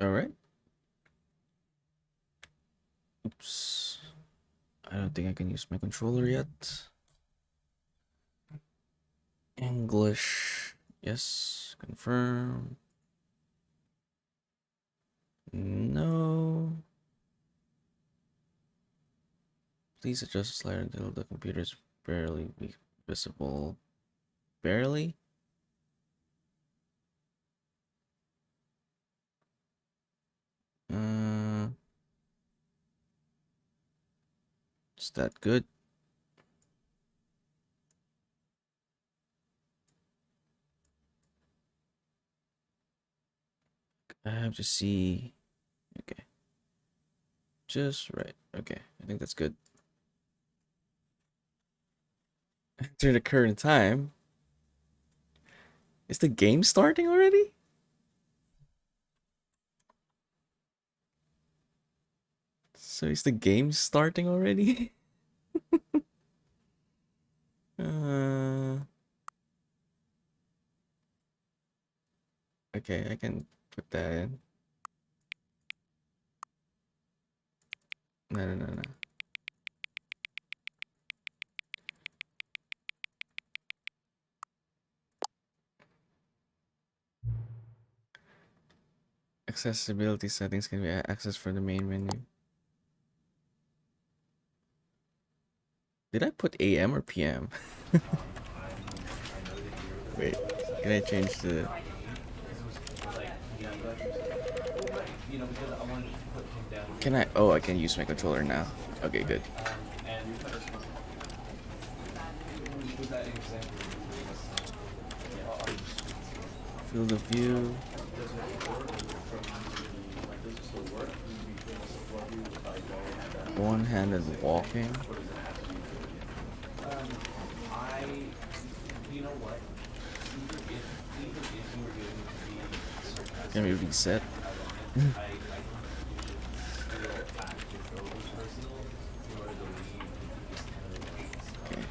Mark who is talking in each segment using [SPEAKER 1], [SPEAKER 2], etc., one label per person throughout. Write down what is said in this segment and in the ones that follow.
[SPEAKER 1] All right. Oops. I don't think I can use my controller yet. English. Yes. Confirm. No. Please adjust the slider until the computer is barely visible. Barely? Uh, is that good? I have to see. Okay. Just right. Okay. I think that's good. Enter the current time. Is the game starting already? So is the game starting already? uh, okay, I can put that in. No, no, no, no. Accessibility settings can be accessed from the main menu. Did I put AM or PM? Wait, can I change the... Can I? Oh, I can use my controller now. Okay, good. Field of view. One-handed walking. Can we reset? Okay.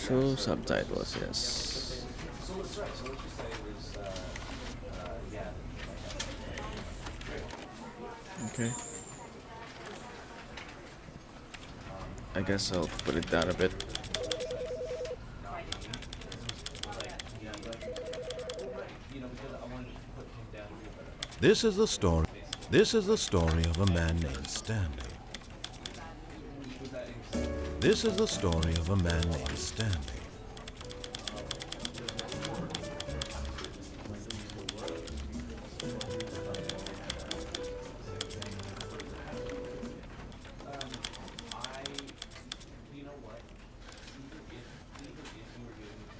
[SPEAKER 1] Show subtitles, yes. Okay. I guess I'll put it down a bit.
[SPEAKER 2] This is the story. This is the story of a man named Stanley. This is the story of a man named Stanley.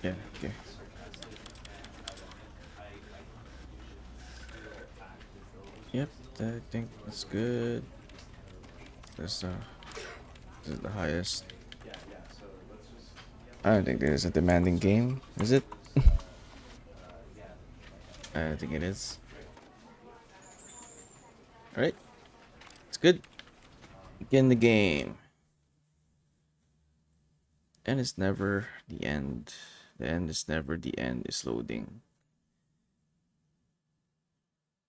[SPEAKER 1] Yeah, okay. Yep, I think that's good. This is the highest. I don't think this is a demanding game, is it? I don't think it is. Alright, it's good. Begin the game. And it's never the end. The end is never the end, is loading.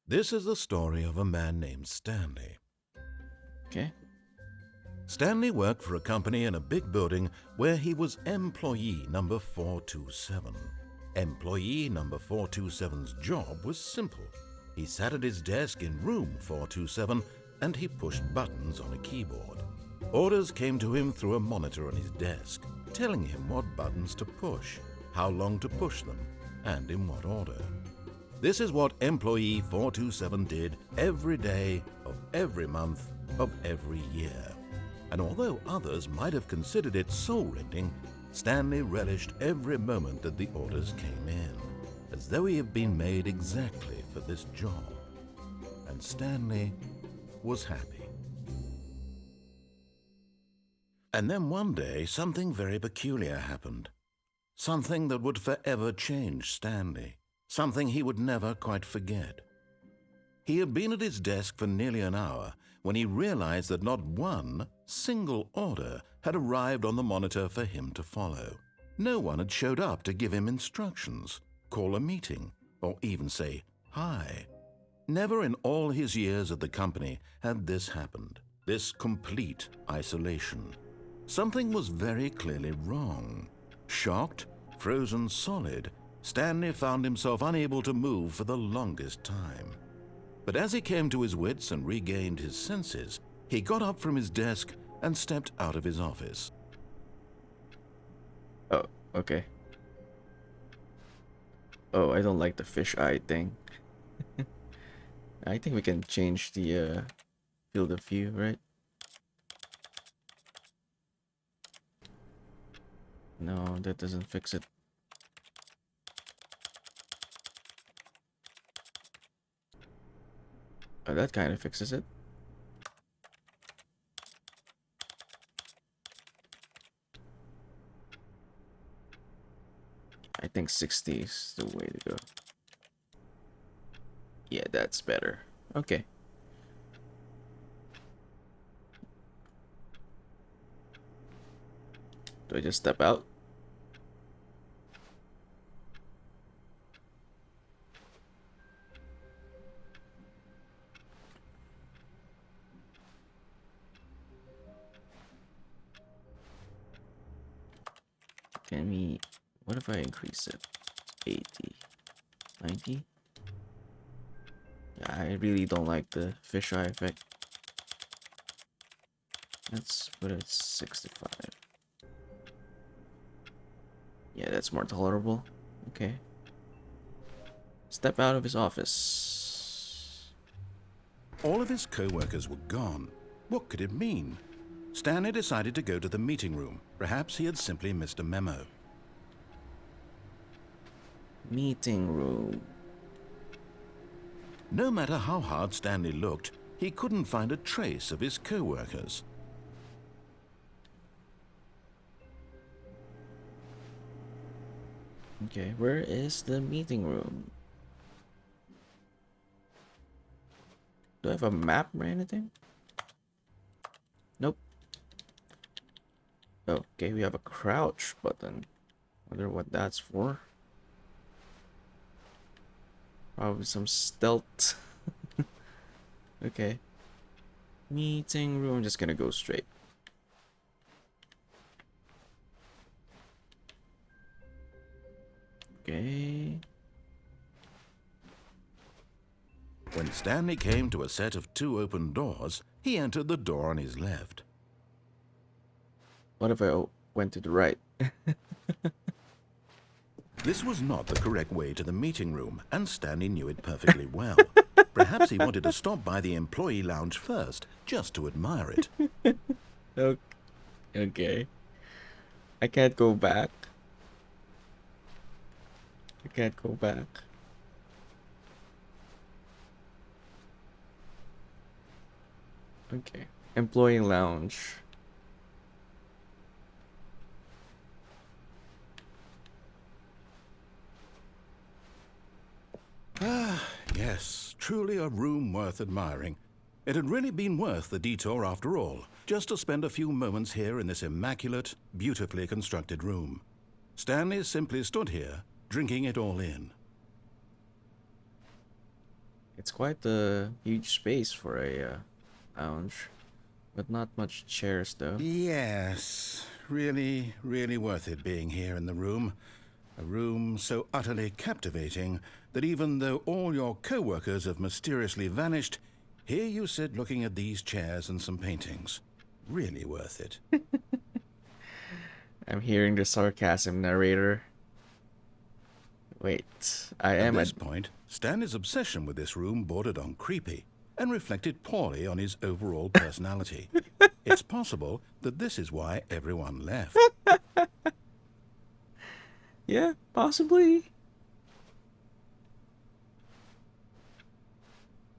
[SPEAKER 2] This is the story of a man named Stanley.
[SPEAKER 1] Okay.
[SPEAKER 2] Stanley worked for a company in a big building where he was employee number 427. Employee number 427's job was simple. He sat at his desk in room 427 and he pushed buttons on a keyboard. Orders came to him through a monitor on his desk, telling him what buttons to push, how long to push them, and in what order. This is what employee 427 did every day of every month of every year. And although others might have considered it soul-rending, Stanley relished every moment that the orders came in, as though he had been made exactly for this job. And Stanley was happy. And then one day, something very peculiar happened. Something that would forever change Stanley. Something he would never quite forget. He had been at his desk for nearly an hour when he realized that not one single order had arrived on the monitor for him to follow. No one had showed up to give him instructions, call a meeting, or even say high. Never in all his years at the company had this happened, this complete isolation. Something was very clearly wrong. Shocked, frozen solid, Stanley found himself unable to move for the longest time. But as he came to his wits and regained his senses, he got up from his desk and stepped out of his office.
[SPEAKER 1] Oh, okay. Oh, I don't like the fish eye thing. I think we can change the field of view, right? No, that doesn't fix it. Oh, that kind of fixes it. I think 60 is the way to go. Yeah, that's better. Okay. Do I just step out? Can we... What if I increase it? 80. 90? Yeah, I really don't like the fisheye effect. Let's put it at 65. Yeah, that's more tolerable. Okay. Step out of his office.
[SPEAKER 2] All of his co-workers were gone. What could it mean? Stanley decided to go to the meeting room. Perhaps he had simply missed a memo.
[SPEAKER 1] Meeting room.
[SPEAKER 2] No matter how hard Stanley looked, he couldn't find a trace of his co-workers.
[SPEAKER 1] Okay, where is the meeting room? Do I have a map or anything? Nope. Oh, okay, we have a crouch button. Wonder what that's for. Probably some stealth. Okay. Meeting room. I'm just gonna go straight. Okay.
[SPEAKER 2] When Stanley came to a set of 2 open doors, he entered the door on his left.
[SPEAKER 1] What if I went to the right?
[SPEAKER 2] This was not the correct way to the meeting room, and Stanley knew it perfectly well. Perhaps he wanted to stop by the employee lounge first, just to admire it.
[SPEAKER 1] Okay. I can't go back. I can't go back. Okay. Employee lounge.
[SPEAKER 2] Ah, yes, truly a room worth admiring. It had really been worth the detour after all, just to spend a few moments here in this immaculate, beautifully constructed room. Stanley simply stood here, drinking it all in.
[SPEAKER 1] It's quite a huge space for a lounge, but not much chairs though.
[SPEAKER 2] Yes, really, really worth it being here in the room. A room so utterly captivating that even though all your co-workers have mysteriously vanished, here you sit looking at these chairs and some paintings. Really worth it.
[SPEAKER 1] I'm hearing the sarcasm, narrator. Wait, I am
[SPEAKER 2] At this point, Stanley's obsession with this room bordered on creepy and reflected poorly on his overall personality. It's possible that this is why everyone left.
[SPEAKER 1] Yeah, possibly.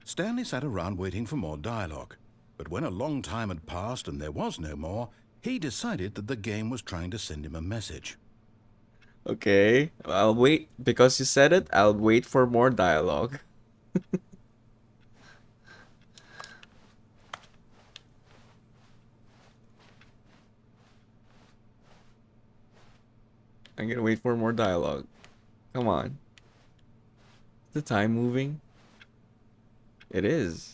[SPEAKER 2] Stanley sat around waiting for more dialogue, but when a long time had passed and there was no more, he decided that the game was trying to send him a message.
[SPEAKER 1] Okay, I'll wait. Because you said it, I'll wait for more dialogue. I'm gonna wait for more dialogue. Come on. Is the time moving? It is.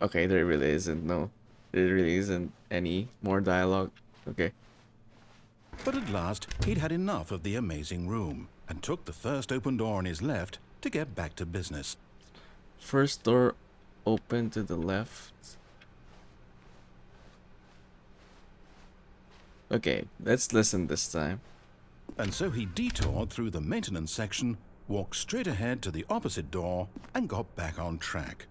[SPEAKER 1] Okay, there really isn't. No. There really isn't any more dialogue. Okay.
[SPEAKER 2] But at last, he'd had enough of the amazing room and took the first open door on his left to get back to business.
[SPEAKER 1] First door open to the left. Okay, let's listen this time.
[SPEAKER 2] And so he detoured through the maintenance section, walked straight ahead to the opposite door, and got back on track.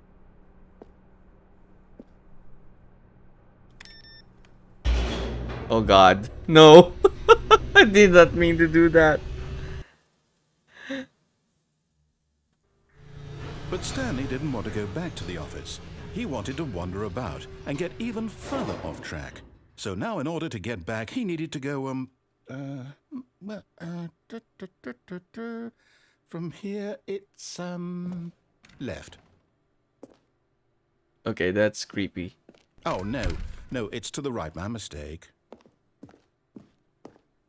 [SPEAKER 1] Oh god. No. I did not mean to do that.
[SPEAKER 2] But Stanley didn't want to go back to the office. He wanted to wander about and get even further off track. So now in order to get back, he needed to go, from here it's, left.
[SPEAKER 1] Okay, that's creepy.
[SPEAKER 2] Oh, no, it's to the right, my mistake.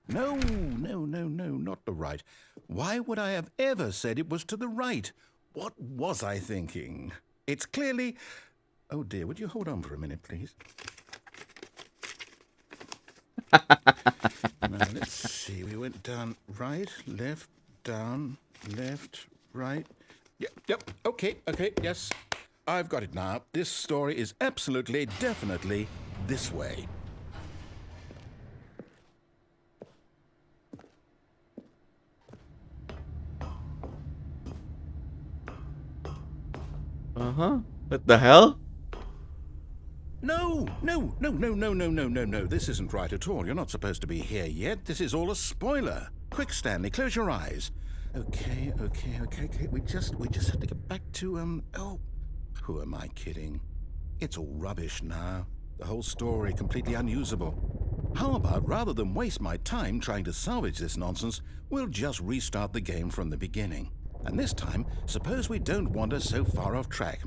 [SPEAKER 2] No, not the right. Why would I have ever said it was to the right? What was I thinking? It's clearly... Oh dear, would you hold on for a minute, please? Now, let's see. We went down right, left, down, left, right. Yep, okay, yes. I've got it now. This story is absolutely, definitely this way.
[SPEAKER 1] Uh-huh. What the hell?
[SPEAKER 2] No. This isn't right at all. You're not supposed to be here yet. This is all a spoiler. Quick, Stanley, close your eyes. Okay. We just have to get back to, oh, who am I kidding? It's all rubbish now. The whole story completely unusable. How about, rather than waste my time trying to salvage this nonsense, we'll just restart the game from the beginning. And this time, suppose we don't wander so far off track,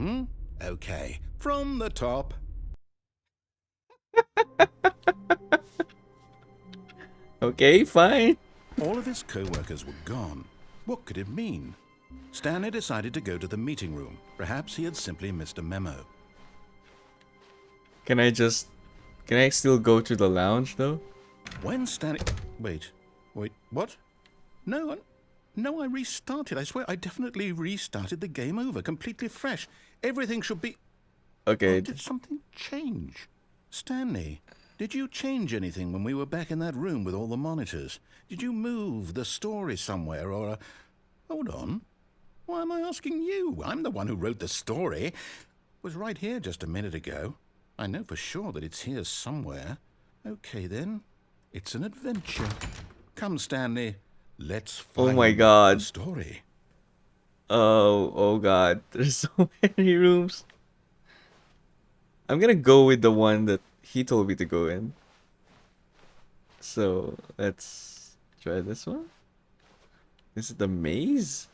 [SPEAKER 2] Okay, from the top.
[SPEAKER 1] Okay, fine.
[SPEAKER 2] All of his co-workers were gone. What could it mean? Stanley decided to go to the meeting room. Perhaps he had simply missed a memo.
[SPEAKER 1] Can I still go to the lounge though?
[SPEAKER 2] When Stanley... Wait, what? No, I restarted. I swear, I definitely restarted the game over, completely fresh. Everything should be...
[SPEAKER 1] Okay.
[SPEAKER 2] Oh, did something change? Stanley, did you change anything when we were back in that room with all the monitors? Did you move the story somewhere or... Hold on. Why am I asking you? I'm the one who wrote the story. It was right here just a minute ago. I know for sure that it's here somewhere. Okay, then. It's an adventure. Come, Stanley. Let's find
[SPEAKER 1] Oh my god.
[SPEAKER 2] the story.
[SPEAKER 1] Oh god. There's so many rooms. I'm gonna go with the one that he told me to go in. So, let's try this one. This is the maze?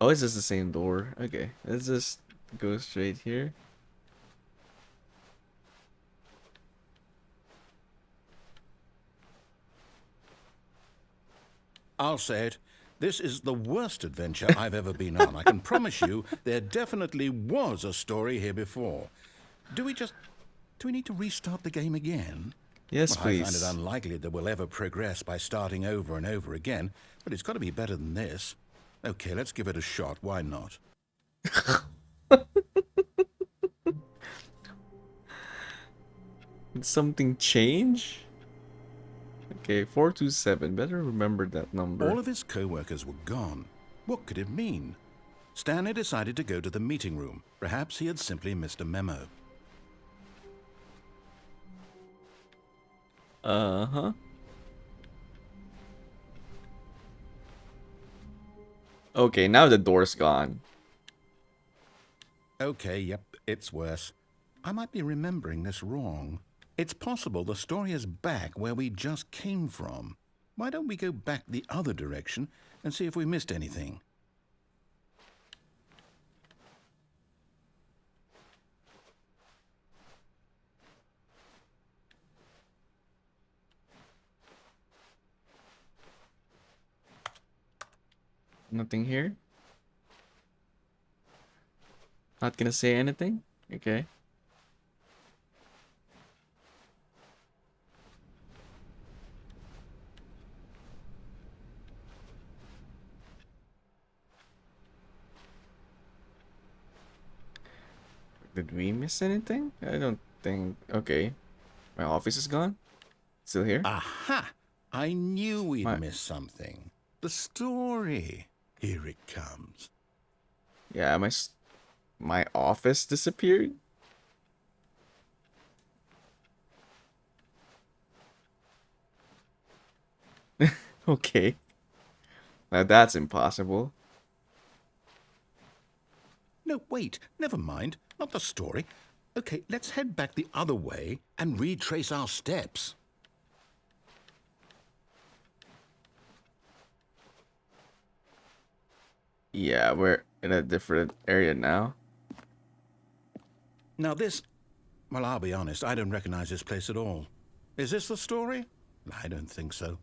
[SPEAKER 1] Oh, it's just the same door. Okay, let's just go straight here.
[SPEAKER 2] I'll say it. This is the worst adventure I've ever been on. I can promise you there definitely was a story here before. Do we need to restart the game again?
[SPEAKER 1] Yes,
[SPEAKER 2] Well,
[SPEAKER 1] please.
[SPEAKER 2] I find it unlikely that we'll ever progress by starting over and over again, but it's got to be better than this. Okay, let's give it a shot. Why not?
[SPEAKER 1] Did something change? Okay, 427. Better remember that number.
[SPEAKER 2] All of his co-workers were gone. What could it mean? Stanley decided to go to the meeting room. Perhaps he had simply missed a memo.
[SPEAKER 1] Uh-huh. Okay, now the door's gone.
[SPEAKER 2] Okay, yep, it's worse. I might be remembering this wrong. It's possible the story is back where we just came from. Why don't we go back the other direction and see if we missed anything?
[SPEAKER 1] Nothing here. Not gonna say anything? Okay. Did we miss anything? I don't think... Okay. My office is gone? Still here?
[SPEAKER 2] Aha! I knew we'd
[SPEAKER 1] My...
[SPEAKER 2] miss something. The story. Here it comes.
[SPEAKER 1] Yeah, my office disappeared? Okay. Now that's impossible.
[SPEAKER 2] No, wait. Never mind. Not the story. Okay, let's head back the other way and retrace our steps.
[SPEAKER 1] Yeah, we're in a different area now.
[SPEAKER 2] Now this... Well, I'll be honest, I don't recognize this place at all. Is this the story? I don't think so.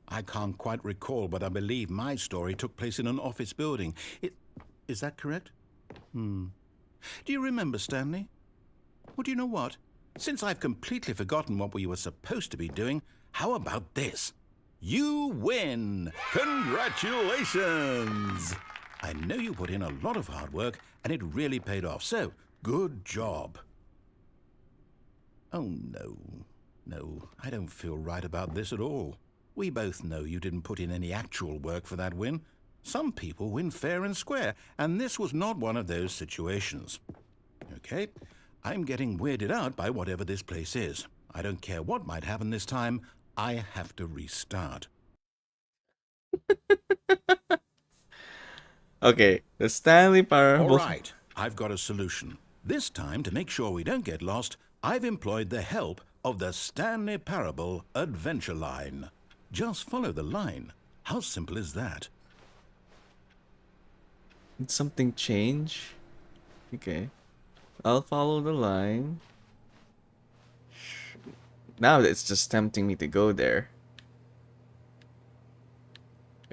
[SPEAKER 2] I can't quite recall, but I believe my story took place in an office building. Is that correct? Do you remember, Stanley? Well, do you know what? Since I've completely forgotten what we were supposed to be doing, how about this? You win! Congratulations! I know you put in a lot of hard work, and it really paid off, so good job. Oh, no. No, I don't feel right about this at all. We both know you didn't put in any actual work for that win. Some people win fair and square, and this was not one of those situations. Okay, I'm getting weirded out by whatever this place is. I don't care what might happen this time. I have to restart.
[SPEAKER 1] Okay, the Stanley Parable.
[SPEAKER 2] All right, I've got a solution. This time, to make sure we don't get lost, I've employed the help of the Stanley Parable Adventure Line. Just follow the line. How simple is that?
[SPEAKER 1] Did something change? Okay. I'll follow the line. Now it's just tempting me to go there.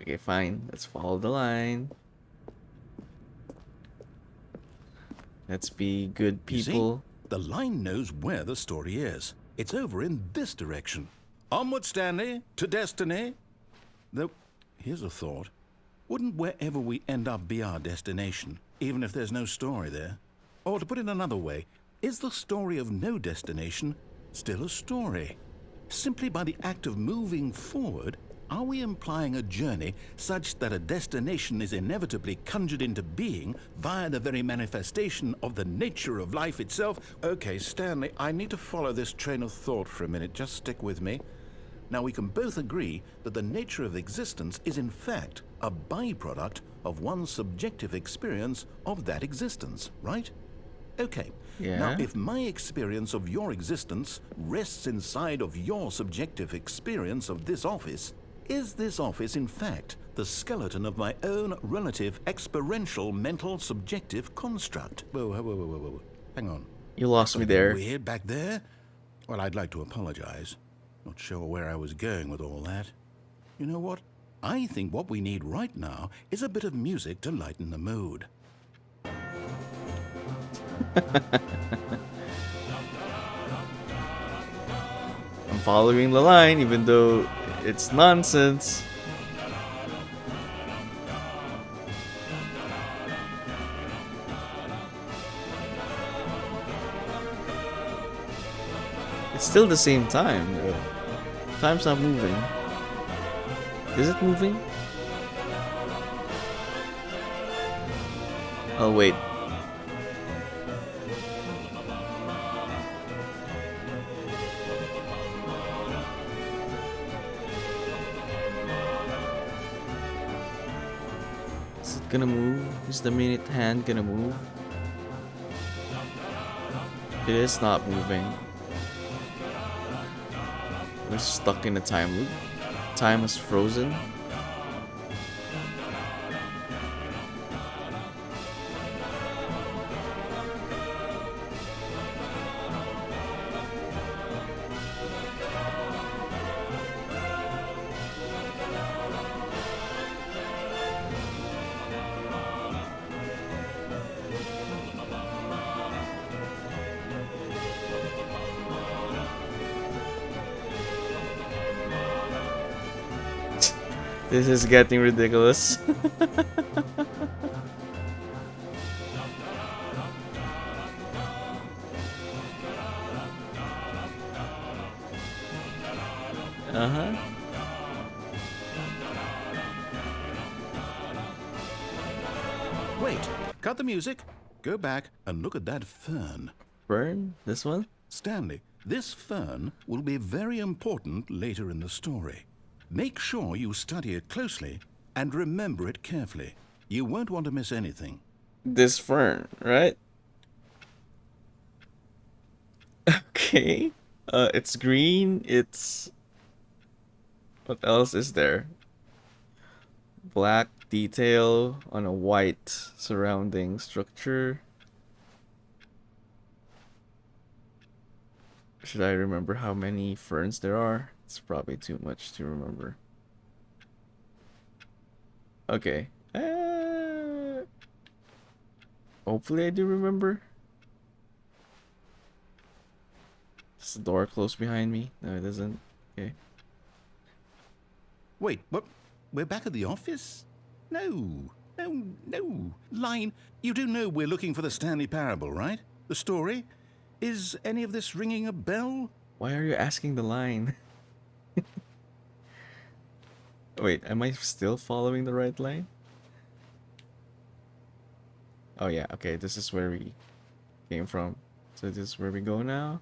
[SPEAKER 1] Okay, fine. Let's follow the line. Let's be good people.
[SPEAKER 2] You see, the line knows where the story is. It's over in this direction. Onward, Stanley, to destiny. Though, here's a thought. Wouldn't wherever we end up be our destination, even if there's no story there? Or to put it another way, is the story of no destination still a story? Simply by the act of moving forward, are we implying a journey such that a destination is inevitably conjured into being via the very manifestation of the nature of life itself? Okay, Stanley, I need to follow this train of thought for a minute. Just stick with me. Now, we can both agree that the nature of existence is in fact a byproduct of one's subjective experience of that existence, right? Okay.
[SPEAKER 1] Yeah.
[SPEAKER 2] Now, if my experience of your existence rests inside of your subjective experience of this office, is this office, in fact, the skeleton of my own relative experiential mental subjective construct? Whoa. Hang on.
[SPEAKER 1] You lost me there.
[SPEAKER 2] Weird back there? Well, I'd like to apologize. Not sure where I was going with all that. You know what? I think what we need right now is a bit of music to lighten the mood.
[SPEAKER 1] I'm following the line even though it's nonsense. It's still the same time. Time's not moving. Is it moving? Oh, wait. Is it gonna move? Is the minute hand gonna move? It is not moving. We're stuck in a time loop. Time is frozen. This is getting ridiculous. Uh-huh.
[SPEAKER 2] Wait, cut the music. Go back and look at that fern.
[SPEAKER 1] Fern? This one?
[SPEAKER 2] Stanley, this fern will be very important later in the story. Make sure you study it closely and remember it carefully. You won't want to miss anything.
[SPEAKER 1] This fern, right? Okay. It's green. It's... What else is there? Black detail on a white surrounding structure. Should I remember how many ferns there are? It's probably too much to remember. Okay. Hopefully I do remember. Is the door closed behind me? No, it doesn't. Okay.
[SPEAKER 2] Wait, what? We're back at the office? No. Line, you do know we're looking for the Stanley Parable, right? The story? Is any of this ringing a bell?
[SPEAKER 1] Why are you asking the line? Wait, am I still following the right line? Oh yeah, okay, this is where we came from. So this is where we go now?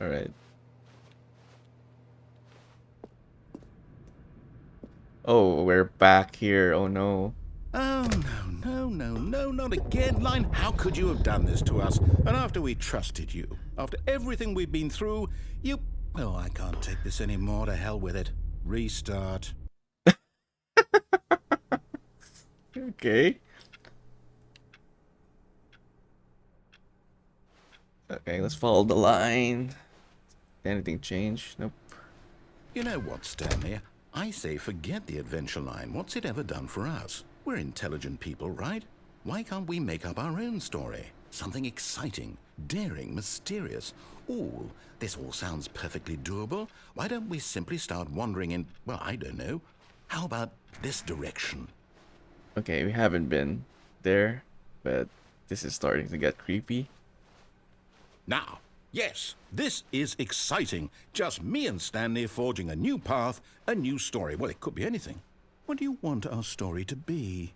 [SPEAKER 1] Alright. Oh, we're back here. Oh no.
[SPEAKER 2] Oh, no, not again, Line. How could you have done this to us? And after we trusted you, after everything we've been through, you... Oh, I can't take this anymore. To hell with it. Restart.
[SPEAKER 1] Okay. Okay, let's follow the line. Did anything change? Nope.
[SPEAKER 2] You know what, Stanley? I say forget the adventure line. What's it ever done for us? We're intelligent people, right? Why can't we make up our own story? Something exciting, daring, mysterious. Ooh, this all sounds perfectly doable. Why don't we simply start wandering in, well, I don't know. How about this direction?
[SPEAKER 1] Okay, we haven't been there, but this is starting to get creepy.
[SPEAKER 2] Now, yes, this is exciting. Just me and Stanley forging a new path, a new story. Well, it could be anything. What do you want our story to be?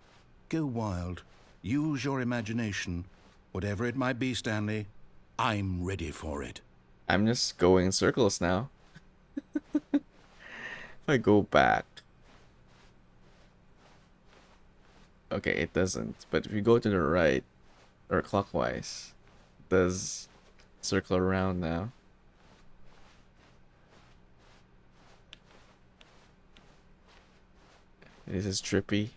[SPEAKER 2] Go wild. Use your imagination. Whatever it might be, Stanley, I'm ready for it.
[SPEAKER 1] I'm just going in circles now. If I go back. Okay, it doesn't. But if you go to the right, or clockwise, it does circle around now. This is trippy.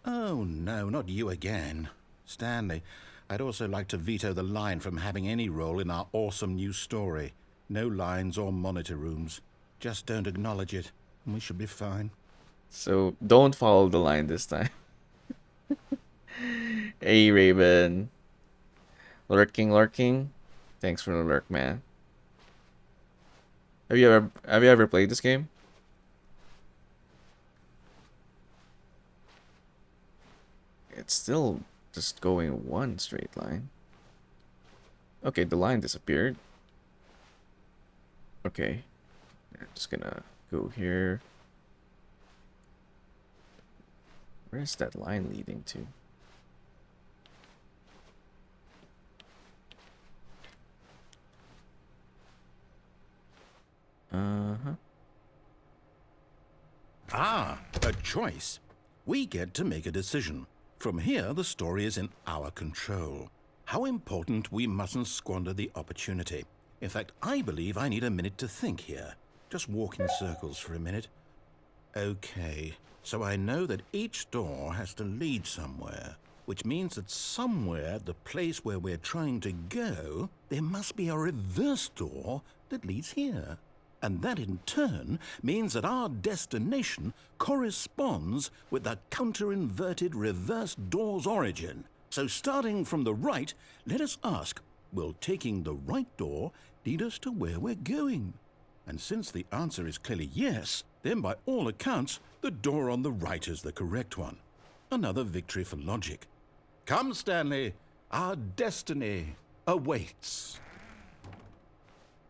[SPEAKER 2] Oh, no, not you again. Stanley, I'd also like to veto the line from having any role in our awesome new story. No lines or monitor rooms. Just don't acknowledge it, and we should be fine.
[SPEAKER 1] So don't follow the line this time. Hey, Raven. Lurking. Thanks for the lurk, man. Have you ever played this game? It's still just going one straight line. Okay, the line disappeared. Okay. I'm just gonna go here. Where's that line leading to? Uh-huh.
[SPEAKER 2] Ah, a choice. We get to make a decision. From here, the story is in our control. How important we mustn't squander the opportunity. In fact, I believe I need a minute to think here. Just walk in circles for a minute. Okay, so I know that each door has to lead somewhere, which means that somewhere at the place where we're trying to go, there must be a reverse door that leads here. And that in turn means that our destination corresponds with the counter-inverted reverse door's origin. So starting from the right, let us ask, will taking the right door lead us to where we're going? And since the answer is clearly yes, then by all accounts, the door on the right is the correct one. Another victory for logic. Come, Stanley, our destiny awaits.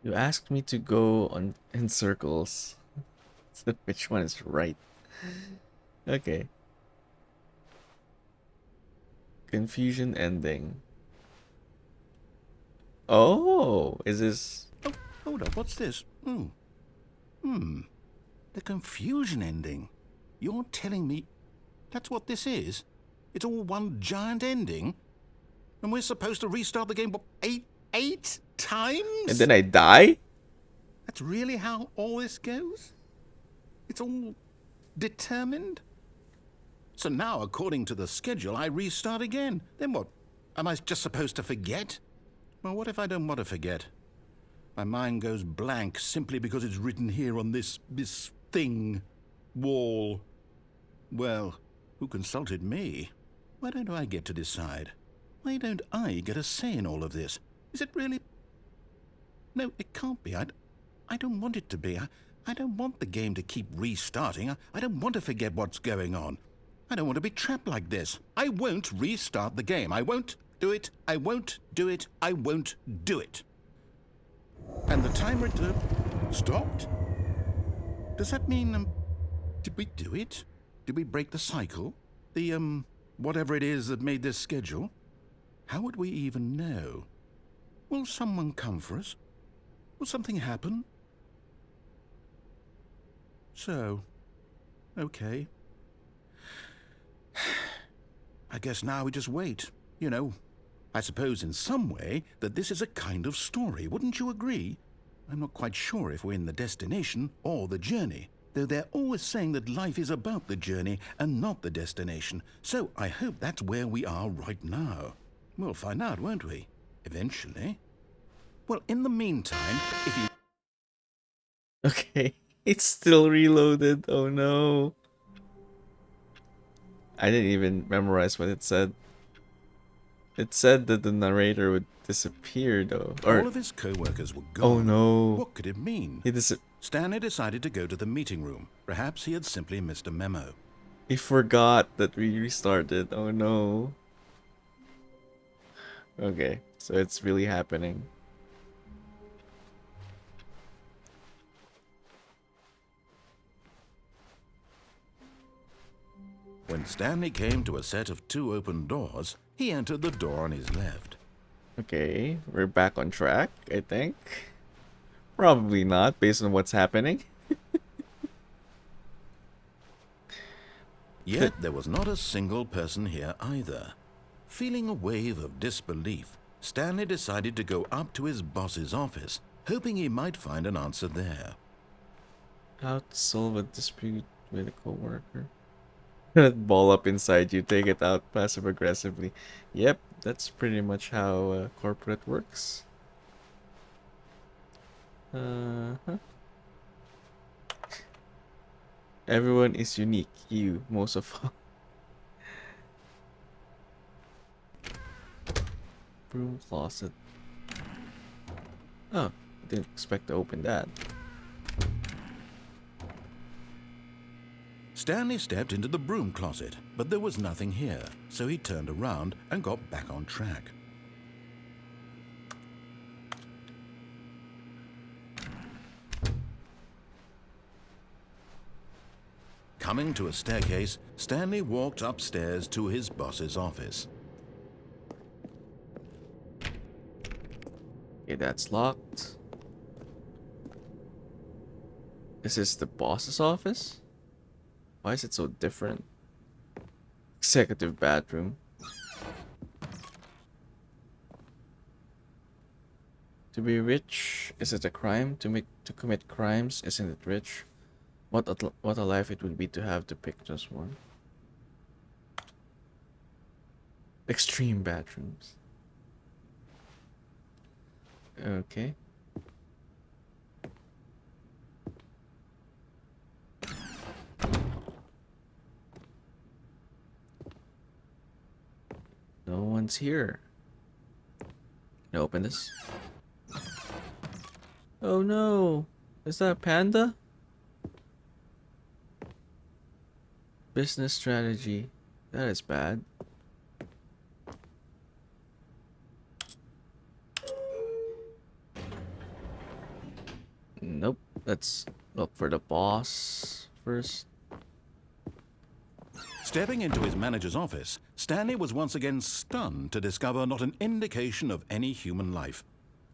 [SPEAKER 1] You asked me to go on in circles. So which one is right? Okay. Confusion ending. Oh, is this...
[SPEAKER 2] Oh, hold up, what's this? The confusion ending. You're telling me that's what this is? It's all one giant ending? And we're supposed to restart the game, what, eight times?
[SPEAKER 1] And then I die?
[SPEAKER 2] That's really how all this goes? It's all determined? So now, according to the schedule, I restart again. Then what? Am I just supposed to forget? Well, what if I don't want to forget? My mind goes blank simply because it's written here on this thing. Wall. Well, who consulted me? Why don't I get to decide? Why don't I get a say in all of this? Is it really... No, it can't be. I don't want it to be. I don't want the game to keep restarting. I don't want to forget what's going on. I don't want to be trapped like this. I won't restart the game. I won't do it. I won't do it. I won't do it. And the timer stopped? Does that mean, did we do it? Did we break the cycle? The, whatever it is that made this schedule? How would we even know? Will someone come for us? Will something happen? So, okay. I guess now we just wait. You know, I suppose in some way that this is a kind of story, wouldn't you agree? I'm not quite sure if we're in the destination or the journey, though they're always saying that life is about the journey and not the destination, so I hope that's where we are right now. We'll find out, won't we? Eventually. Well, in the meantime, if you...
[SPEAKER 1] Okay. It's still reloaded. Oh no. I didn't even memorize what it said. It said that the narrator would disappear though. Or...
[SPEAKER 2] all of his co-workers were gone.
[SPEAKER 1] Oh no.
[SPEAKER 2] What could it mean?
[SPEAKER 1] He
[SPEAKER 2] Stanley decided to go to the meeting room. Perhaps he had simply missed a memo.
[SPEAKER 1] He forgot that we restarted. Oh no. Okay, so it's really happening.
[SPEAKER 2] When Stanley came to a set of 2 open doors, he entered the door on his left.
[SPEAKER 1] Okay, we're back on track, I think. Probably not, based on what's happening.
[SPEAKER 2] Yet there was not a single person here either. Feeling a wave of disbelief, Stanley decided to go up to his boss's office, hoping he might find an answer there.
[SPEAKER 1] How to solve a dispute with a coworker? Ball up inside you, take it out passive aggressively. Yep, that's pretty much how corporate works. Everyone is unique. You, most of all. Broom closet. Oh, didn't expect to open that.
[SPEAKER 2] Stanley stepped into the broom closet, but there was nothing here, so he turned around and got back on track. Coming to a staircase, Stanley walked upstairs to his boss's office.
[SPEAKER 1] Okay, that's locked. Is this the boss's office? Why is it so different? Executive bathroom. To be rich, is it a crime? To commit crimes, isn't it rich? What a life it would be to have to pick just one. Extreme bathrooms. Okay. No one's here. Can I open this? Oh no! Is that a panda? Business strategy. That is bad. Nope. Let's look for the boss first.
[SPEAKER 2] Stepping into his manager's office, Stanley was once again stunned to discover not an indication of any human life.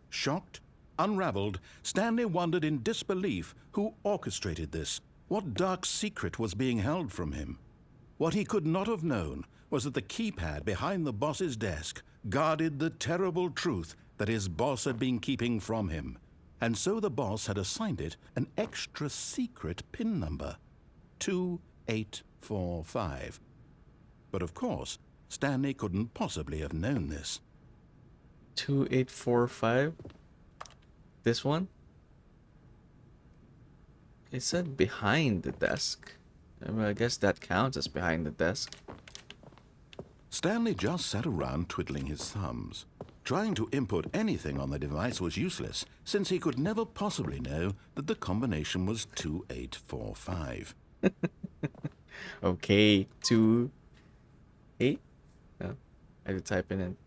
[SPEAKER 2] Shocked, unraveled, Stanley wondered in disbelief who orchestrated this. What dark secret was being held from him? What he could not have known was that the keypad behind the boss's desk guarded the terrible truth that his boss had been keeping from him. And so the boss had assigned it an extra secret PIN number, 2845. But of course, Stanley couldn't possibly have known this.
[SPEAKER 1] 2845. This one? It said behind the desk. I mean, I guess that counts as behind the desk.
[SPEAKER 2] Stanley just sat around twiddling his thumbs. Trying to input anything on the device was useless, since he could never possibly know that the combination was 2845.
[SPEAKER 1] Okay, 2 8. No, I had to type it in.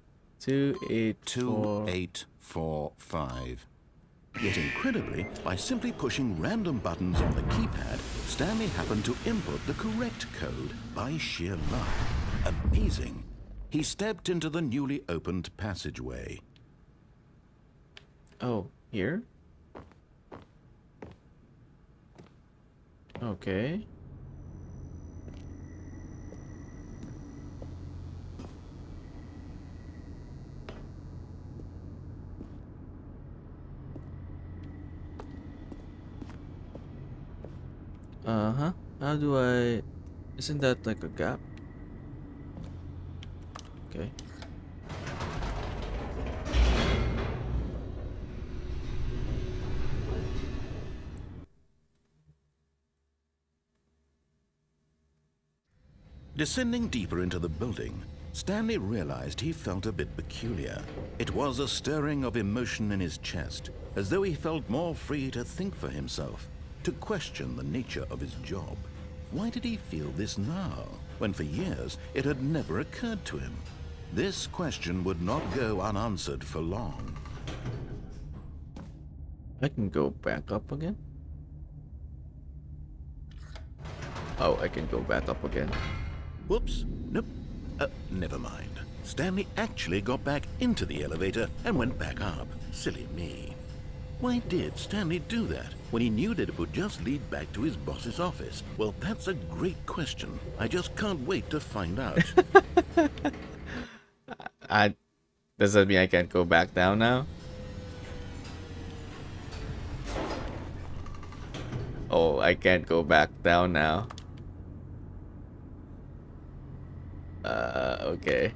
[SPEAKER 1] 2845.
[SPEAKER 2] 2845. Yet incredibly, by simply pushing random buttons on the keypad, Stanley happened to input the correct code by sheer luck. Amazing. He stepped into the newly opened passageway.
[SPEAKER 1] Oh, here? Okay. Uh-huh. How do I... Isn't that like a gap? Okay.
[SPEAKER 2] Descending deeper into the building, Stanley realized he felt a bit peculiar. It was a stirring of emotion in his chest, as though he felt more free to think for himself, to question the nature of his job. Why did he feel this now, when for years it had never occurred to him? This question would not go unanswered for long.
[SPEAKER 1] I can go back up again? Oh, I can go back up again.
[SPEAKER 2] Whoops, nope, never mind. Stanley actually got back into the elevator and went back up. Silly me. Why did Stanley do that when he knew that it would just lead back to his boss's office? Well, that's a great question. I just can't wait to find out.
[SPEAKER 1] Does that mean I can't go back down now? Oh, I can't go back down now. Okay.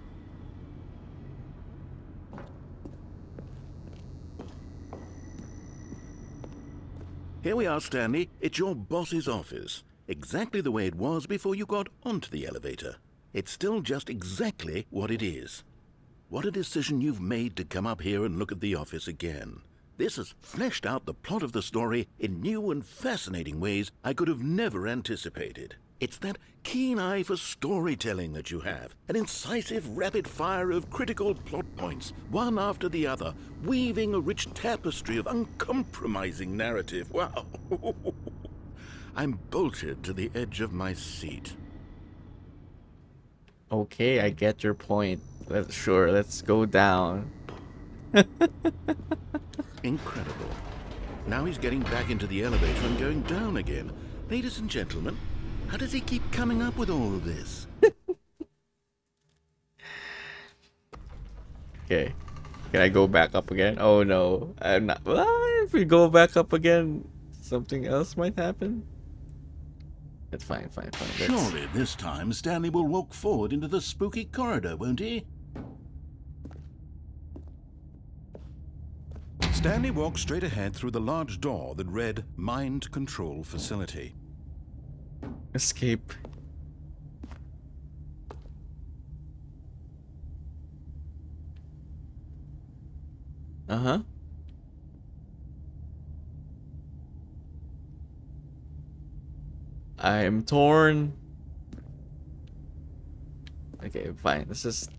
[SPEAKER 2] Here we are, Stanley. It's your boss's office. Exactly the way it was before you got onto the elevator. It's still just exactly what it is. What a decision you've made to come up here and look at the office again. This has fleshed out the plot of the story in new and fascinating ways I could have never anticipated. It's that keen eye for storytelling that you have, an incisive rapid fire of critical plot points, one after the other, weaving a rich tapestry of uncompromising narrative. Wow! I'm bolted to the edge of my seat.
[SPEAKER 1] Okay, I get your point. Sure, let's go down.
[SPEAKER 2] Incredible. Now he's getting back into the elevator and going down again. Ladies and gentlemen, how does he keep coming up with all of this?
[SPEAKER 1] Okay. Can I go back up again? Oh no. I'm not. If we go back up again, something else might happen. It's fine.
[SPEAKER 2] Surely this time Stanley will walk forward into the spooky corridor, won't he? Stanley walked straight ahead through the large door that read Mind Control Facility.
[SPEAKER 1] Escape. Uh-huh. I'm torn. Okay, fine. Let's just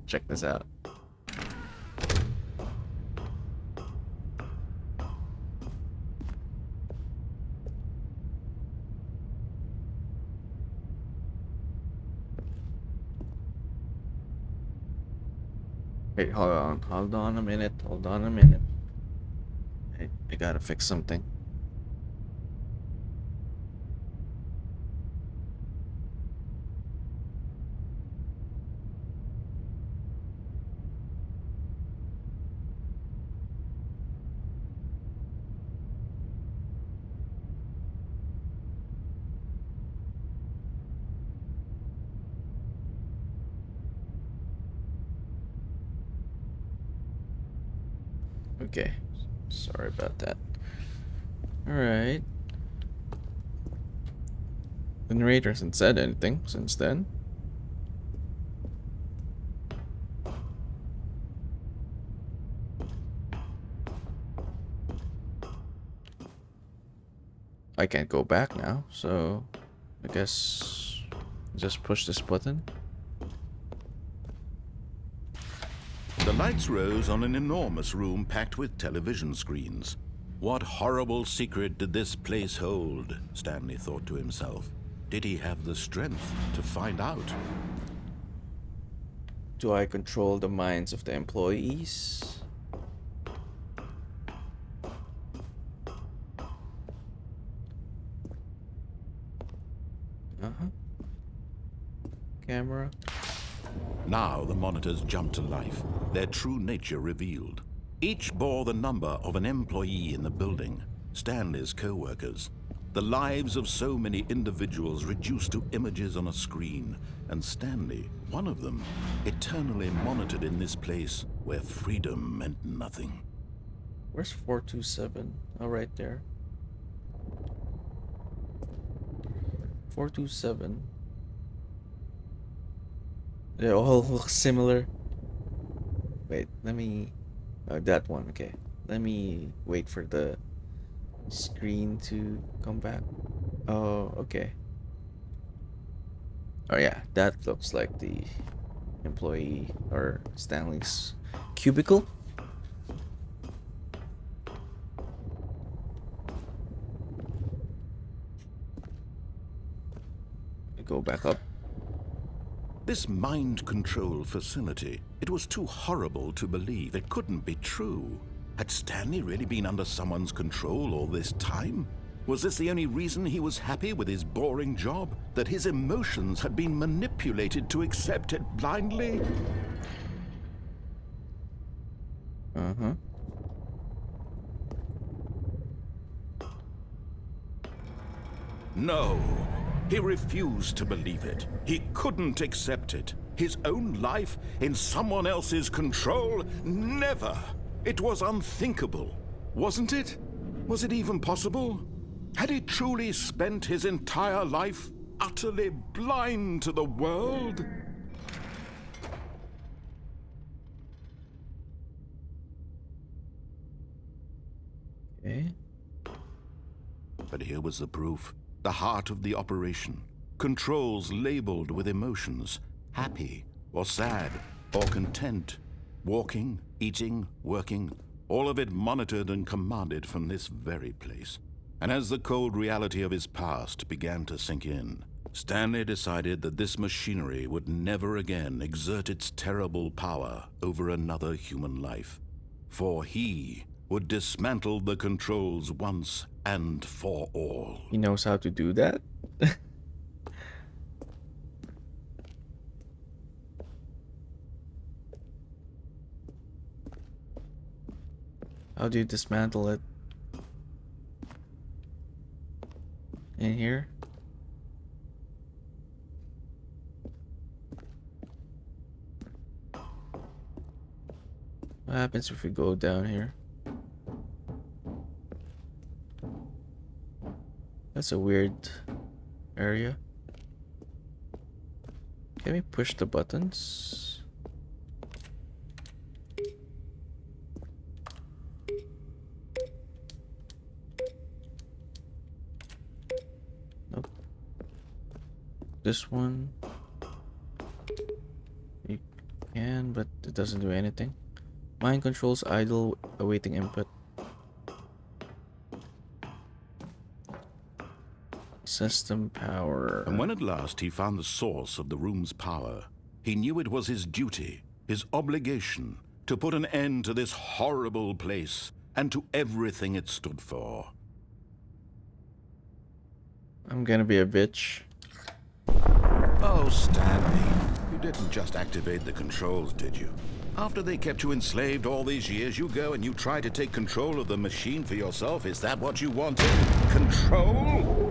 [SPEAKER 1] check this out. Wait, hold on. Hold on a minute. Hold on a minute. I gotta fix something. Okay. Sorry about that. Alright. The narrator hasn't said anything since then. I can't go back now, so I guess just push this button.
[SPEAKER 2] The lights rose on an enormous room packed with television screens. What horrible secret did this place hold? Stanley thought to himself. Did he have the strength to find out?
[SPEAKER 1] Do I control the minds of the employees? Uh-huh. Camera.
[SPEAKER 2] Now the monitors jumped to life, their true nature revealed. Each bore the number of an employee in the building, Stanley's co-workers. The lives of so many individuals reduced to images on a screen, and Stanley, one of them, eternally monitored in this place where freedom meant nothing.
[SPEAKER 1] Where's 427? Oh, right there. 427. They all look similar. Wait, let me... that one, okay. Let me wait for the screen to come back. Oh, okay. Oh yeah, that looks like the employee or Stanley's cubicle. Go back up.
[SPEAKER 2] This mind control facility, it was too horrible to believe. It couldn't be true. Had Stanley really been under someone's control all this time? Was this the only reason he was happy with his boring job? That his emotions had been manipulated to accept it blindly?
[SPEAKER 1] Uh-huh.
[SPEAKER 2] No. He refused to believe it. He couldn't accept it. His own life in someone else's control? Never! It was unthinkable. Wasn't it? Was it even possible? Had he truly spent his entire life utterly blind to the world?
[SPEAKER 1] Okay.
[SPEAKER 2] But here was the proof. The heart of the operation. Controls labeled with emotions. Happy, or sad, or content. Walking, eating, working. All of it monitored and commanded from this very place. And as the cold reality of his past began to sink in, Stanley decided that this machinery would never again exert its terrible power over another human life. For he would dismantle the controls once and for all.
[SPEAKER 1] He knows how to do that? How do you dismantle it? In here? What happens if we go down here? That's a weird area. Can we push the buttons? Nope. this one. You can, but it doesn't do anything. Mind controls idle, awaiting input. System power.
[SPEAKER 2] And when at last he found the source of the room's power, he knew it was his duty, his obligation, to put an end to this horrible place and to everything it stood for.
[SPEAKER 1] I'm gonna be a bitch.
[SPEAKER 2] Oh, Stanley, you didn't just activate the controls, did you? After they kept you enslaved all these years, you go and you try to take control of the machine for yourself? Is that what you wanted? Control?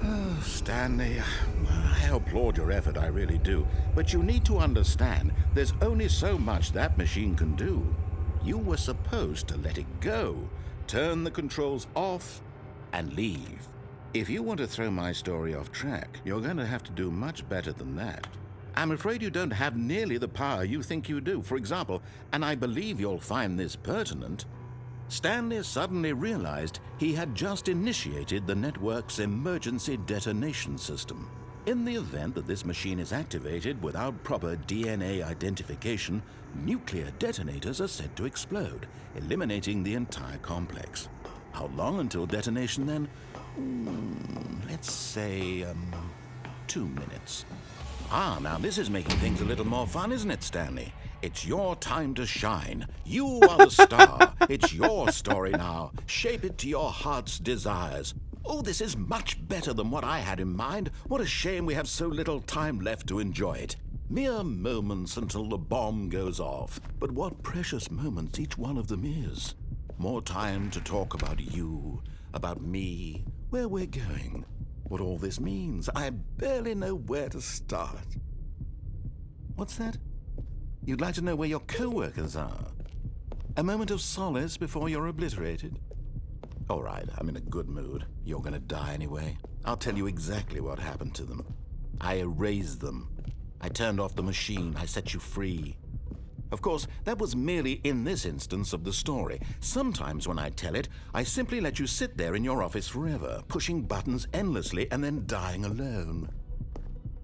[SPEAKER 2] Oh, Stanley, I applaud your effort, I really do. But you need to understand, there's only so much that machine can do. You were supposed to let it go, turn the controls off, and leave. If you want to throw my story off track, you're going to have to do much better than that. I'm afraid you don't have nearly the power you think you do. For example, and I believe you'll find this pertinent, Stanley suddenly realized he had just initiated the network's emergency detonation system. In the event that this machine is activated without proper DNA identification, nuclear detonators are said to explode, eliminating the entire complex. How long until detonation then? Let's say, 2 minutes. Ah, now this is making things a little more fun, isn't it, Stanley? It's your time to shine. You are the star. It's your story now. Shape it to your heart's desires. Oh, this is much better than what I had in mind. What a shame we have so little time left to enjoy it. Mere moments until the bomb goes off. But what precious moments each one of them is. More time to talk about you, about me, where we're going, what all this means. I barely know where to start. What's that? You'd like to know where your co-workers are? A moment of solace before you're obliterated? All right, I'm in a good mood. You're gonna die anyway. I'll tell you exactly what happened to them. I erased them. I turned off the machine. I set you free. Of course, that was merely in this instance of the story. Sometimes when I tell it, I simply let you sit there in your office forever, pushing buttons endlessly and then dying alone.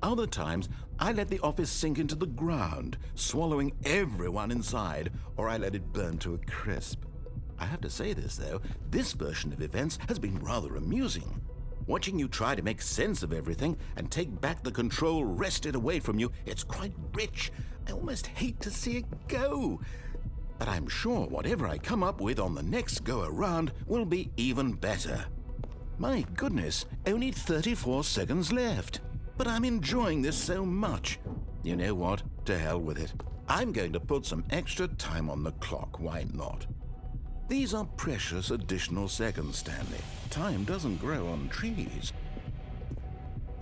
[SPEAKER 2] Other times, I let the office sink into the ground, swallowing everyone inside, or I let it burn to a crisp. I have to say this, though, this version of events has been rather amusing. Watching you try to make sense of everything and take back the control wrested away from you, it's quite rich. I almost hate to see it go. But I'm sure whatever I come up with on the next go-around will be even better. My goodness, only 34 seconds left. But I'm enjoying this so much. You know what? To hell with it. I'm going to put some extra time on the clock, why not? These are precious additional seconds, Stanley. Time doesn't grow on trees.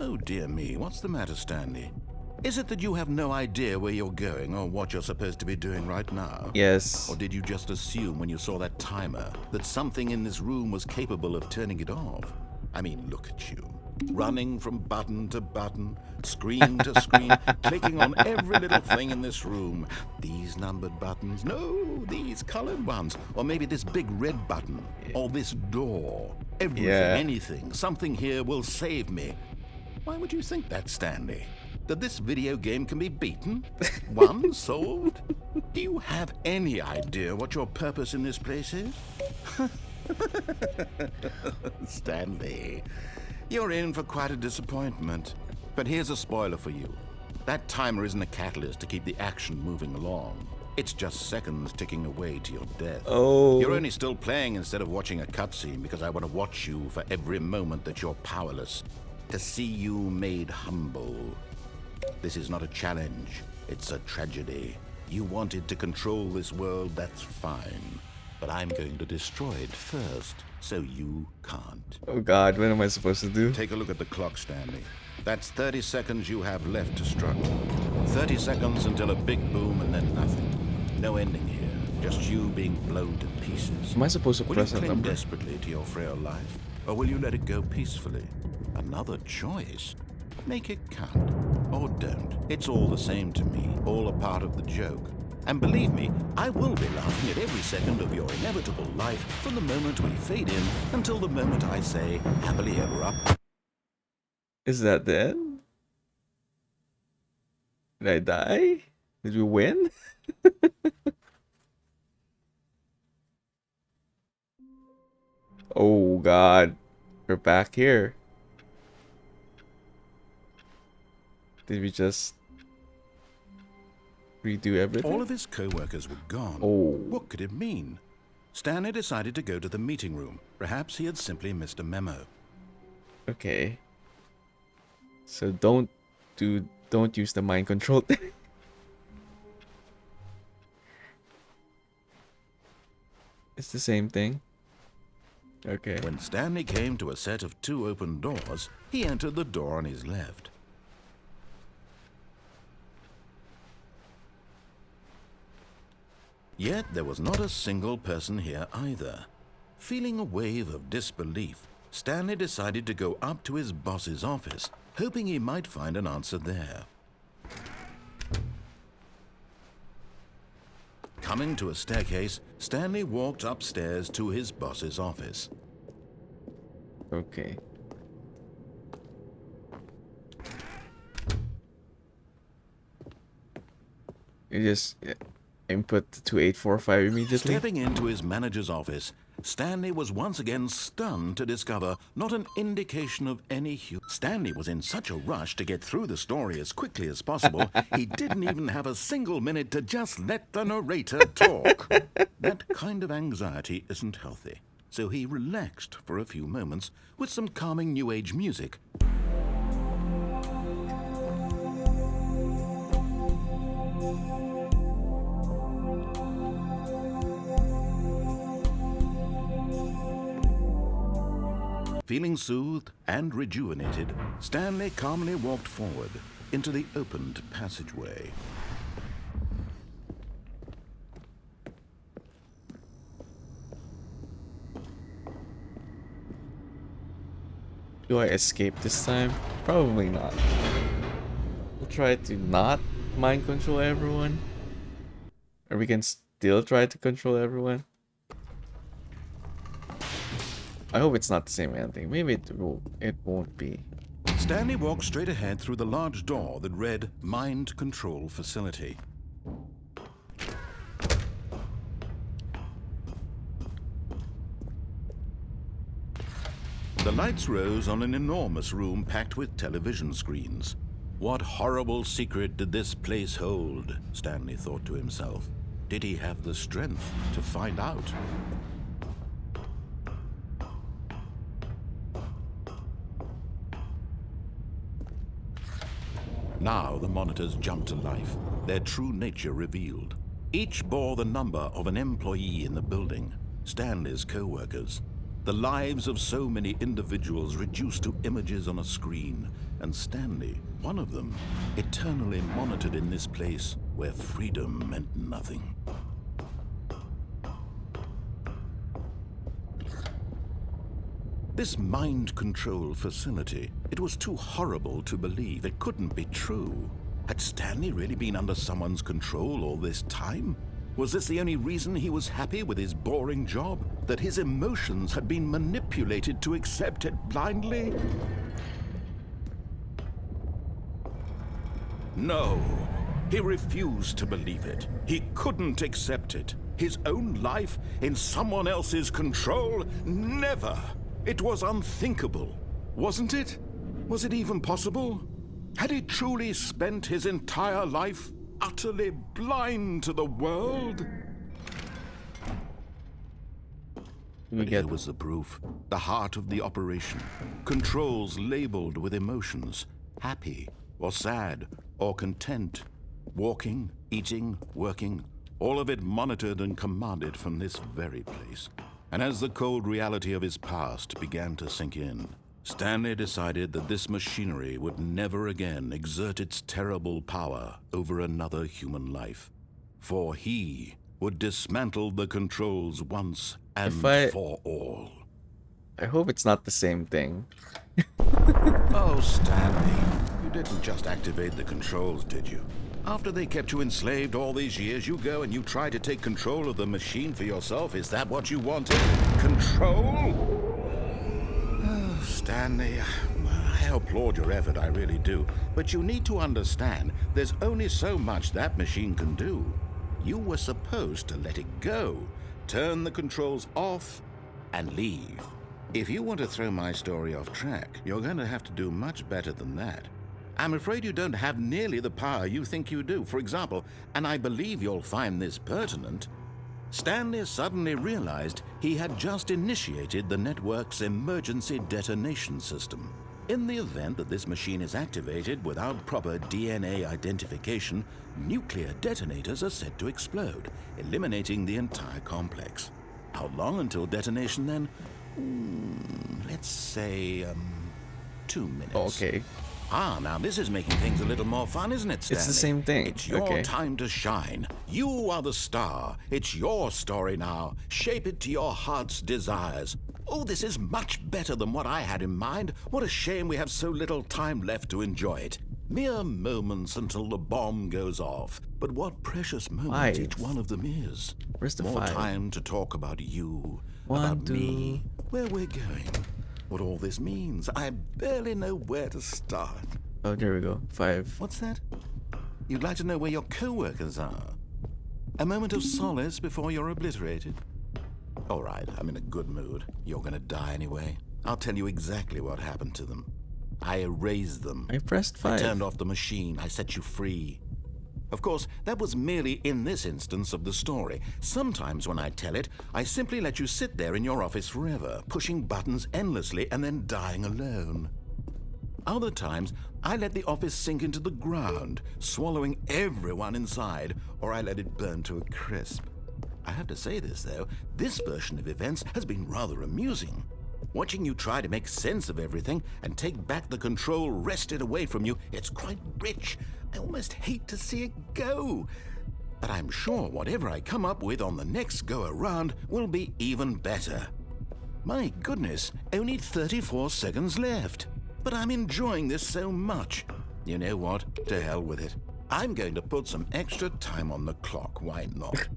[SPEAKER 2] Oh dear me, what's the matter, Stanley? Is it that you have no idea where you're going or what you're supposed to be doing right now?
[SPEAKER 1] Yes.
[SPEAKER 2] Or did you just assume when you saw that timer that something in this room was capable of turning it off? I mean, look at you. Running from button to button, screen to screen, clicking on every little thing in this room. These numbered buttons, no, these colored ones. Or maybe this big red button, or this door. Everything, anything, something here will save me. Why would you think that, Stanley? That this video game can be beaten? Won? Solved? Do you have any idea what your purpose in this place is? Stanley, you're in for quite a disappointment. But here's a spoiler for you. That timer isn't a catalyst to keep the action moving along. It's just seconds ticking away to your death.
[SPEAKER 1] Oh.
[SPEAKER 2] You're only still playing instead of watching a cutscene because I want to watch you for every moment that you're powerless. To see you made humble. This is not a challenge. It's a tragedy. You wanted to control this world, that's fine. But I'm going to destroy it first, so you can't.
[SPEAKER 1] Oh god, what am I supposed to do?
[SPEAKER 2] Take a look at the clock, Stanley. That's 30 seconds you have left to struggle. 30 seconds until a big boom and then nothing. No ending here, just you being blown to pieces.
[SPEAKER 1] Am I supposed to
[SPEAKER 2] Will
[SPEAKER 1] press
[SPEAKER 2] you
[SPEAKER 1] that
[SPEAKER 2] cling
[SPEAKER 1] number?
[SPEAKER 2] desperately to your frail life, or will you let it go peacefully? Another choice. Make it count, or don't. It's all the same to me, all a part of the joke. And believe me, I will be laughing at every second of your inevitable life from the moment we fade in until the moment I say, happily ever up.
[SPEAKER 1] Is that the end? Did I die? Did we win? Oh god. We're back here. Did we just redo everything?
[SPEAKER 2] All of his co-workers were gone.
[SPEAKER 1] Oh.
[SPEAKER 2] What could it mean? Stanley decided to go to the meeting room. Perhaps he had simply missed a memo.
[SPEAKER 1] Okay. So don't use the mind control thing. It's the same thing. Okay.
[SPEAKER 2] When Stanley came to a set of 2 open doors, he entered the door on his left. Yet there was not a single person here either. Feeling a wave of disbelief, Stanley decided to go up to his boss's office, hoping he might find an answer there. Coming to a staircase, Stanley walked upstairs to his boss's office.
[SPEAKER 1] Okay. You just input the 2845 immediately.
[SPEAKER 2] Stepping into his manager's office, Stanley was once again stunned to discover not an indication of any Stanley was in such a rush to get through the story as quickly as possible, he didn't even have a single minute to just let the narrator talk. That kind of anxiety isn't healthy, so he relaxed for a few moments with some calming New Age music. Feeling soothed and rejuvenated, Stanley calmly walked forward into the opened passageway.
[SPEAKER 1] Do I escape this time? Probably not. We'll try to not mind control everyone. Or we can still try to control everyone. I hope it's not the same ending. Maybe it won't be.
[SPEAKER 2] Stanley walked straight ahead through the large door that read Mind Control Facility. The lights rose on an enormous room packed with television screens. What horrible secret did this place hold? Stanley thought to himself. Did he have the strength to find out? Now the monitors jumped to life, their true nature revealed. Each bore the number of an employee in the building, Stanley's co-workers. The lives of so many individuals reduced to images on a screen, and Stanley, one of them, eternally monitored in this place where freedom meant nothing. This mind control facility, it was too horrible to believe. It couldn't be true. Had Stanley really been under someone's control all this time? Was this the only reason he was happy with his boring job? That his emotions had been manipulated to accept it blindly? No, he refused to believe it. He couldn't accept it. His own life in someone else's control? Never! It was unthinkable, wasn't it? Was it even possible? Had he truly spent his entire life utterly blind to the world? But here was the proof. The heart of the operation. Controls labeled with emotions. Happy, or sad, or content. Walking, eating, working. All of it monitored and commanded from this very place. And as the cold reality of his past began to sink in, Stanley decided that this machinery would never again exert its terrible power over another human life. For he would dismantle the controls once and for all.
[SPEAKER 1] I hope it's not the same thing.
[SPEAKER 2] Oh, Stanley, you didn't just activate the controls, did you? After they kept you enslaved all these years, you go and you try to take control of the machine for yourself. Is that what you wanted? Control? Oh, Stanley, I applaud your effort, I really do. But you need to understand, there's only so much that machine can do. You were supposed to let it go, turn the controls off, and leave. If you want to throw my story off track, you're going to have to do much better than that. I'm afraid you don't have nearly the power you think you do. For example, and I believe you'll find this pertinent, Stanley suddenly realized he had just initiated the network's emergency detonation system. In the event that this machine is activated without proper DNA identification, nuclear detonators are said to explode, eliminating the entire complex. How long until detonation then? Let's say, 2 minutes.
[SPEAKER 1] Okay.
[SPEAKER 2] Now this is making things a little more fun, isn't it, Stanley?
[SPEAKER 1] It's the same thing.
[SPEAKER 2] It's your
[SPEAKER 1] Okay.
[SPEAKER 2] time to shine. You are the star. It's your story now. Shape it to your heart's desires. Oh, this is much better than what I had in mind. What a shame we have so little time left to enjoy it. Mere moments until the bomb goes off. But what precious moments
[SPEAKER 1] 5.
[SPEAKER 2] each one of them is.
[SPEAKER 1] Where's the
[SPEAKER 2] More
[SPEAKER 1] 5?
[SPEAKER 2] time to talk about you,
[SPEAKER 1] 1,
[SPEAKER 2] about
[SPEAKER 1] 2.
[SPEAKER 2] me, where we're going, what all this means. I barely know where to start.
[SPEAKER 1] Oh, there we go. 5.
[SPEAKER 2] What's that? You'd like to know where your co-workers are? A moment of solace before you're obliterated? All right, I'm in a good mood. You're gonna die anyway. I'll tell you exactly what happened to them. I erased them.
[SPEAKER 1] I pressed 5.
[SPEAKER 2] I turned off the machine. I set you free. Of course, that was merely in this instance of the story. Sometimes when I tell it, I simply let you sit there in your office forever, pushing buttons endlessly and then dying alone. Other times, I let the office sink into the ground, swallowing everyone inside, or I let it burn to a crisp. I have to say this, though, this version of events has been rather amusing. Watching you try to make sense of everything and take back the control wrested away from you, it's quite rich. I almost hate to see it go. But I'm sure whatever I come up with on the next go-around will be even better. My goodness, only 34 seconds left. But I'm enjoying this so much. You know what? To hell with it. I'm going to put some extra time on the clock, why not?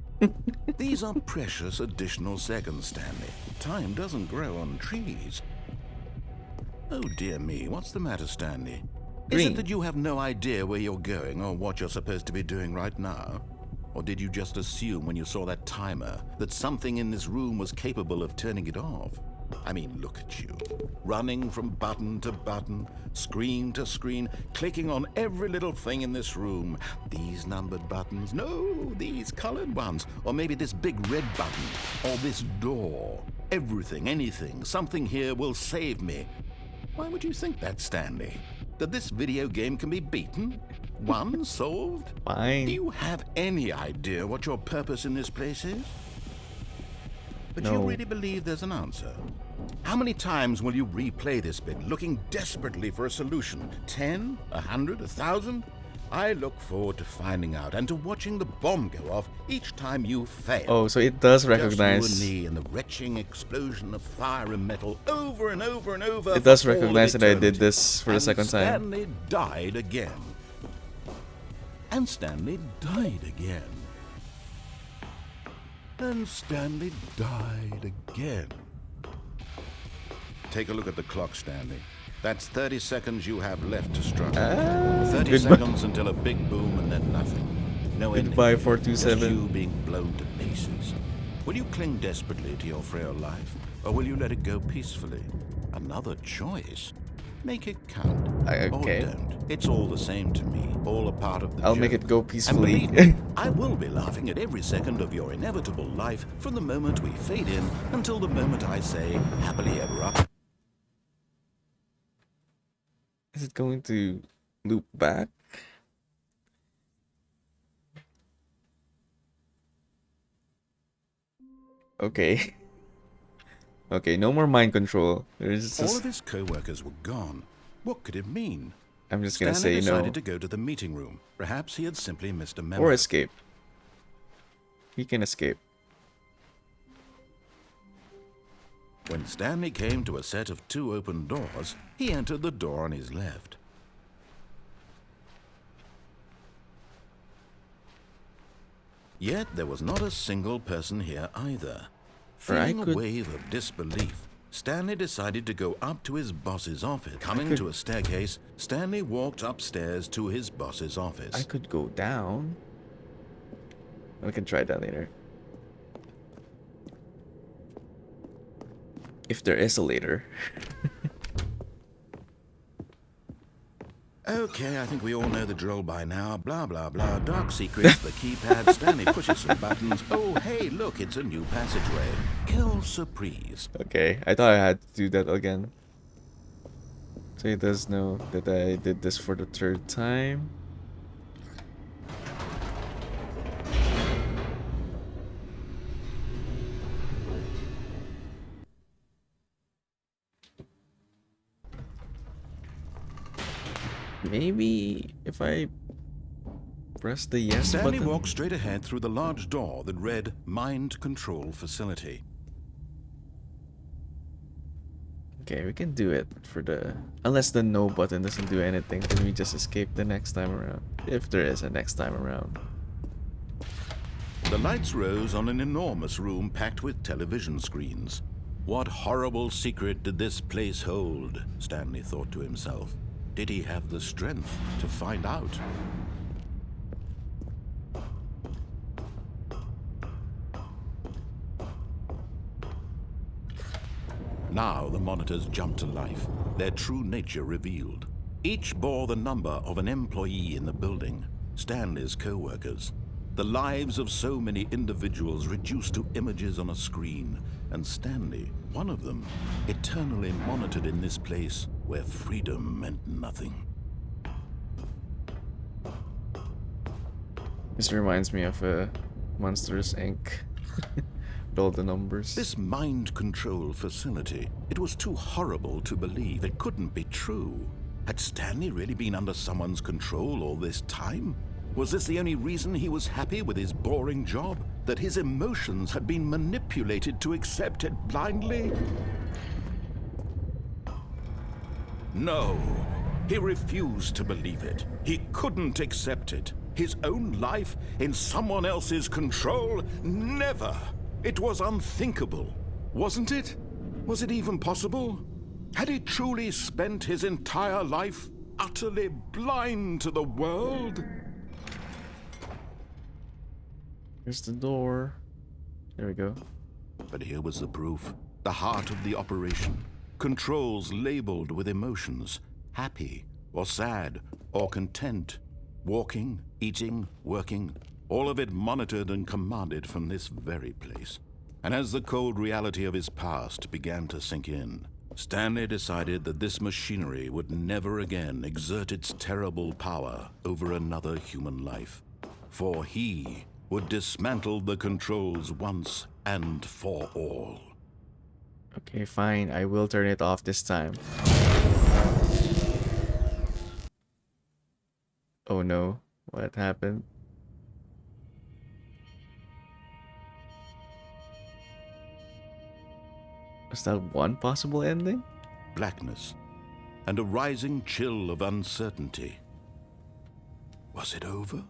[SPEAKER 2] These are precious additional seconds, Stanley. Time doesn't grow on trees. Oh dear me, what's the matter, Stanley? Is
[SPEAKER 1] Green.
[SPEAKER 2] it that you have no idea where you're going or what you're supposed to be doing right now? Or did you just assume when you saw that timer that something in this room was capable of turning it off? I mean, look at you. Running from button to button, screen to screen, clicking on every little thing in this room. These numbered buttons, no, these colored ones. Or maybe this big red button, or this door. Everything, anything, something here will save me. Why would you think that, Stanley? That this video game can be beaten? Won? Solved?
[SPEAKER 1] Fine.
[SPEAKER 2] Do you have any idea what your purpose in this place is? But you
[SPEAKER 1] No.
[SPEAKER 2] really believe there's an answer? How many times will you replay this bit, looking desperately for a solution? 10? 100? 1,000? I look forward to finding out and to watching the bomb go off each time you fail.
[SPEAKER 1] Oh, so it does
[SPEAKER 2] Just you and
[SPEAKER 1] recognize.
[SPEAKER 2] me and the retching explosion of fire and metal over and over and over.
[SPEAKER 1] It does
[SPEAKER 2] for all of
[SPEAKER 1] recognize that I did
[SPEAKER 2] eternity.
[SPEAKER 1] this for the
[SPEAKER 2] And
[SPEAKER 1] second time.
[SPEAKER 2] Stanley died again. And Stanley died again. And Stanley died again. Take a look at the clock, Stanley. That's 30 seconds you have left to struggle. 30
[SPEAKER 1] goodbye.
[SPEAKER 2] seconds until a big boom and then nothing. No ending.
[SPEAKER 1] Goodbye,
[SPEAKER 2] Just
[SPEAKER 1] 427.
[SPEAKER 2] you being blown to pieces. Will you cling desperately to your frail life, or will you let it go peacefully? Another choice. Make it count.
[SPEAKER 1] Okay.
[SPEAKER 2] Or don't. It's all the same to me. All a part of the
[SPEAKER 1] I'll make
[SPEAKER 2] joke.
[SPEAKER 1] it go
[SPEAKER 2] And
[SPEAKER 1] peacefully.
[SPEAKER 2] believe me, I will be laughing at every second of your inevitable life from the moment we fade in until the moment I say happily ever up.
[SPEAKER 1] Is it going to loop back? Okay. Okay, no more mind control. There's
[SPEAKER 2] All
[SPEAKER 1] just,
[SPEAKER 2] of his co-workers were gone. What could it mean?
[SPEAKER 1] I'm just gonna
[SPEAKER 2] Stanley
[SPEAKER 1] say no.
[SPEAKER 2] decided to go to the meeting room. Perhaps he had simply missed a memo.
[SPEAKER 1] Or escape. He can escape.
[SPEAKER 2] When Stanley came to a set of 2 open doors, he entered the door on his left. Yet there was not a single person here either.
[SPEAKER 1] Or I
[SPEAKER 2] Feeling a
[SPEAKER 1] could-
[SPEAKER 2] wave of disbelief, Stanley decided to go up to his boss's office. Coming to a staircase, Stanley walked upstairs to his boss's office.
[SPEAKER 1] I could go down. We can try that later. If there is a later.
[SPEAKER 2] Okay, I think we all know the drill by now. Blah, blah, blah. Dark secrets, the keypad. Stanley pushes some buttons. Oh, hey, look, it's a new passageway. Quelle surprise.
[SPEAKER 1] Okay, I thought I had to do that again. So he does know that I did this for the third time. Maybe if I press the yes
[SPEAKER 2] Stanley
[SPEAKER 1] button.
[SPEAKER 2] walked straight ahead through the large door that read Mind Control Facility.
[SPEAKER 1] Okay, we can do it for the... Unless the no button doesn't do anything, then we just escape the next time around. If there is a next time around.
[SPEAKER 2] The lights rose on an enormous room packed with television screens. What horrible secret did this place hold? Stanley thought to himself. Did he have the strength to find out? Now the monitors jumped to life, their true nature revealed. Each bore the number of an employee in the building, Stanley's co-workers. The lives of so many individuals reduced to images on a screen, and Stanley, one of them, eternally monitored in this place where freedom meant nothing.
[SPEAKER 1] This reminds me of Monsters Inc. With all the numbers.
[SPEAKER 2] This mind control facility, it was too horrible to believe. It couldn't be true. Had Stanley really been under someone's control all this time? Was this the only reason he was happy with his boring job? That his emotions had been manipulated to accept it blindly? No, he refused to believe it. He couldn't accept it. His own life in someone else's control? Never! It was unthinkable, wasn't it? Was it even possible? Had he truly spent his entire life utterly blind to the world?
[SPEAKER 1] Here's the door. There we go.
[SPEAKER 2] But here was the proof. The heart of the operation. Controls labeled with emotions. Happy, or sad, or content. Walking, eating, working. All of it monitored and commanded from this very place. And as the cold reality of his past began to sink in, Stanley decided that this machinery would never again exert its terrible power over another human life. For he would dismantle the controls once and for all.
[SPEAKER 1] Okay, fine. I will turn it off this time. Oh no. What happened? Was that one possible ending?
[SPEAKER 2] Blackness and a rising chill of uncertainty. Was it over?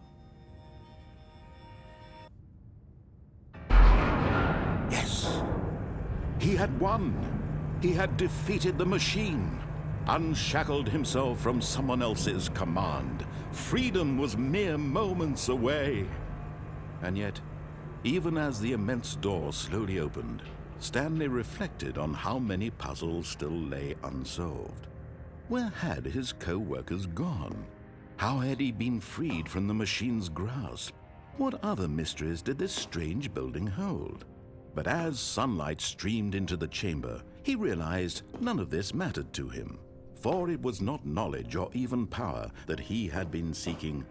[SPEAKER 2] Yes. He had won. He had defeated the machine, unshackled himself from someone else's command. Freedom was mere moments away. And yet, even as the immense door slowly opened, Stanley reflected on how many puzzles still lay unsolved. Where had his co-workers gone? How had he been freed from the machine's grasp? What other mysteries did this strange building hold? But as sunlight streamed into the chamber, he realized none of this mattered to him, for it was not knowledge or even power that he had been seeking,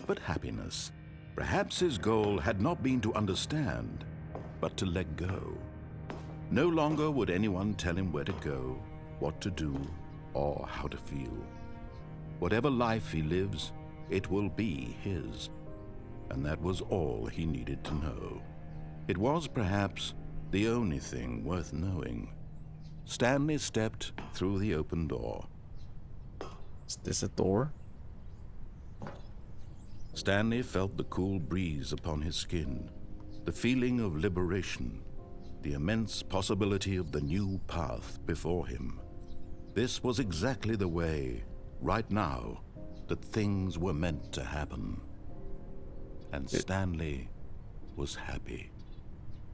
[SPEAKER 2] but happiness. Perhaps his goal had not been to understand, but to let go. No longer would anyone tell him where to go, what to do, or how to feel. Whatever life he lives, it will be his. And that was all he needed to know. It was perhaps the only thing worth knowing. Stanley stepped through the open door.
[SPEAKER 1] Is this a door?
[SPEAKER 2] Stanley felt the cool breeze upon his skin, the feeling of liberation. the immense possibility of the new path before him. This was exactly the way, right now, that things were meant to happen. And Stanley was happy.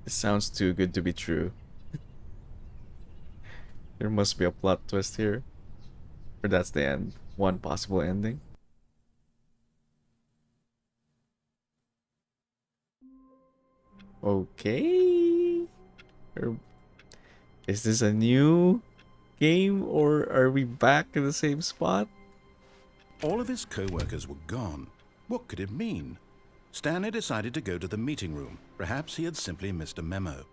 [SPEAKER 1] This sounds too good to be true. There must be a plot twist here. Or that's the end. One possible ending. Okay. Or is this a new game or are we back in the same spot?
[SPEAKER 2] All of his co-workers were gone. What could it mean? Stanley decided to go to the meeting room. Perhaps he had simply missed a memo.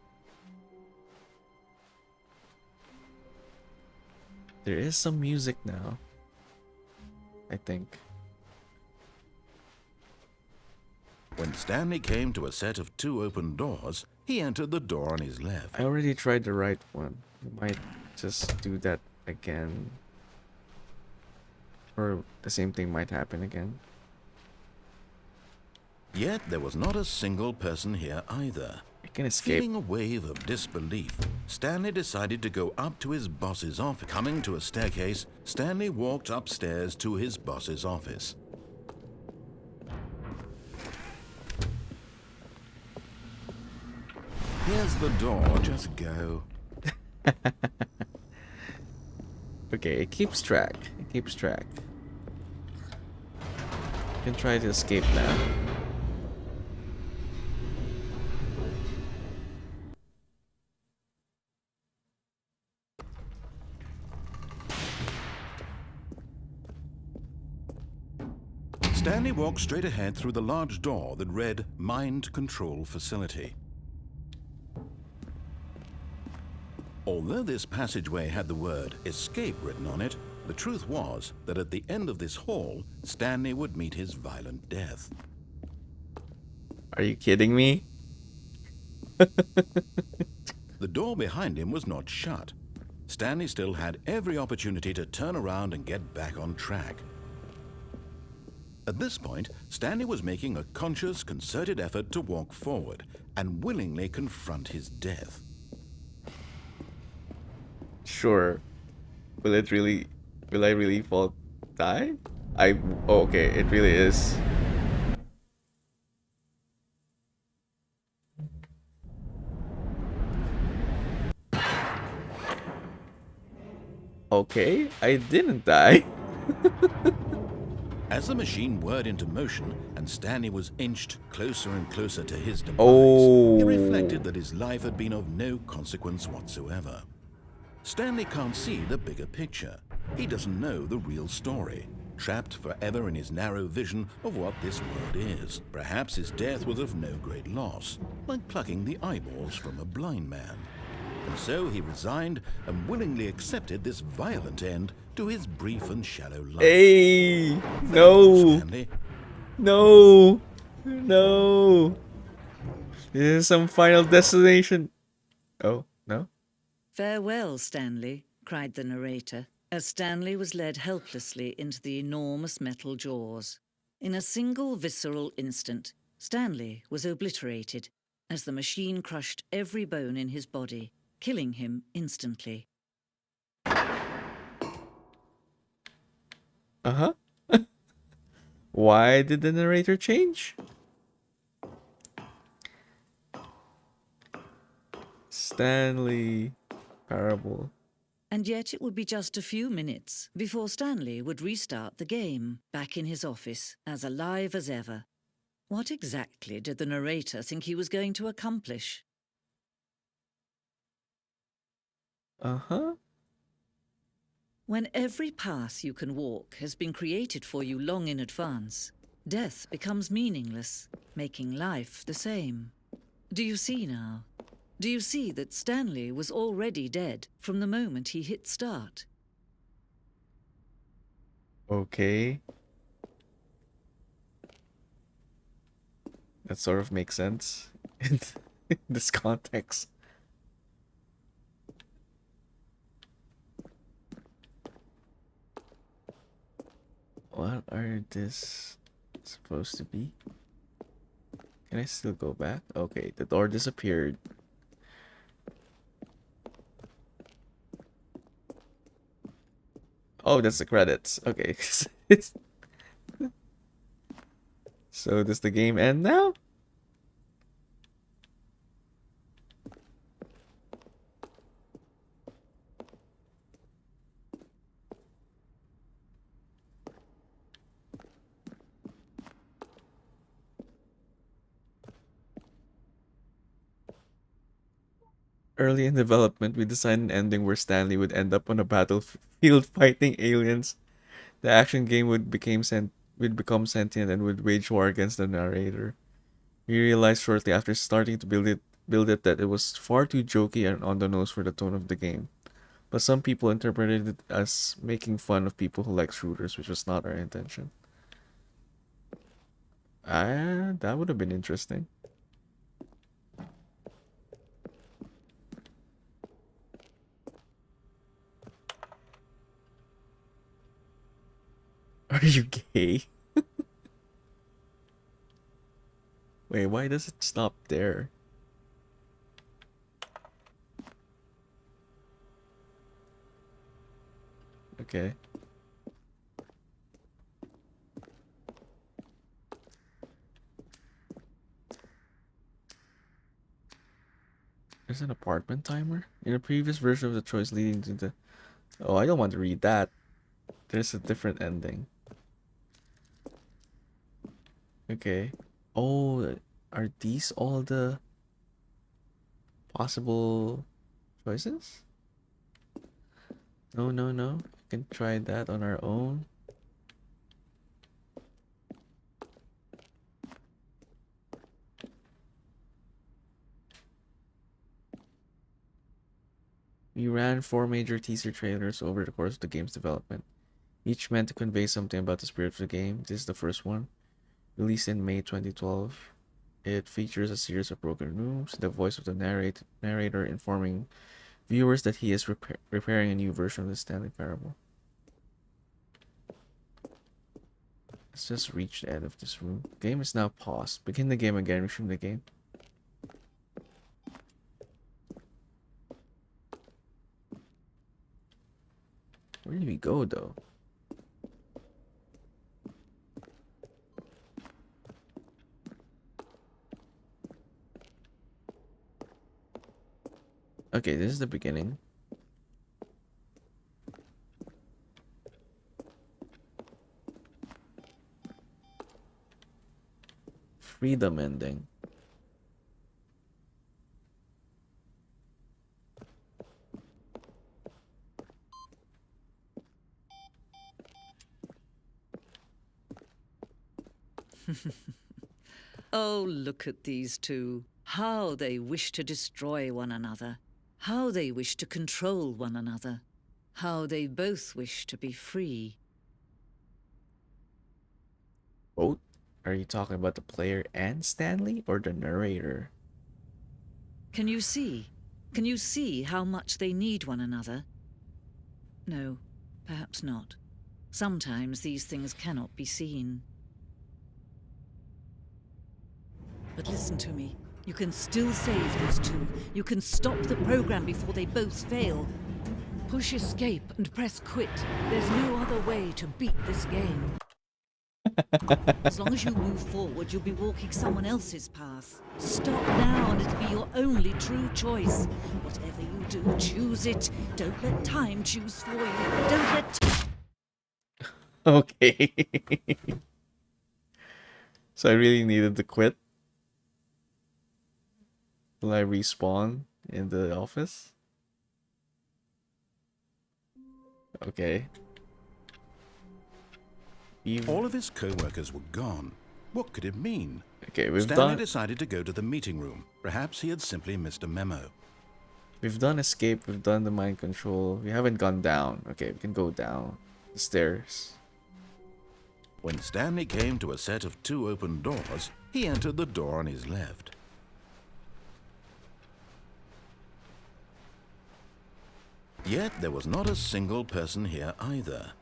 [SPEAKER 1] There is some music now, I think.
[SPEAKER 2] When Stanley came to a set of 2 open doors, he entered the door on his left.
[SPEAKER 1] I already tried the right one. We might just do that again. Or the same thing might happen again.
[SPEAKER 2] Yet there was not a single person here either.
[SPEAKER 1] I can escape.
[SPEAKER 2] Feeling a wave of disbelief, Stanley decided to go up to his boss's office. Coming to a staircase, Stanley walked upstairs to his boss's office. Here's the door, just go.
[SPEAKER 1] Okay, it keeps track. It keeps track. You can try to escape now.
[SPEAKER 2] Stanley walked straight ahead through the large door that read Mind Control Facility. Although this passageway had the word escape written on it, the truth was that at the end of this hall, Stanley would meet his violent death.
[SPEAKER 1] Are you kidding me?
[SPEAKER 2] The door behind him was not shut. Stanley still had every opportunity to turn around and get back on track. At this point, Stanley was making a conscious, concerted effort to walk forward and willingly confront his death.
[SPEAKER 1] Sure. Will I really fall die? Oh, okay, it really is. Okay, I didn't die.
[SPEAKER 2] As the machine whirred into motion and Stanley was inched closer and closer to his demise, he reflected that his life had been of no consequence whatsoever. Stanley can't see the bigger picture. He doesn't know the real story, trapped forever in his narrow vision of what this world is. Perhaps his death was of no great loss, like plucking the eyeballs from a blind man. And so he resigned and willingly accepted this violent end to his brief and shallow life.
[SPEAKER 1] Hey! No!
[SPEAKER 2] Stanley.
[SPEAKER 1] No! No! This is some final destination. Oh, no?
[SPEAKER 3] "Farewell, Stanley," cried the narrator, as Stanley was led helplessly into the enormous metal jaws. In a single visceral instant, Stanley was obliterated as the machine crushed every bone in his body, killing him instantly.
[SPEAKER 1] Uh-huh. Why did the narrator change? Stanley Parable.
[SPEAKER 3] And yet it would be just a few minutes before Stanley would restart the game, back in his office, as alive as ever. What exactly did the narrator think he was going to accomplish?
[SPEAKER 1] Uh-huh.
[SPEAKER 3] When every path you can walk has been created for you long in advance, death becomes meaningless, making life the same. Do you see now? Do you see that Stanley was already dead from the moment he hit start?
[SPEAKER 1] Okay. That sort of makes sense in this context. What are this supposed to be? Can I still go back? Okay, the door disappeared. Oh, that's the credits. Okay. It's so does the game end now? Early in development, we designed an ending where Stanley would end up on a battlefield fighting aliens. The action game would become sentient and would wage war against the narrator. We realized shortly after starting to build it that it was far too jokey and on the nose for the tone of the game. But some people interpreted it as making fun of people who like shooters, which was not our intention. Ah, that would have been interesting. Are you gay? Wait, why does it stop there? Okay. There's an apartment timer? In a previous version of the choice leading to the... Oh, I don't want to read that. There's a different ending. Okay. Oh, are these all the possible choices? No, no, no. We can try that on our own. We ran 4 major teaser trailers over the course of the game's development, each meant to convey something about the spirit of the game. This is the first one, released in May 2012. It features a series of broken rooms, the voice of the narrator informing viewers that he is preparing a new version of the Stanley Parable. Let's just reach the end of this room. Game is now paused. Begin the game again. Resume the game. Where did we go, though? Okay, this is the beginning. Freedom ending.
[SPEAKER 3] Oh, look at these two. How they wish to destroy one another. How they wish to control one another. How they both wish to be free.
[SPEAKER 1] Both? Are you talking about the player and Stanley or the narrator?
[SPEAKER 3] Can you see? Can you see how much they need one another? No, perhaps not. Sometimes these things cannot be seen. But listen to me. You can still save these two. You can stop the program before they both fail. Push escape and press quit. There's no other way to beat this game. As long as you move forward, you'll be walking someone else's path. Stop now and it'll be your only true choice. Whatever you do, choose it. Don't let time choose for you. Don't let...
[SPEAKER 1] Okay. So I really needed to quit. Will I respawn in the office? Okay.
[SPEAKER 2] All of his co-workers were gone. What could it mean?
[SPEAKER 1] Okay,
[SPEAKER 2] Stanley decided to go to the meeting room. Perhaps he had simply missed a memo.
[SPEAKER 1] We've done escape, we've done the mind control. We haven't gone down. Okay, we can go down the stairs.
[SPEAKER 2] When Stanley came to a set of 2 open doors, he entered the door on his left. Yet there was not a single person here either.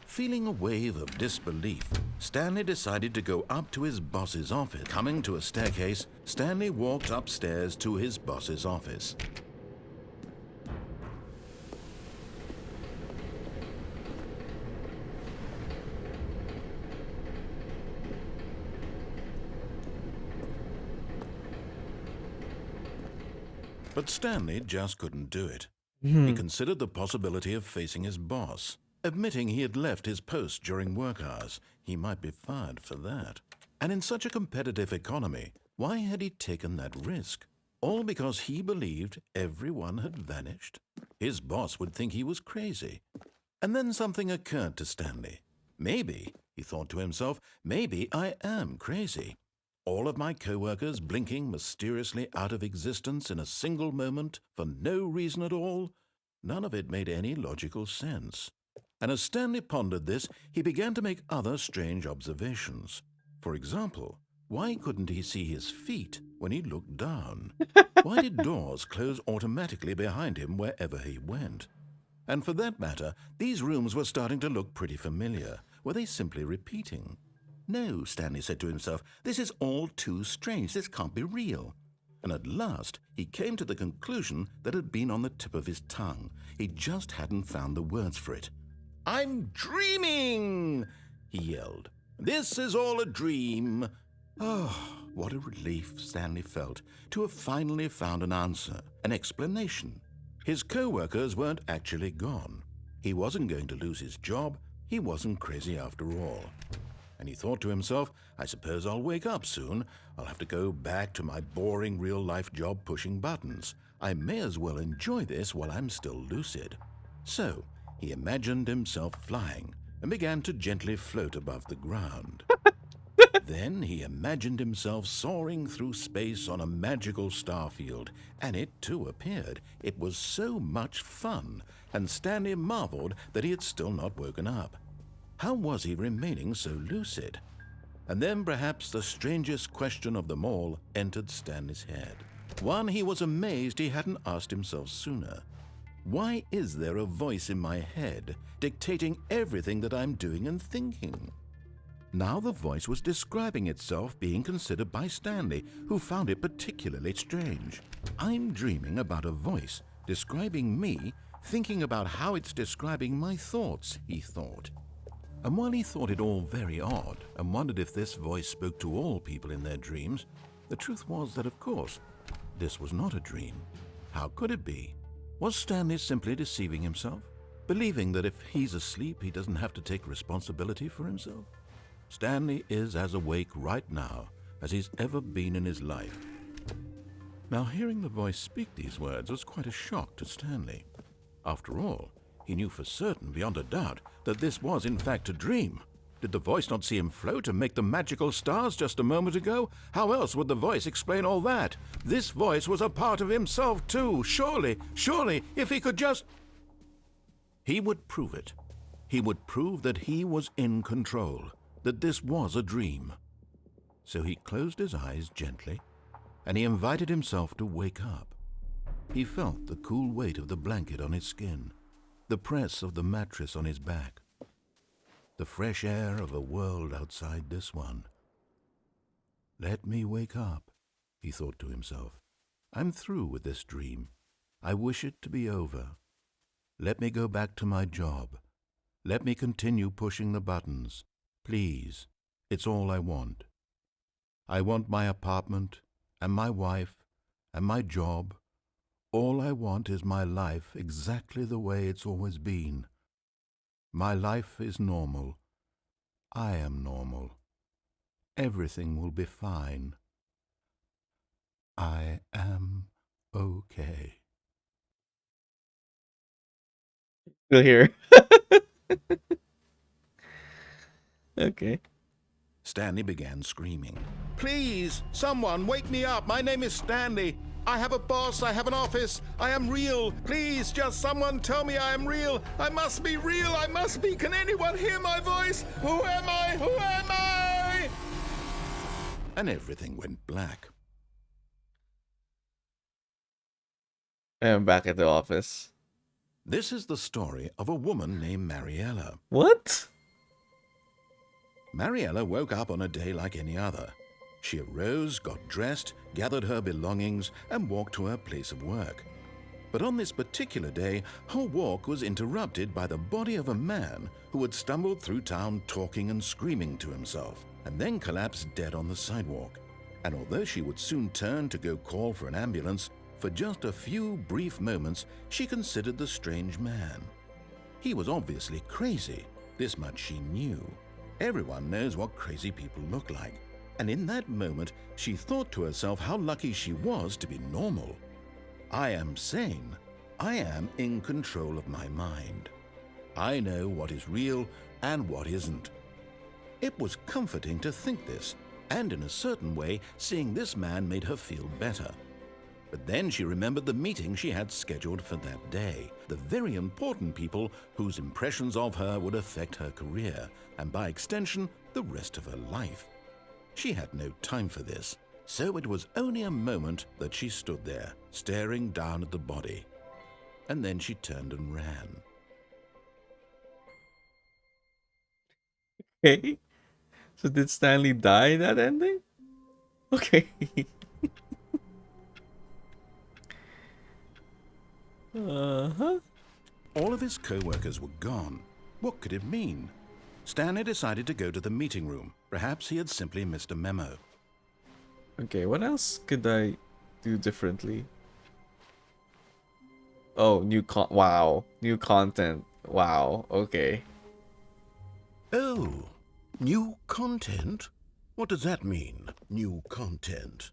[SPEAKER 2] Feeling a wave of disbelief, Stanley decided to go up to his boss's office. Coming to a staircase, Stanley walked upstairs to his boss's office. But Stanley just couldn't do it. He
[SPEAKER 1] Hmm.
[SPEAKER 2] considered the possibility of facing his boss, admitting he had left his post during work hours. He might be fired for that. And in such a competitive economy, why had he taken that risk? All because he believed everyone had vanished? His boss would think he was crazy. And then something occurred to Stanley. Maybe, he thought to himself, maybe I am crazy. All of my co-workers blinking mysteriously out of existence in a single moment for no reason at all? None of it made any logical sense. And as Stanley pondered this, he began to make other strange observations. For example, why couldn't he see his feet when he looked down? Why did doors close automatically behind him wherever he went? And for that matter, these rooms were starting to look pretty familiar. Were they simply repeating? No, Stanley said to himself, this is all too strange. This can't be real. And at last, he came to the conclusion that had been on the tip of his tongue. He just hadn't found the words for it. I'm dreaming, he yelled. This is all a dream. Oh, what a relief Stanley felt to have finally found an answer, an explanation. His co-workers weren't actually gone. He wasn't going to lose his job. He wasn't crazy after all. And he thought to himself, I suppose I'll wake up soon. I'll have to go back to my boring real-life job pushing buttons. I may as well enjoy this while I'm still lucid. So he imagined himself flying and began to gently float above the ground. Then he imagined himself soaring through space on a magical starfield, and it too appeared. It was so much fun, and Stanley marveled that he had still not woken up. How was he remaining so lucid? And then perhaps the strangest question of them all entered Stanley's head. One he was amazed he hadn't asked himself sooner. Why is there a voice in my head dictating everything that I'm doing and thinking? Now the voice was describing itself being considered by Stanley, who found it particularly strange. I'm dreaming about a voice describing me, thinking about how it's describing my thoughts, he thought. And while he thought it all very odd and wondered if this voice spoke to all people in their dreams, the truth was that, of course, this was not a dream. How could it be? Was Stanley simply deceiving himself, believing that if he's asleep he doesn't have to take responsibility for himself? Stanley is as awake right now as he's ever been in his life. Now, hearing the voice speak these words was quite a shock to Stanley. After all, he knew for certain, beyond a doubt, that this was in fact a dream. Did the voice not see him float and make the magical stars just a moment ago? How else would the voice explain all that? This voice was a part of himself too. Surely, if he could just... He would prove it. He would prove that he was in control, that this was a dream. So he closed his eyes gently, and he invited himself to wake up. He felt the cool weight of the blanket on his skin, the press of the mattress on his back, the fresh air of a world outside this one. Let me wake up, he thought to himself. I'm through with this dream. I wish it to be over. Let me go back to my job. Let me continue pushing the buttons. Please, it's all I want. I want my apartment and my wife and my job. All I want is my life exactly the way it's always been. My life is normal. I am normal. Everything will be fine. I am okay.
[SPEAKER 1] Still here. Okay.
[SPEAKER 2] Stanley began screaming. Please, someone wake me up. My name is Stanley. I have a boss. I have an office. I am real. Please, just someone tell me I am real. I must be real. I must be. Can anyone hear my voice? Who am I? Who am I? And everything went black.
[SPEAKER 1] I am back at the office.
[SPEAKER 2] This is the story of a woman named Mariella.
[SPEAKER 1] What?
[SPEAKER 2] Mariella woke up on a day like any other. She arose, got dressed, gathered her belongings, and walked to her place of work. But on this particular day, her walk was interrupted by the body of a man who had stumbled through town talking and screaming to himself, and then collapsed dead on the sidewalk. And although she would soon turn to go call for an ambulance, For just a few brief moments, she considered the strange man. He was obviously crazy. This much she knew. Everyone knows what crazy people look like. And in that moment, she thought to herself how lucky she was to be normal. I am sane. I am in control of my mind. I know what is real and what isn't. It was comforting to think this, and in a certain way, seeing this man made her feel better. But then she remembered the meeting she had scheduled for that day, the very important people whose impressions of her would affect her career, and by extension, the rest of her life. She had no time for this, so it was only a moment that she stood there, staring down at the body. And then she turned and ran.
[SPEAKER 1] Okay. So did Stanley die in that ending? Okay. Uh-huh.
[SPEAKER 2] All of his co-workers were gone. What could it mean? Stanley decided to go to the meeting room. Perhaps he had simply missed a memo.
[SPEAKER 1] Okay, what else could I do differently? Oh, wow, new content. Wow, okay.
[SPEAKER 2] Oh, new content? What does that mean, new content?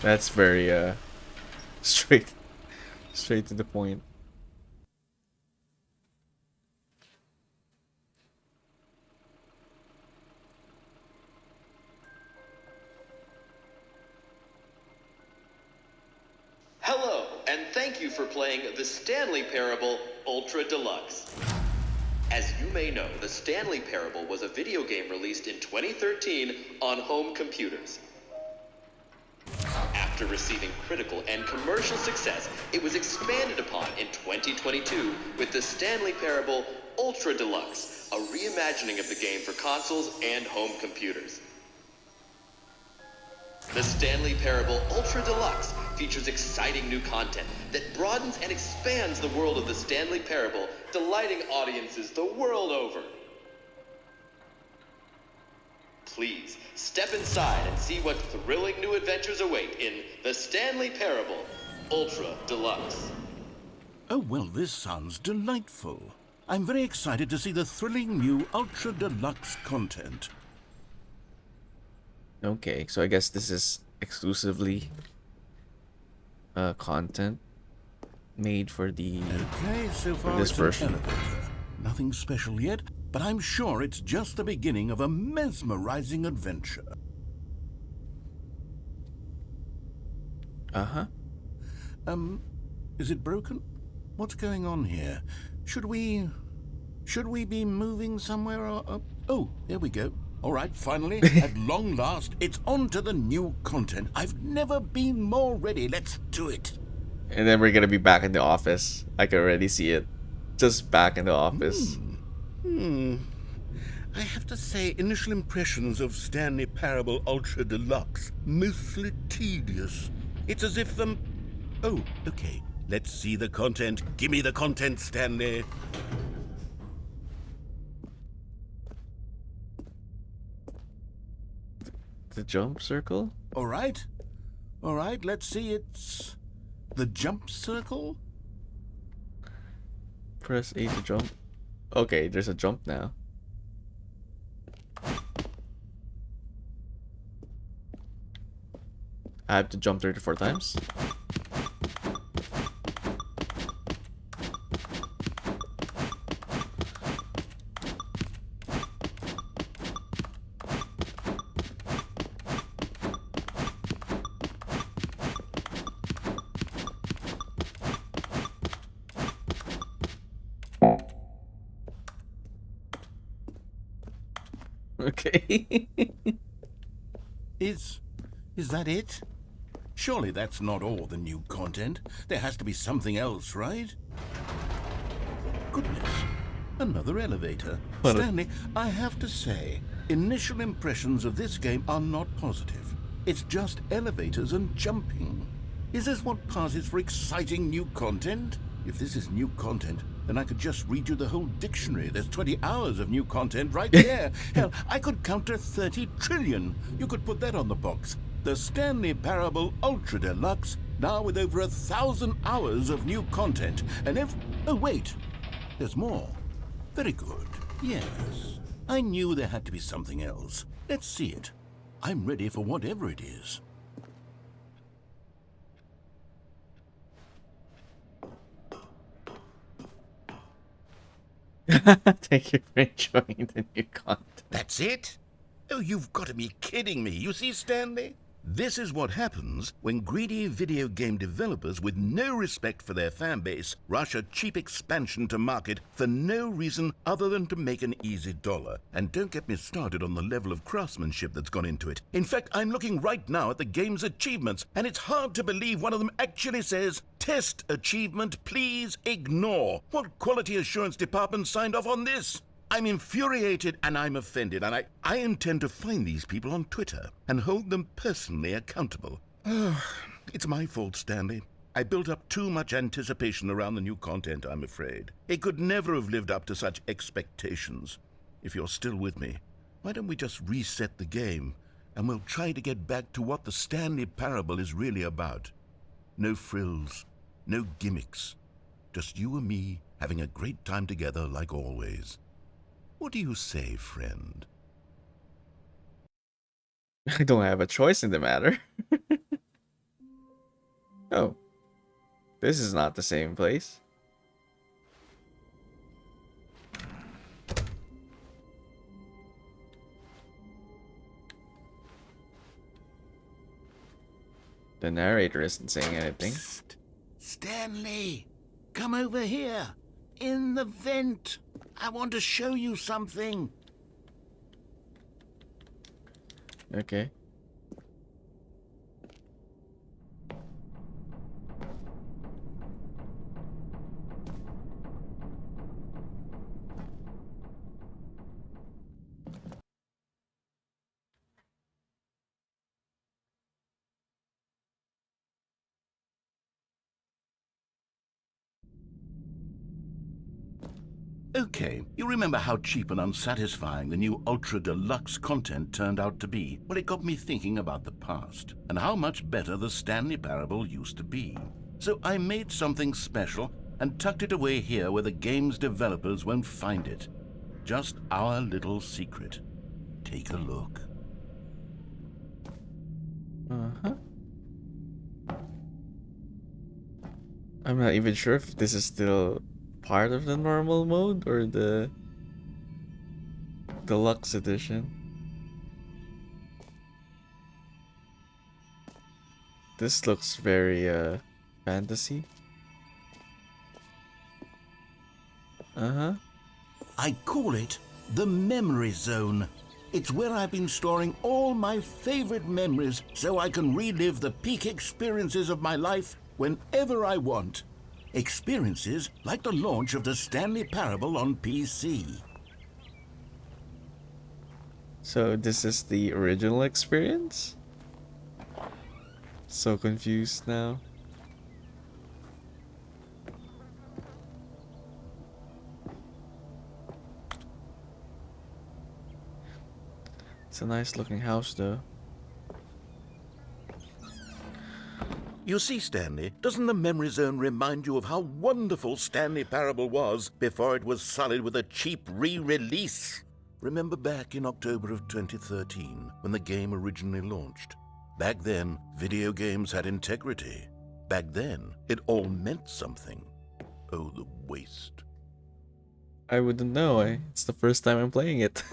[SPEAKER 1] That's very straight to the point.
[SPEAKER 4] Hello, and thank you for playing the Stanley Parable Ultra Deluxe. As you may know, the Stanley Parable was a video game released in 2013 on home computers. After receiving critical and commercial success, it was expanded upon in 2022 with the Stanley Parable Ultra Deluxe, a reimagining of the game for consoles and home computers. The Stanley Parable Ultra Deluxe features exciting new content that broadens and expands the world of the Stanley Parable, delighting audiences the world over. Please, step inside and see what thrilling new adventures await in the Stanley Parable Ultra Deluxe.
[SPEAKER 2] Oh, well, this sounds delightful. I'm very excited to see the thrilling new Ultra Deluxe content.
[SPEAKER 1] Okay, so I guess this is exclusively content made for the
[SPEAKER 2] Okay, so far
[SPEAKER 1] this
[SPEAKER 2] it's
[SPEAKER 1] version.
[SPEAKER 2] an elevator. Nothing special yet, but I'm sure it's just the beginning of a mesmerizing adventure.
[SPEAKER 1] Uh-huh.
[SPEAKER 2] Is it broken? What's going on here? Should we be moving somewhere or... Oh, there we go. All right, finally, at long last, it's on to the new content. I've never been more ready. Let's do it.
[SPEAKER 1] And then we're gonna be back in the office. I can already see it. Just back in the office.
[SPEAKER 2] I have to say, initial impressions of Stanley Parable Ultra Deluxe, mostly tedious. It's as if Oh, okay. Let's see the content. Give me the content, Stanley.
[SPEAKER 1] The jump circle?
[SPEAKER 2] All right, let's see. It's the jump circle.
[SPEAKER 1] Press A to jump. Okay, there's a jump now. I have to jump 34 times. Okay.
[SPEAKER 2] Is that it? Surely that's not all the new content. There has to be something else, right? Goodness, another elevator.
[SPEAKER 1] What a-
[SPEAKER 2] Stanley, I have to say, initial impressions of this game are not positive. It's just elevators and jumping. Is this what passes for exciting new content? If this is new content, then I could just read you the whole dictionary. There's 20 hours of new content right there. Hell, I could count to 30 trillion. You could put that on the box. The Stanley Parable Ultra Deluxe, now with over 1,000 hours of new content. And oh wait, there's more. Very good. Yes. I knew there had to be something else. Let's see it. I'm ready for whatever it is.
[SPEAKER 1] Thank you for enjoying the new content.
[SPEAKER 2] That's it? Oh, you've got to be kidding me. You see, Stanley? This is what happens when greedy video game developers with no respect for their fan base rush a cheap expansion to market for no reason other than to make an easy dollar. And don't get me started on the level of craftsmanship that's gone into it. In fact, I'm looking right now at the game's achievements, and it's hard to believe one of them actually says, "Test achievement, please ignore." What quality assurance department signed off on this? I'm infuriated and I'm offended, and I intend to find these people on Twitter and hold them personally accountable. It's my fault, Stanley. I built up too much anticipation around the new content, I'm afraid. It could never have lived up to such expectations. If you're still with me, why don't we just reset the game and we'll try to get back to what the Stanley Parable is really about. No frills, no gimmicks. Just you and me having a great time together like always. What do you say, friend?
[SPEAKER 1] I don't have a choice in the matter. Oh, this is not the same place. The narrator isn't saying anything.
[SPEAKER 2] Psst. Stanley, come over here. In the vent. I want to show you something.
[SPEAKER 1] Okay.
[SPEAKER 2] Okay, you remember how cheap and unsatisfying the new Ultra Deluxe content turned out to be? Well, it got me thinking about the past and how much better the Stanley Parable used to be. So I made something special and tucked it away here where the game's developers won't find it. Just our little secret. Take a look.
[SPEAKER 1] Uh-huh. I'm not even sure if this is still part of the normal mode or the deluxe edition. This looks very fantasy. Uh-huh.
[SPEAKER 2] I call it the memory zone. It's where I've been storing all my favorite memories so I can relive the peak experiences of my life whenever I want. Experiences like the launch of the Stanley Parable on PC.
[SPEAKER 1] So this is the original experience? So confused now. It's a nice looking house though.
[SPEAKER 2] You see, Stanley, doesn't the memory zone remind you of how wonderful Stanley Parable was before it was sullied with a cheap re-release? Remember back in October of 2013 when the game originally launched? Back then, video games had integrity. Back then, it all meant something. Oh, the waste.
[SPEAKER 1] I wouldn't know. It's the first time I'm playing it.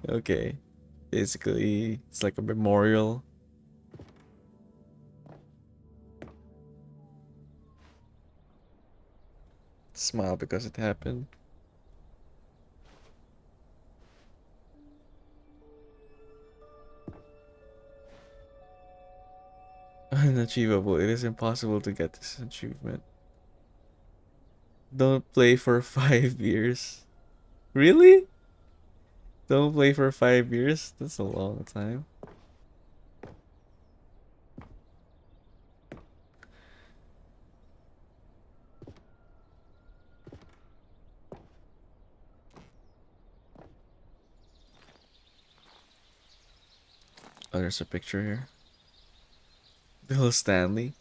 [SPEAKER 1] Okay. Basically, it's like a memorial. Smile because it happened. Unachievable. It is impossible to get this achievement. Don't play for 5 years. Really? Don't play for 5 years? That's a long time. Oh, there's a picture here. Bill Stanley.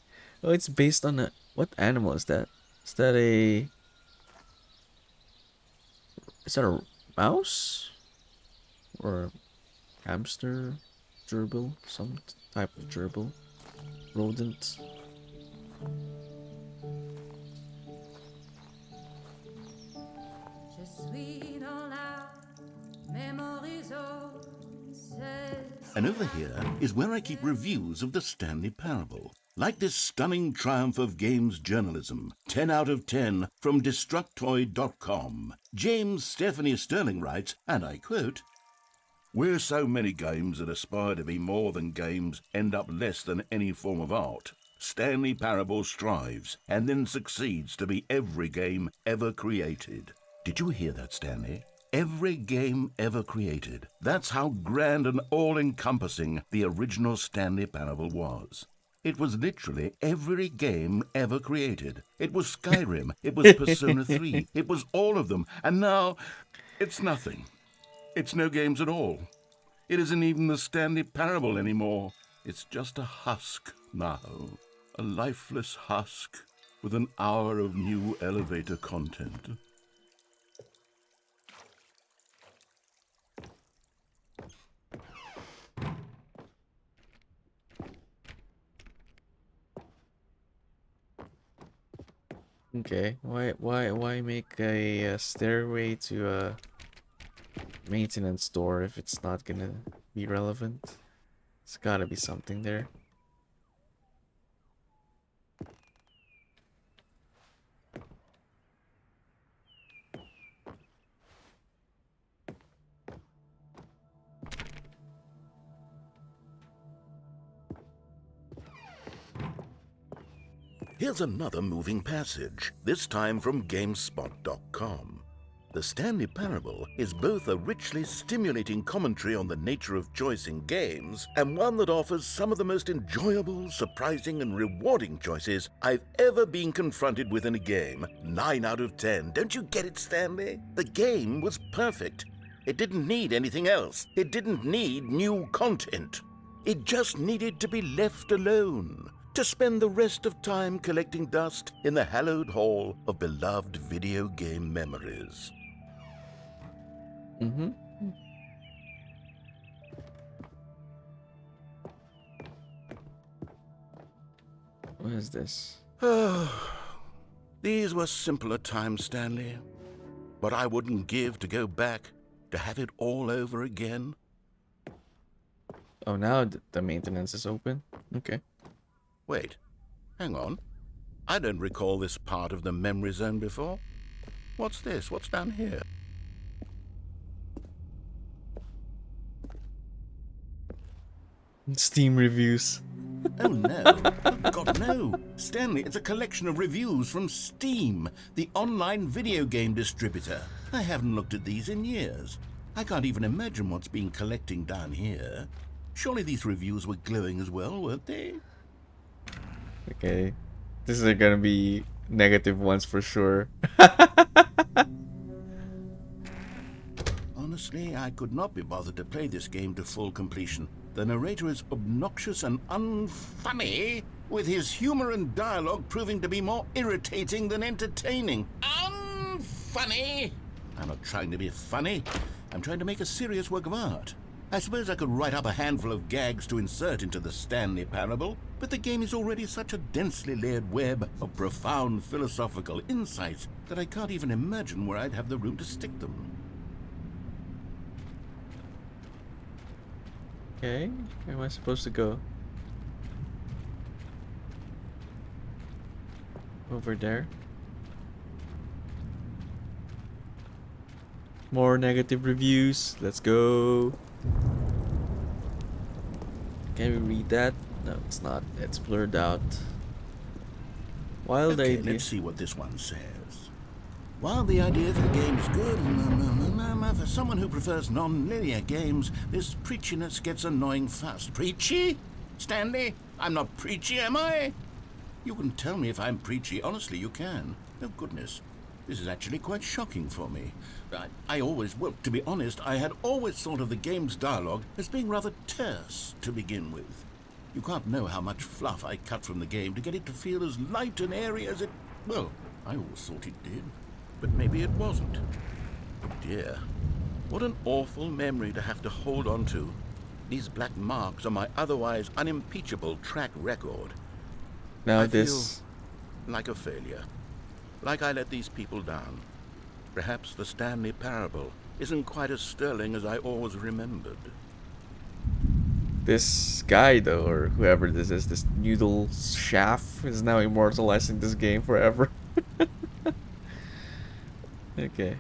[SPEAKER 1] Oh, it's based on a what animal is that? Is that a is that a mouse or a hamster? Gerbil? Some type of gerbil? Rodent?
[SPEAKER 2] And over here is where I keep reviews of the Stanley Parable. Like this stunning triumph of games journalism, 10 out of 10 from Destructoid.com. James Stephanie Sterling writes, and I quote, "Where so many games that aspire to be more than games end up less than any form of art, Stanley Parable strives and then succeeds to be every game ever created." Did you hear that, Stanley? Every game ever created. That's how grand and all-encompassing the original Stanley Parable was. It was literally every game ever created. It was Skyrim. It was Persona 3. It was all of them. And now, it's nothing. It's no games at all. It isn't even the Stanley Parable anymore. It's just a husk now. A lifeless husk with an hour of new elevator content.
[SPEAKER 1] Okay, why make a stairway to a maintenance door if it's not gonna be relevant? It's gotta be something there.
[SPEAKER 2] Here's another moving passage, this time from GameSpot.com. The Stanley Parable is both a richly stimulating commentary on the nature of choice in games and one that offers some of the most enjoyable, surprising, and rewarding choices I've ever been confronted with in a game. 9 out of 10. Don't you get it, Stanley? The game was perfect. It didn't need anything else. It didn't need new content. It just needed to be left alone, to spend the rest of time collecting dust in the hallowed hall of beloved video game memories.
[SPEAKER 1] Mm-hmm. What is this?
[SPEAKER 2] These were simpler times, Stanley. But I wouldn't give to go back to have it all over again.
[SPEAKER 1] Oh, now the maintenance is open? Okay.
[SPEAKER 2] Wait, hang on. I don't recall this part of the memory zone before. What's this? What's down here?
[SPEAKER 1] Steam reviews.
[SPEAKER 2] Oh no. Oh, God, no. Stanley, it's a collection of reviews from Steam, the online video game distributor. I haven't looked at these in years. I can't even imagine what's been collecting down here. Surely these reviews were glowing as well, weren't they?
[SPEAKER 1] Okay. These are gonna be negative ones for sure.
[SPEAKER 2] Honestly, I could not be bothered to play this game to full completion. The narrator is obnoxious and unfunny, with his humor and dialogue proving to be more irritating than entertaining. Unfunny! I'm not trying to be funny. I'm trying to make a serious work of art. I suppose I could write up a handful of gags to insert into the Stanley Parable, but the game is already such a densely layered web of profound philosophical insights that I can't even imagine where I'd have the room to stick them.
[SPEAKER 1] Okay, where am I supposed to go? Over there. More negative reviews. Let's go. Can we read that? No, it's not. It's blurred out. Wild
[SPEAKER 2] Okay,
[SPEAKER 1] idea.
[SPEAKER 2] let's see what this one says. While the idea for the game is good, for someone who prefers non-linear games, this preachiness gets annoying fast. Preachy? Stanley? I'm not preachy, am I? You can tell me if I'm preachy. Honestly, you can. Oh, goodness. This is actually quite shocking for me. Well, to be honest, I had always thought of the game's dialogue as being rather terse to begin with. You can't know how much fluff I cut from the game to get it to feel as light and airy as it... Well, I always thought it did. But maybe it wasn't. Oh dear. What an awful memory to have to hold on to. These black marks on my otherwise unimpeachable track record.
[SPEAKER 1] Now
[SPEAKER 2] I
[SPEAKER 1] this...
[SPEAKER 2] feel like a failure. Like I let these people down. Perhaps the Stanley Parable isn't quite as sterling as I always remembered.
[SPEAKER 1] This guy, though, or whoever this is, this noodle shaft, is now immortalizing this game forever. Okay.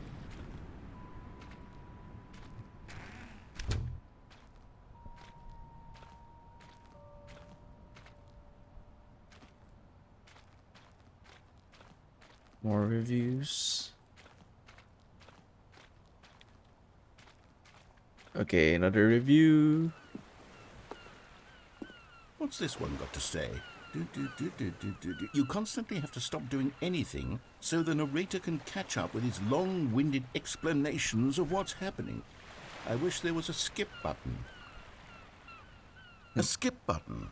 [SPEAKER 1] More reviews. Okay, another review.
[SPEAKER 2] What's this one got to say? You constantly have to stop doing anything so the narrator can catch up with his long-winded explanations of what's happening. I wish there was a skip button. A skip button?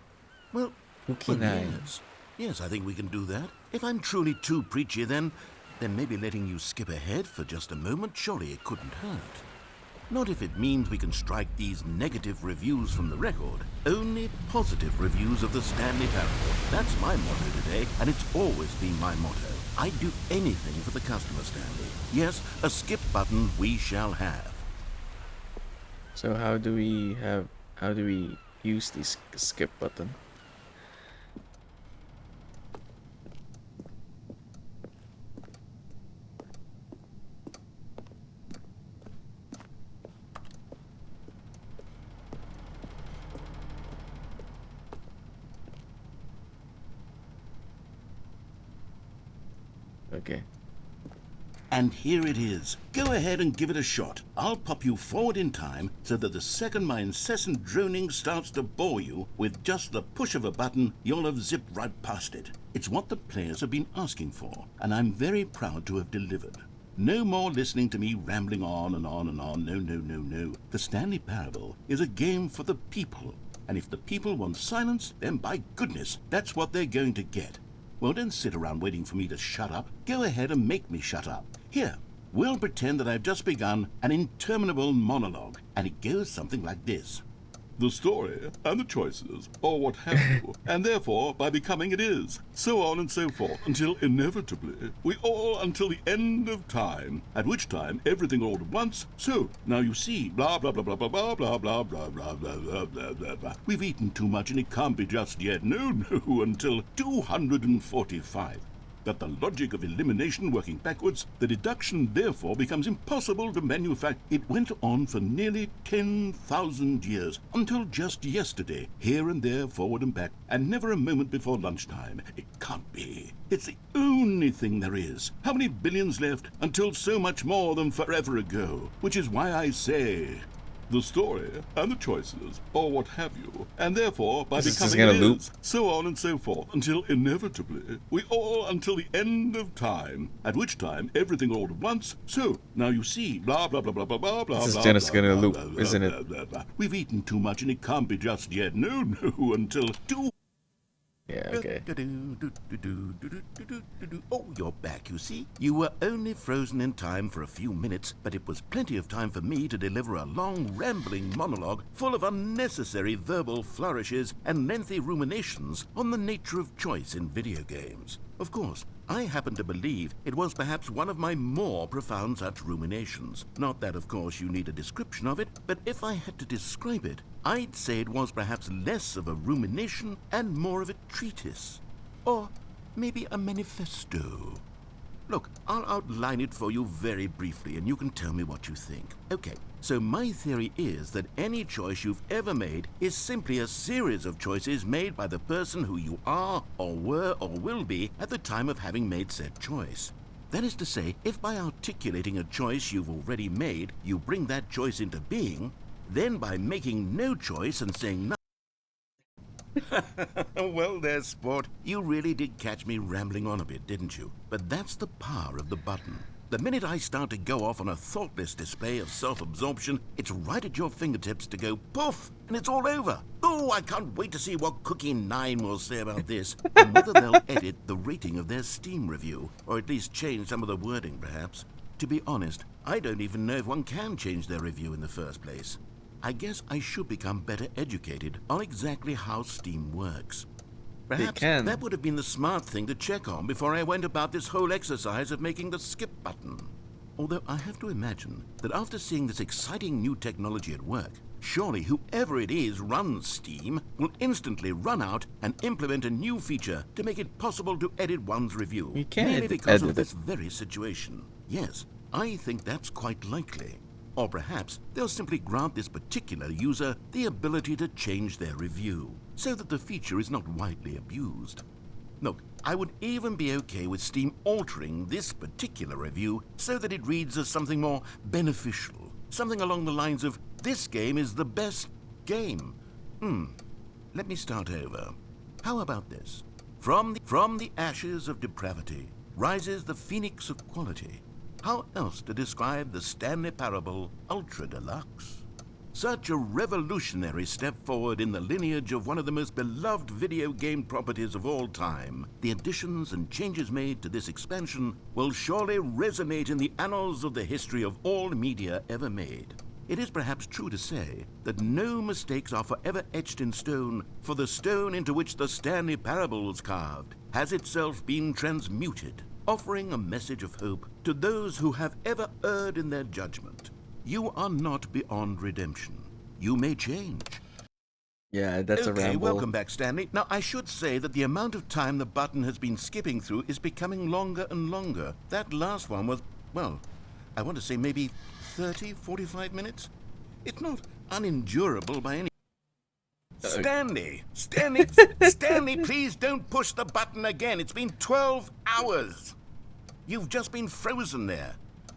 [SPEAKER 2] Well,
[SPEAKER 1] Okay, nine.
[SPEAKER 2] yes. Yes, I think we can do that. If I'm truly too preachy, then maybe letting you skip ahead for just a moment, surely it couldn't hurt. Not if it means we can strike these negative reviews from the record. Only positive reviews of the Stanley Parable. That's my motto today, and it's always been my motto. I'd do anything for the customer, Stanley. Yes, a skip button we shall have.
[SPEAKER 1] So how do we use this skip button? Okay.
[SPEAKER 2] And here it is. Go ahead and give it a shot. I'll pop you forward in time so that the second my incessant droning starts to bore you, with just the push of a button, you'll have zipped right past it. It's what the players have been asking for, and I'm very proud to have delivered. No more listening to me rambling on and on and on. No, no, no, no. The Stanley Parable is a game for the people. And if the people want silence, then by goodness, that's what they're going to get. Well, don't sit around waiting for me to shut up. Go ahead and make me shut up. Here, we'll pretend that I've just begun an interminable monologue, and it goes something like this. The story and the choices are what have you, and therefore by becoming it is, so on and so forth, until inevitably we all until the end of time, at which time everything all at once, so now you see, blah blah blah blah blah blah blah blah blah blah blah blah blah blah blah. We've eaten too much and it can't be just yet, no, until 245. That the logic of elimination working backwards, the deduction therefore becomes impossible to manufacture. It went on for nearly 10,000 years, until just yesterday, here and there, forward and back, and never a moment before lunchtime. It can't be. It's the only thing there is. How many billions left until so much more than forever ago? Which is why I say... the story and the choices, or what have you, and therefore by becoming it is, so on and so forth, until inevitably we all until the end of time, at which time everything all at once, so now you see, blah blah blah blah blah blah blah.
[SPEAKER 1] This is just gonna loop, isn't it?
[SPEAKER 2] We've eaten too much and it can't be just yet, no, until two.
[SPEAKER 1] Yeah, okay.
[SPEAKER 2] Oh, you're back, you see. You were only frozen in time for a few minutes, but it was plenty of time for me to deliver a long, rambling monologue full of unnecessary verbal flourishes and lengthy ruminations on the nature of choice in video games. Of course, I happen to believe it was perhaps one of my more profound such ruminations. Not that, of course, you need a description of it, but if I had to describe it, I'd say it was perhaps less of a rumination and more of a treatise. Or maybe a manifesto. Look, I'll outline it for you very briefly and you can tell me what you think. Okay, so my theory is that any choice you've ever made is simply a series of choices made by the person who you are or were or will be at the time of having made said choice. That is to say, if by articulating a choice you've already made, you bring that choice into being, then by making no choice and saying nothing. Well there, sport. You really did catch me rambling on a bit, didn't you? But that's the power of the button. The minute I start to go off on a thoughtless display of self-absorption, it's right at your fingertips to go poof, and it's all over. Oh, I can't wait to see what Cookie 9 will say about this, and whether they'll edit the rating of their Steam review, or at least change some of the wording, perhaps. To be honest, I don't even know if one can change their review in the first place. I guess I should become better educated on exactly how Steam works. Perhaps
[SPEAKER 1] can.
[SPEAKER 2] that would have been the smart thing to check on before I went about this whole exercise of making the skip button. Although I have to imagine that after seeing this exciting new technology at work, surely whoever it is runs Steam will instantly run out and implement a new feature to make it possible to edit one's review.
[SPEAKER 1] You can
[SPEAKER 2] Mainly because
[SPEAKER 1] edit
[SPEAKER 2] of this
[SPEAKER 1] it.
[SPEAKER 2] very situation. Yes, I think that's quite likely. Or perhaps they'll simply grant this particular user the ability to change their review, so that the feature is not widely abused. Look, I would even be okay with Steam altering this particular review so that it reads as something more beneficial. Something along the lines of, this game is the best game. Let me start over. How about this? From the ashes of depravity rises the phoenix of quality. How else to describe the Stanley Parable Ultra Deluxe? Such a revolutionary step forward in the lineage of one of the most beloved video game properties of all time, the additions and changes made to this expansion will surely resonate in the annals of the history of all media ever made. It is perhaps true to say that no mistakes are forever etched in stone, for the stone into which the Stanley Parable was carved has itself been transmuted, offering a message of hope to those who have ever erred in their judgment. You are not beyond redemption. You may change.
[SPEAKER 1] Yeah, that's a
[SPEAKER 2] Okay,
[SPEAKER 1] ramble.
[SPEAKER 2] welcome back, Stanley. Now, I should say that the amount of time the button has been skipping through is becoming longer and longer. That last one was, well, I want to say maybe 30, 45 minutes? It's not unendurable by any... Stanley, please don't push the button again. It's been 12 hours. You've just been frozen there.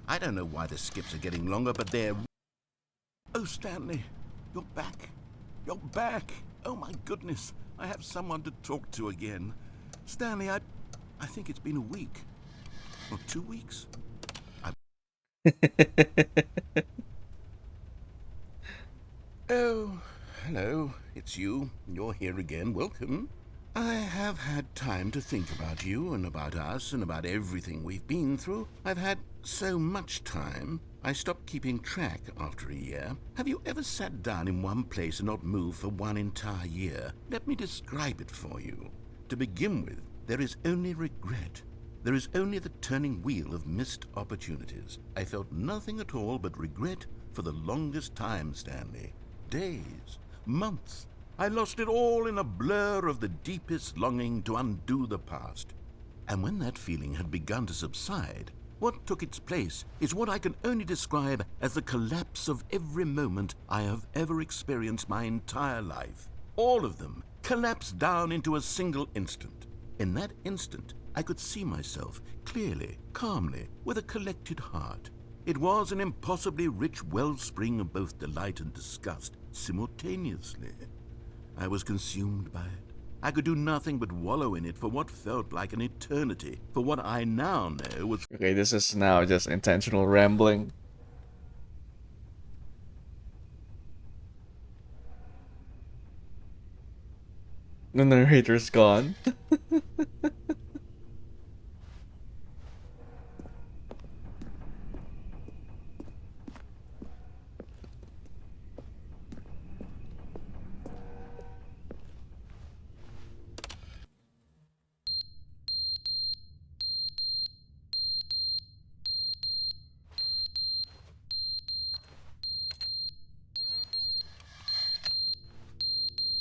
[SPEAKER 2] I don't know why the skips are getting longer, but they're... Oh, Stanley, you're back. You're back. Oh, my goodness. I have someone to talk to again. Stanley, I think it's been a week. Or 2 weeks. Oh, hello. It's you. You're here again. Welcome. I have had time to think about you and about us and about everything we've been through. I've had so much time. I stopped keeping track after a year. Have you ever sat down in one place and not moved for one entire year? Let me describe it for you. To begin with, there is only regret. There is only the turning wheel of missed opportunities. I felt nothing at all but regret for the longest time, Stanley. Days, months. I lost it all in a blur of the deepest longing to undo the past. And when that feeling had begun to subside, what took its place is what I can only describe as the collapse of every moment I have ever experienced my entire life. All of them collapsed down into a single instant. In that instant, I could see myself clearly, calmly, with a collected heart. It was an impossibly rich wellspring of both delight and disgust simultaneously. I was consumed by it. I could do nothing but wallow in it for what felt like an eternity, for what I now know was...
[SPEAKER 1] Okay, this is now just intentional rambling. The narrator's gone.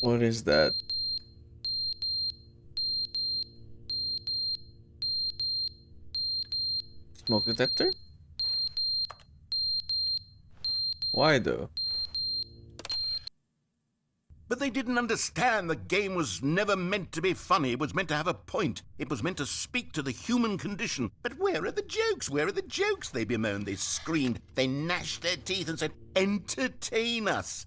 [SPEAKER 1] What is that? Smoke detector? Why though?
[SPEAKER 2] But they didn't understand the game was never meant to be funny. It was meant to have a point. It was meant to speak to the human condition. But where are the jokes? Where are the jokes? They bemoaned, they screamed, they gnashed their teeth and said, entertain us.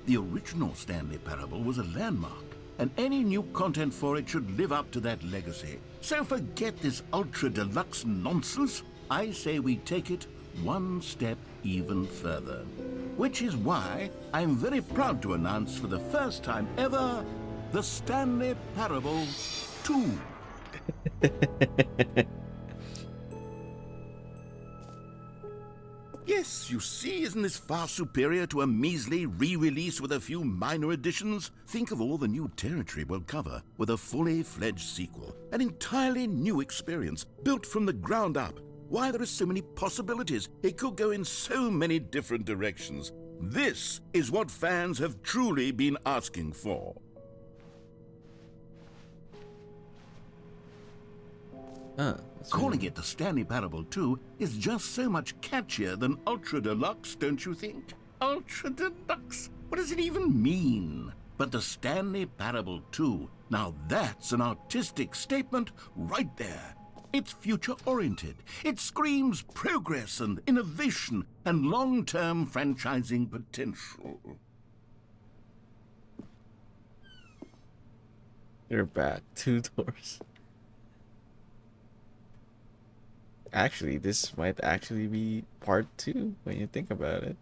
[SPEAKER 2] The original Stanley Parable was a landmark, and any new content for it should live up to that legacy. So forget this ultra deluxe nonsense. I say we take it one step even further. Which is why I'm very proud to announce for the first time ever, the Stanley Parable 2. Yes, you see, isn't this far superior to a measly re-release with a few minor additions? Think of all the new territory we'll cover with a fully fledged sequel. An entirely new experience, built from the ground up. Why, there are so many possibilities. It could go in so many different directions. This is what fans have truly been asking for. Calling it the Stanley Parable 2 is just so much catchier than Ultra Deluxe, don't you think? Ultra Deluxe? What does it even mean? But the Stanley Parable 2, now that's an artistic statement right there. It's future-oriented. It screams progress and innovation and long-term franchising potential.
[SPEAKER 1] You're back. 2 doors. Actually, this might actually be part 2 when you think about it.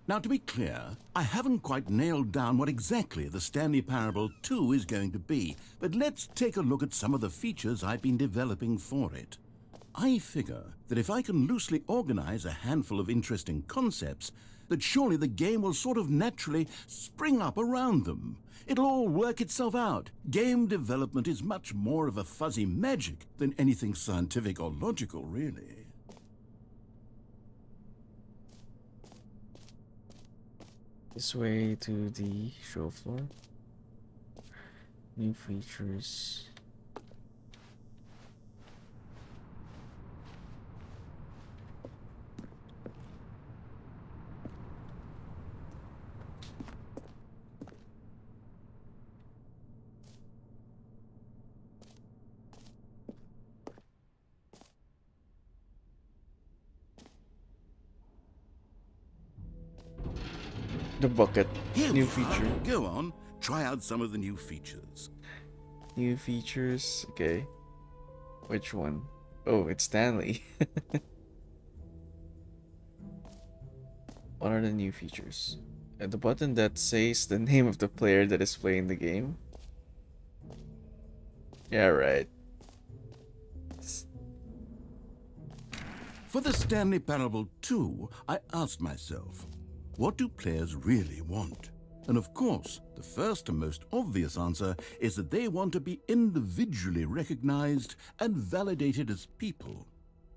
[SPEAKER 2] Now, to be clear, I haven't quite nailed down what exactly the Stanley Parable 2 is going to be, but let's take a look at some of the features I've been developing for it. I figure that if I can loosely organize a handful of interesting concepts, that surely the game will sort of naturally spring up around them. It'll all work itself out. Game development is much more of a fuzzy magic than anything scientific or logical, really.
[SPEAKER 1] This way to the show floor. New features. The bucket.
[SPEAKER 2] Here
[SPEAKER 1] New
[SPEAKER 2] we are.
[SPEAKER 1] feature.
[SPEAKER 2] Go on, try out some of the new features.
[SPEAKER 1] New features. Okay. Which one? Oh, it's Stanley. What are the new features? The button that says the name of the player that is playing the game. Yeah, right.
[SPEAKER 2] For the Stanley Parable 2, I asked myself, what do players really want? And of course, the first and most obvious answer is that they want to be individually recognized and validated as people.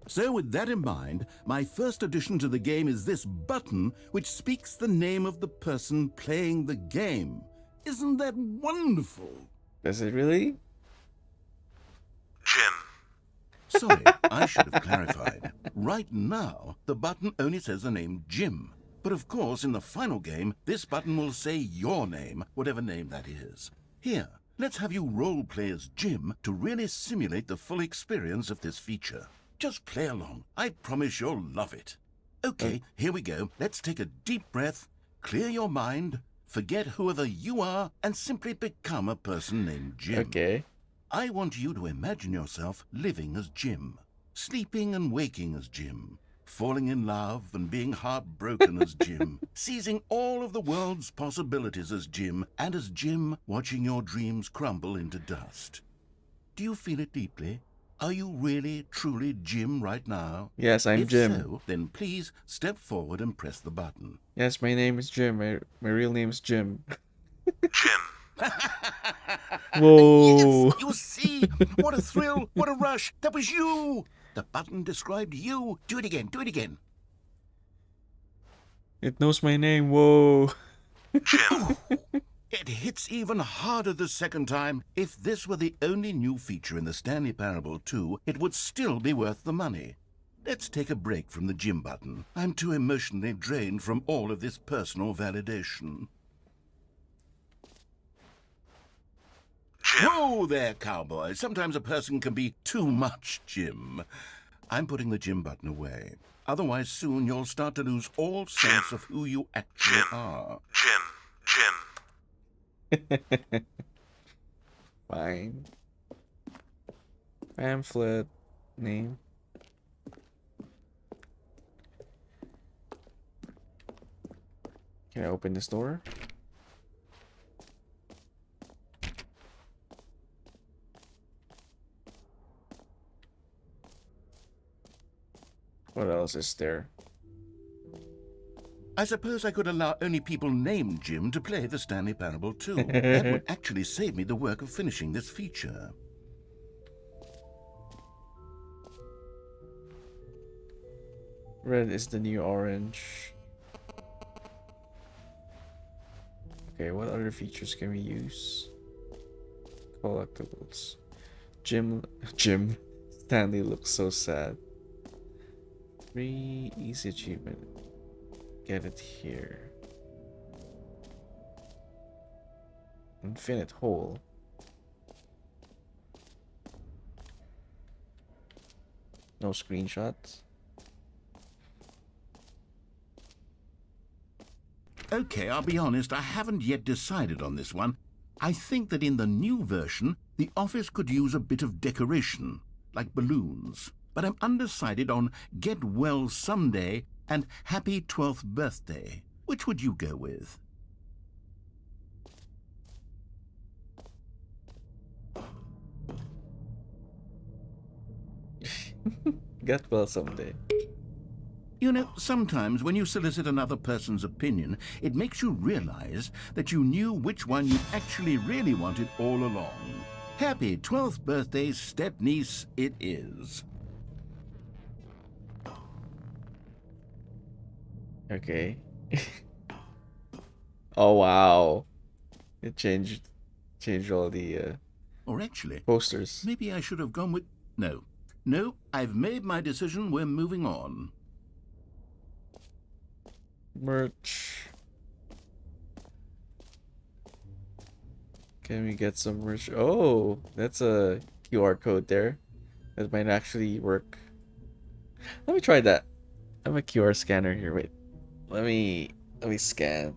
[SPEAKER 2] So with that in mind, my first addition to the game is this button which speaks the name of the person playing the game. Isn't that wonderful?
[SPEAKER 1] Does it really?
[SPEAKER 5] Jim.
[SPEAKER 2] Sorry, I should have clarified. Right now, the button only says the name Jim. But of course, in the final game, this button will say your name, whatever name that is. Here, let's have you role-play as Jim to really simulate the full experience of this feature. Just play along. I promise you'll love it. Okay, here we go. Let's take a deep breath, clear your mind, forget whoever you are, and simply become a person named Jim.
[SPEAKER 1] Okay.
[SPEAKER 2] I want you to imagine yourself living as Jim, sleeping and waking as Jim, falling in love and being heartbroken as Jim, seizing all of the world's possibilities as Jim, and as Jim watching your dreams crumble into dust. Do you feel it deeply? Are you really, truly Jim right now?
[SPEAKER 1] Yes, I'm Jim.
[SPEAKER 2] If so, then please step forward and press the button.
[SPEAKER 1] Yes, my name is Jim. My real name is Jim.
[SPEAKER 5] Jim.
[SPEAKER 1] Whoa.
[SPEAKER 2] Yes, you see? What a thrill, what a rush. That was you. The button described you. Do it again, do it again.
[SPEAKER 1] It knows my name. Whoa.
[SPEAKER 5] Jim.
[SPEAKER 2] It hits even harder the second time. If this were the only new feature in the Stanley Parable 2, it would still be worth the money. Let's take a break from the Jim button. I'm too emotionally drained from all of this personal validation.
[SPEAKER 5] Jim.
[SPEAKER 2] Whoa there, cowboy. Sometimes a person can be too much, Jim. I'm putting the Jim button away. Otherwise, soon you'll start to lose all sense of who you actually
[SPEAKER 5] Jim.
[SPEAKER 2] are.
[SPEAKER 5] Jim.
[SPEAKER 1] Fine. Pamphlet. Name. Can I open this door? What else is there?
[SPEAKER 2] I suppose I could allow only people named Jim to play the Stanley Parable too. That would actually save me the work of finishing this feature.
[SPEAKER 1] Red is the new orange. Okay, what other features can we use? Collectibles. Jim Stanley looks so sad. Free easy achievement. Get it here. Infinite hole. No screenshots.
[SPEAKER 2] Okay, I'll be honest, I haven't yet decided on this one. I think that in the new version, the office could use a bit of decoration, like balloons. But I'm undecided on Get Well Someday and Happy 12th Birthday. Which would you go with?
[SPEAKER 1] Get well someday.
[SPEAKER 2] You know, sometimes when you solicit another person's opinion, it makes you realize that you knew which one you actually really wanted all along. Happy 12th birthday, step-niece, it is.
[SPEAKER 1] Okay. Oh wow. It changed all the
[SPEAKER 2] Or actually,
[SPEAKER 1] posters.
[SPEAKER 2] maybe I should have gone with... No, I've made my decision. We're moving on.
[SPEAKER 1] Merch. Can we get some merch? Oh, that's a QR code there. That might actually work. Let me try that. I have a QR scanner here. Wait. Let me scan.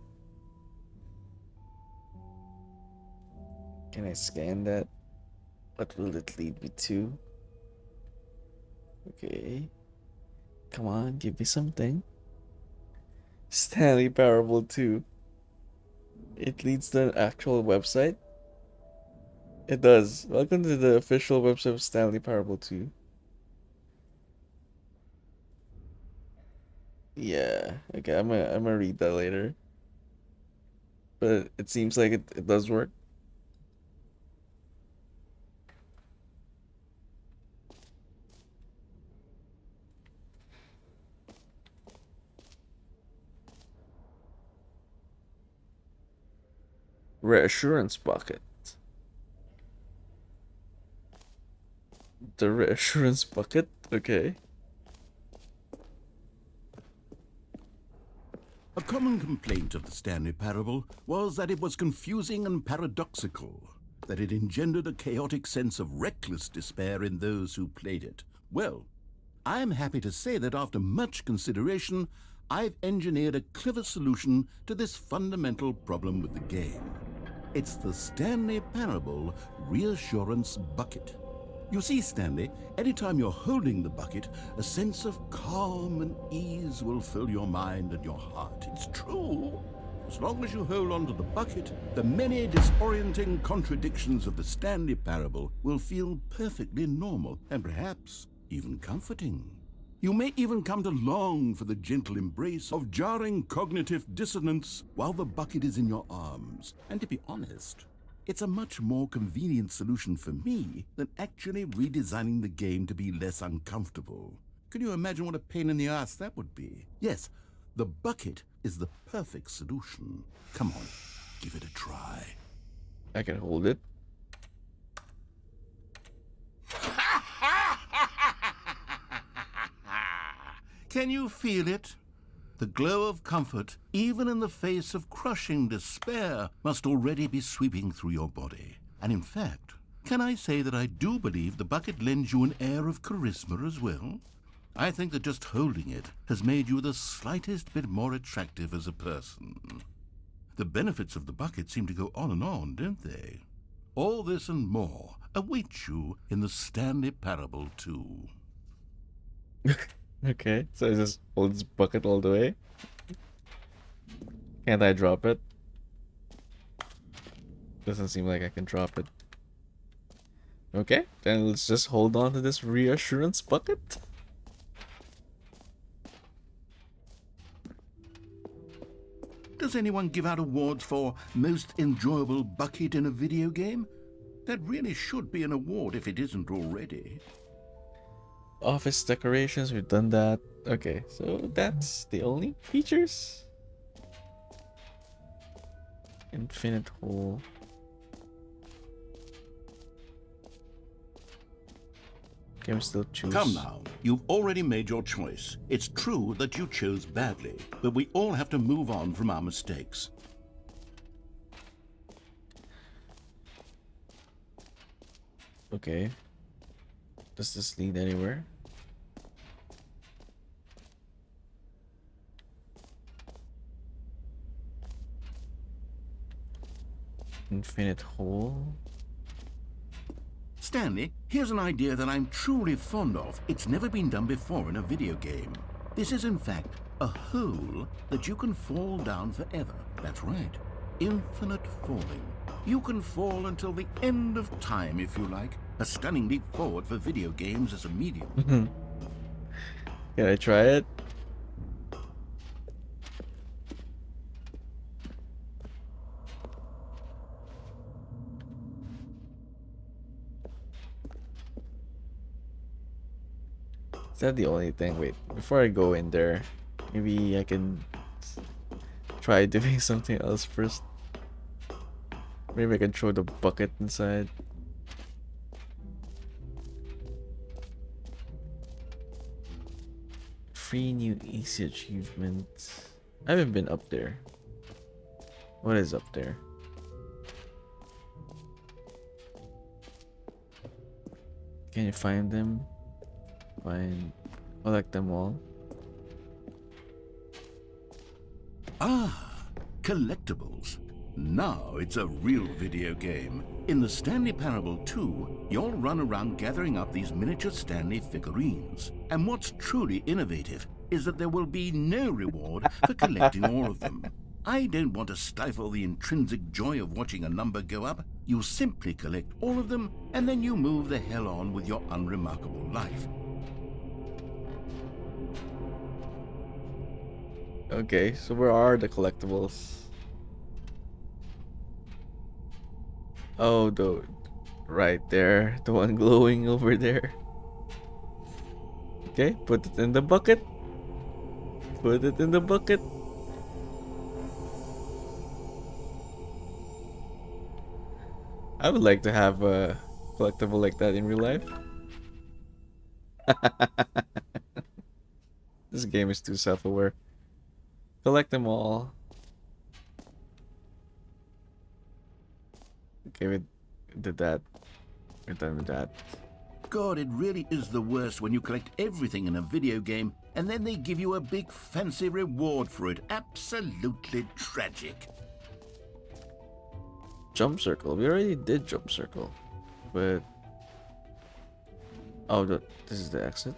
[SPEAKER 1] Can I scan that? What will it lead me to? Okay. Come on, give me something. Stanley Parable 2. It leads to an actual website? It does. Welcome to the official website of Stanley Parable 2. Yeah, okay, I'm gonna read that later. But it seems like it does work. Reassurance bucket. The reassurance bucket? Okay.
[SPEAKER 2] A common complaint of the Stanley Parable was that it was confusing and paradoxical, that it engendered a chaotic sense of reckless despair in those who played it. Well, I'm happy to say that after much consideration, I've engineered a clever solution to this fundamental problem with the game. It's the Stanley Parable Reassurance Bucket. You see, Stanley, anytime you're holding the bucket, a sense of calm and ease will fill your mind and your heart. It's true. As long as you hold on to the bucket, the many disorienting contradictions of the Stanley Parable will feel perfectly normal and perhaps even comforting. You may even come to long for the gentle embrace of jarring cognitive dissonance while the bucket is in your arms. And to be honest, it's a much more convenient solution for me than actually redesigning the game to be less uncomfortable. Can you imagine what a pain in the ass that would be? Yes, the bucket is the perfect solution. Come on, give it a try.
[SPEAKER 1] I can hold it.
[SPEAKER 2] Can you feel it? The glow of comfort, even in the face of crushing despair, must already be sweeping through your body. And in fact, can I say that I do believe the bucket lends you an air of charisma as well? I think that just holding it has made you the slightest bit more attractive as a person. The benefits of the bucket seem to go on, don't they? All this and more await you in the Stanley Parable 2.
[SPEAKER 1] Okay, so I just hold this bucket all the way. Can't I drop it? Doesn't seem like I can drop it. Okay, then let's just hold on to this reassurance bucket.
[SPEAKER 2] Does anyone give out awards for most enjoyable bucket in a video game? That really should be an award if it isn't already.
[SPEAKER 1] Office decorations, we've done that. Okay, so that's the only features. Infinite hole. Can we still choose?
[SPEAKER 2] Come now, you've already made your choice. It's true that you chose badly, but we all have to move on from our mistakes.
[SPEAKER 1] Okay. Does this lead anywhere? Infinite hole.
[SPEAKER 2] Stanley, here's an idea that I'm truly fond of. It's never been done before in a video game. This is in fact a hole that you can fall down forever. That's right. Infinite falling. You can fall until the end of time if you like. A stunning leap forward for video games as a medium.
[SPEAKER 1] Can I try it? Is that the only thing? Wait, before I go in there, maybe I can try doing something else first. Maybe I can throw the bucket inside. Free new easy achievements. I haven't been up there. What is up there? Can you find them? Collect them all.
[SPEAKER 2] Ah, collectibles. Now it's a real video game. In the Stanley Parable 2, you'll run around gathering up these miniature Stanley figurines. And what's truly innovative is that there will be no reward for collecting all of them. I don't want to stifle the intrinsic joy of watching a number go up. You simply collect all of them, and then you move the hell on with your unremarkable life.
[SPEAKER 1] Okay, so where are the collectibles? Oh, right there, the one glowing over there. Okay, put it in the bucket. Put it in the bucket. I would like to have a collectible like that in real life. This game is too self-aware. Collect them all. Okay, we did that. We're done with that.
[SPEAKER 2] God, it really is the worst when you collect everything in a video game and then they give you a big fancy reward for it. Absolutely tragic.
[SPEAKER 1] Jump circle. We already did jump circle. But... oh, this is the exit.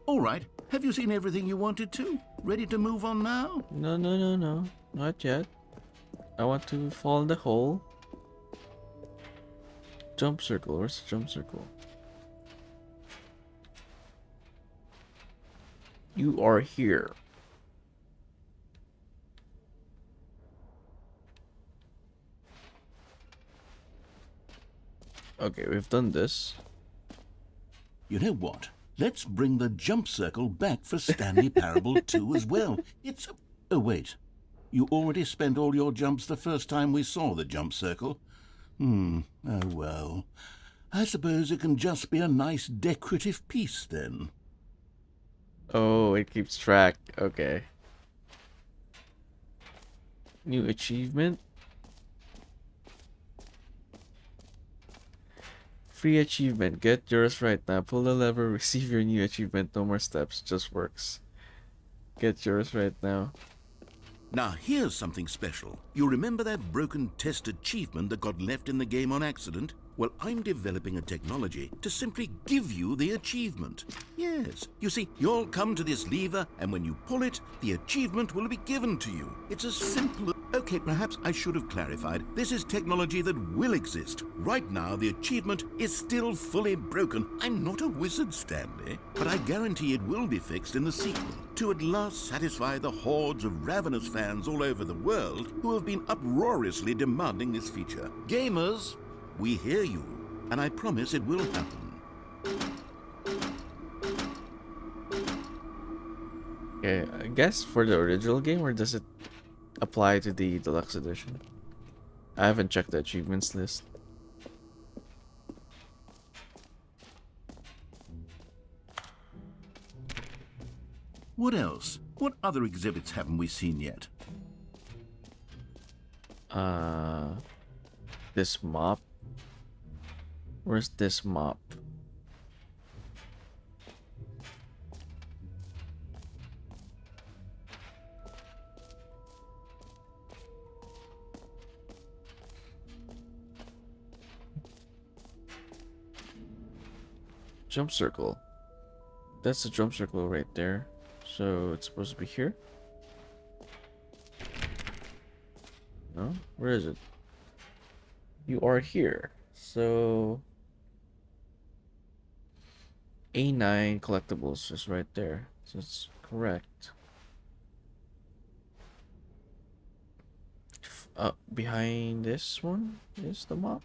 [SPEAKER 2] All right. Have you seen everything you wanted to? Ready to move on now?
[SPEAKER 1] No. Not yet. I want to fall in the hole. Jump circle. Where's the jump circle? You are here. Okay, we've done this.
[SPEAKER 2] You know what? Let's bring the jump circle back for Stanley Parable 2 as well. It's... oh, wait. You already spent all your jumps the first time we saw the jump circle. Oh, well. I suppose it can just be a nice decorative piece, then.
[SPEAKER 1] Oh, it keeps track. Okay. New achievement. Free achievement. Get yours right now. Pull the lever, receive your new achievement. No more steps. Just works. Get yours right now.
[SPEAKER 2] Now here's something special. You remember that broken test achievement that got left in the game on accident? Well, I'm developing a technology to simply give you the achievement. Yes, you see, you'll come to this lever, and when you pull it, the achievement will be given to you. It's as simple as... Okay, perhaps I should have clarified. This is technology that will exist. Right now, the achievement is still fully broken. I'm not a wizard, Stanley, but I guarantee it will be fixed in the sequel to at last satisfy the hordes of ravenous fans all over the world who have been uproariously demanding this feature. Gamers, we hear you, and I promise it will happen.
[SPEAKER 1] Okay, I guess for the original game, or does it apply to the deluxe edition? I haven't checked the achievements list.
[SPEAKER 2] What else? What other exhibits haven't we seen yet?
[SPEAKER 1] This mop. Where's this mop? Jump circle. That's the jump circle right there. So it's supposed to be here? No? Where is it? You are here. So A9 collectibles is right there. So it's correct. Behind this one is the mop.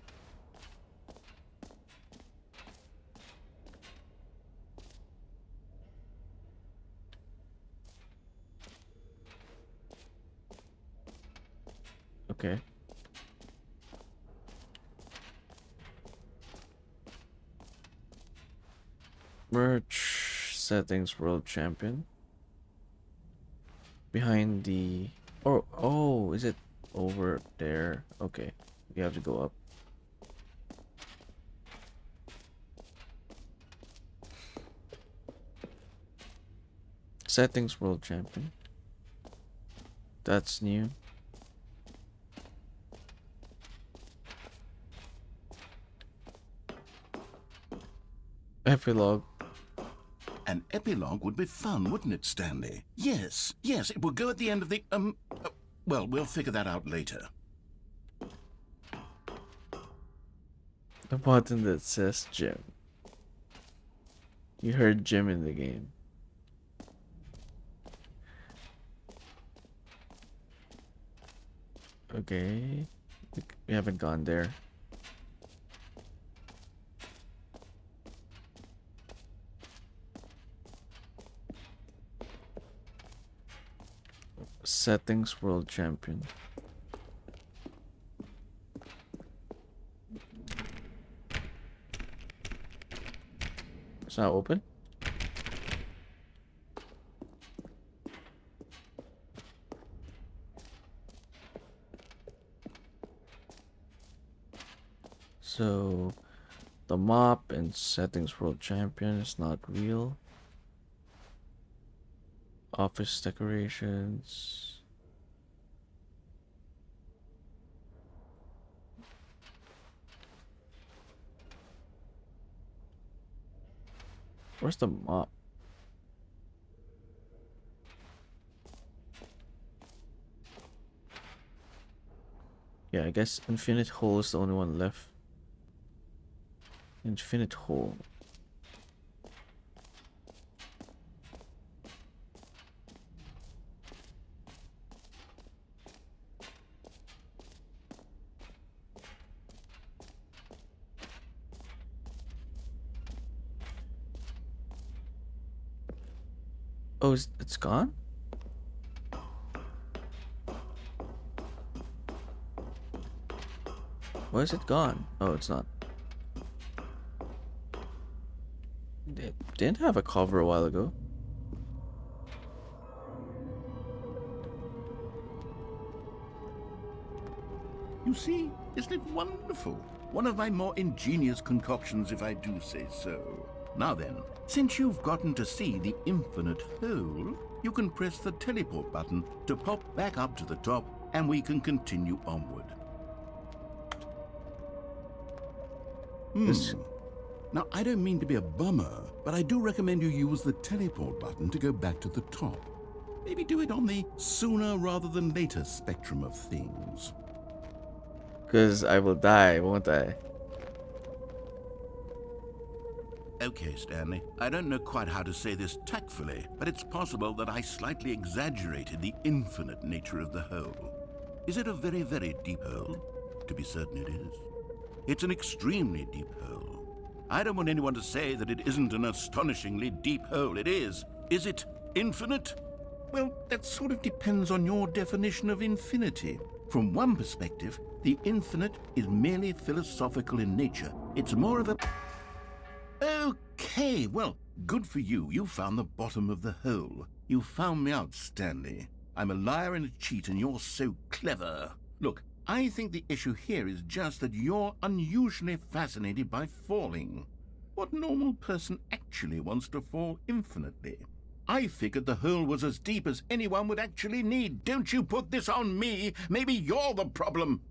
[SPEAKER 1] Okay. Merch settings world champion. Behind the... Oh, is it over there? Okay. We have to go up. Settings world champion. That's new. Epilogue.
[SPEAKER 2] An epilogue would be fun, wouldn't it, Stanley? Yes, it would go at the end of the, well, we'll figure that out later.
[SPEAKER 1] The button that says Jim. You heard Jim in the game. Okay. We haven't gone there. Settings world champion. It's not open. So the mop and settings world champion is not real. Office decorations. Where's the mop? Yeah, I guess Infinite Hole is the only one left. Infinite Hole. Oh, it's gone? Why is it gone? Oh, it's not. It didn't have a cover a while ago.
[SPEAKER 2] You see, isn't it wonderful? One of my more ingenious concoctions, if I do say so. Now then, since you've gotten to see the infinite hole, you can press the teleport button to pop back up to the top, and we can continue onward.
[SPEAKER 1] This-
[SPEAKER 2] Now, I don't mean to be a bummer, but I do recommend you use the teleport button to go back to the top. Maybe do it on the sooner rather than later spectrum of things.
[SPEAKER 1] Because I will die, won't I?
[SPEAKER 2] Okay, Stanley, I don't know quite how to say this tactfully, but it's possible that I slightly exaggerated the infinite nature of the hole. Is it a very, very deep hole? To be certain it is. It's an extremely deep hole. I don't want anyone to say that it isn't an astonishingly deep hole. It is. Is it infinite? Well, that sort of depends on your definition of infinity. From one perspective, the infinite is merely philosophical in nature. It's more of a... Okay, well, good for you. You found the bottom of the hole. You found me out, Stanley. I'm a liar and a cheat, and you're so clever. Look, I think the issue here is just that you're unusually fascinated by falling. What normal person actually wants to fall infinitely? I figured the hole was as deep as anyone would actually need. Don't you put this on me. Maybe you're the problem.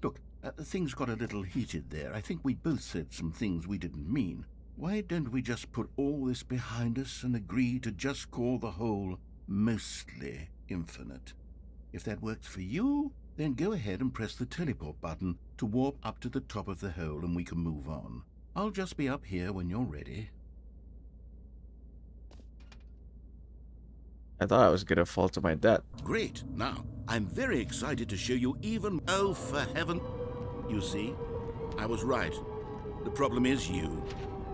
[SPEAKER 2] Look, things got a little heated there. I think we both said some things we didn't mean. Why don't we just put all this behind us and agree to just call the hole mostly infinite? If that works for you, then go ahead and press the teleport button to warp up to the top of the hole and we can move on. I'll just be up here when you're ready.
[SPEAKER 1] I thought I was gonna fall to my death.
[SPEAKER 2] Great. Now, I'm very excited to show you even... Oh, for heaven... You see, I was right. The problem is you.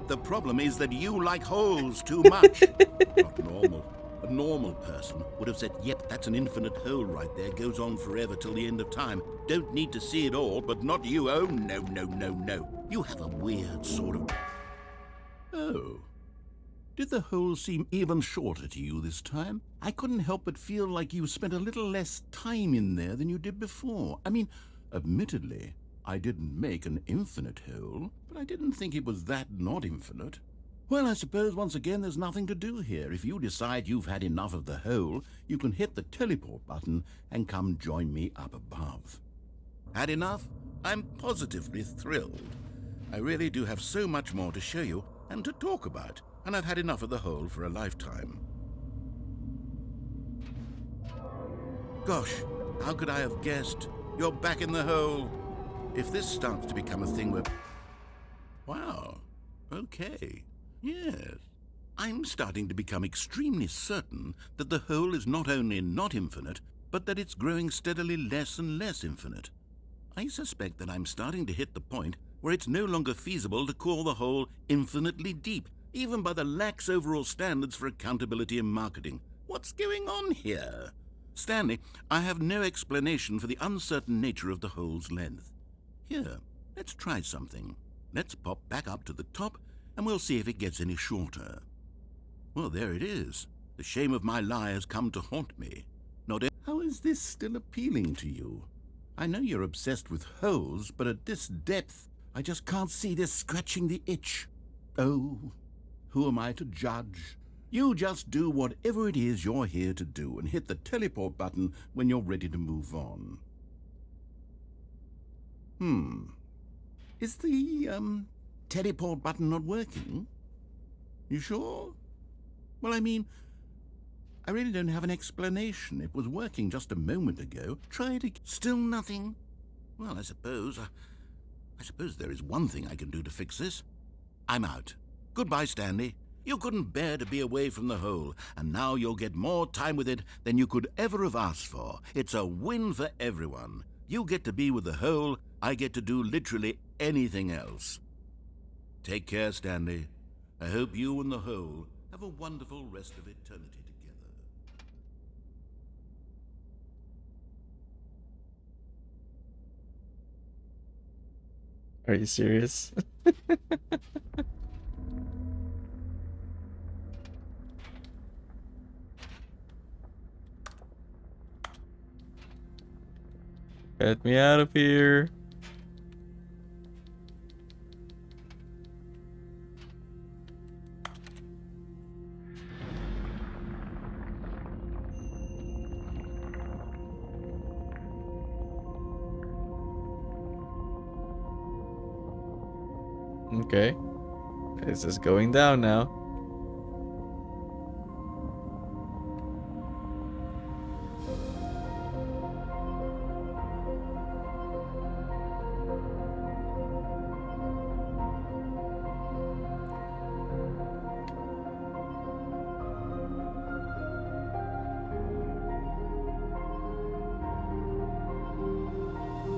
[SPEAKER 2] The problem is that you like holes too much. Not normal. A normal person would have said, yep, that's an infinite hole right there. Goes on forever till the end of time. Don't need to see it all, but not you. Oh, no, no, no, no. You have a weird sort of... Oh. Did the hole seem even shorter to you this time? I couldn't help but feel like you spent a little less time in there than you did before. I mean, admittedly, I didn't make an infinite hole, but I didn't think it was that not infinite. Well, I suppose once again there's nothing to do here. If you decide you've had enough of the hole, you can hit the teleport button and come join me up above. Had enough? I'm positively thrilled. I really do have so much more to show you and to talk about, and I've had enough of the hole for a lifetime. Gosh, how could I have guessed? You're back in the hole. If this starts to become a thing where... Wow, okay, yes. I'm starting to become extremely certain that the hole is not only not infinite, but that it's growing steadily less and less infinite. I suspect that I'm starting to hit the point where it's no longer feasible to call the hole infinitely deep, even by the lax overall standards for accountability and marketing. What's going on here? Stanley, I have no explanation for the uncertain nature of the hole's length. Here, let's try something. Let's pop back up to the top, and we'll see if it gets any shorter. Well, there it is. The shame of my lie has come to haunt me. How is this still appealing to you? I know you're obsessed with holes, but at this depth, I just can't see this scratching the itch. Oh, who am I to judge? You just do whatever it is you're here to do and hit the teleport button when you're ready to move on. Is the, teleport button not working? You sure? Well, I mean, I really don't have an explanation. It was working just a moment ago. Try it again. Still nothing? Well, I suppose there is one thing I can do to fix this. I'm out. Goodbye, Stanley. You couldn't bear to be away from the hole, and now you'll get more time with it than you could ever have asked for. It's a win for everyone. You get to be with the hole, I get to do literally anything else. Take care, Stanley. I hope you and the hole have a wonderful rest of eternity together.
[SPEAKER 1] Are you serious? Get me out of here. Okay. This is going down now.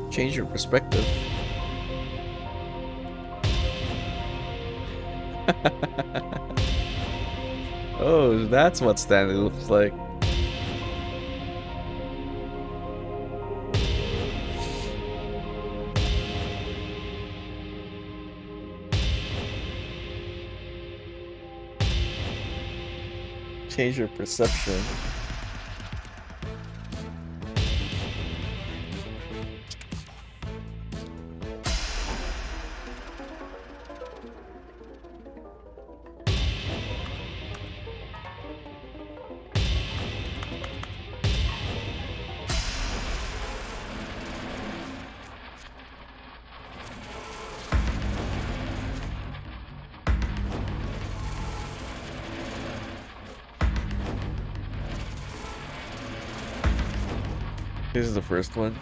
[SPEAKER 1] Change your perspective. Oh, that's what Stanley looks like. Change your perception. This is the first one.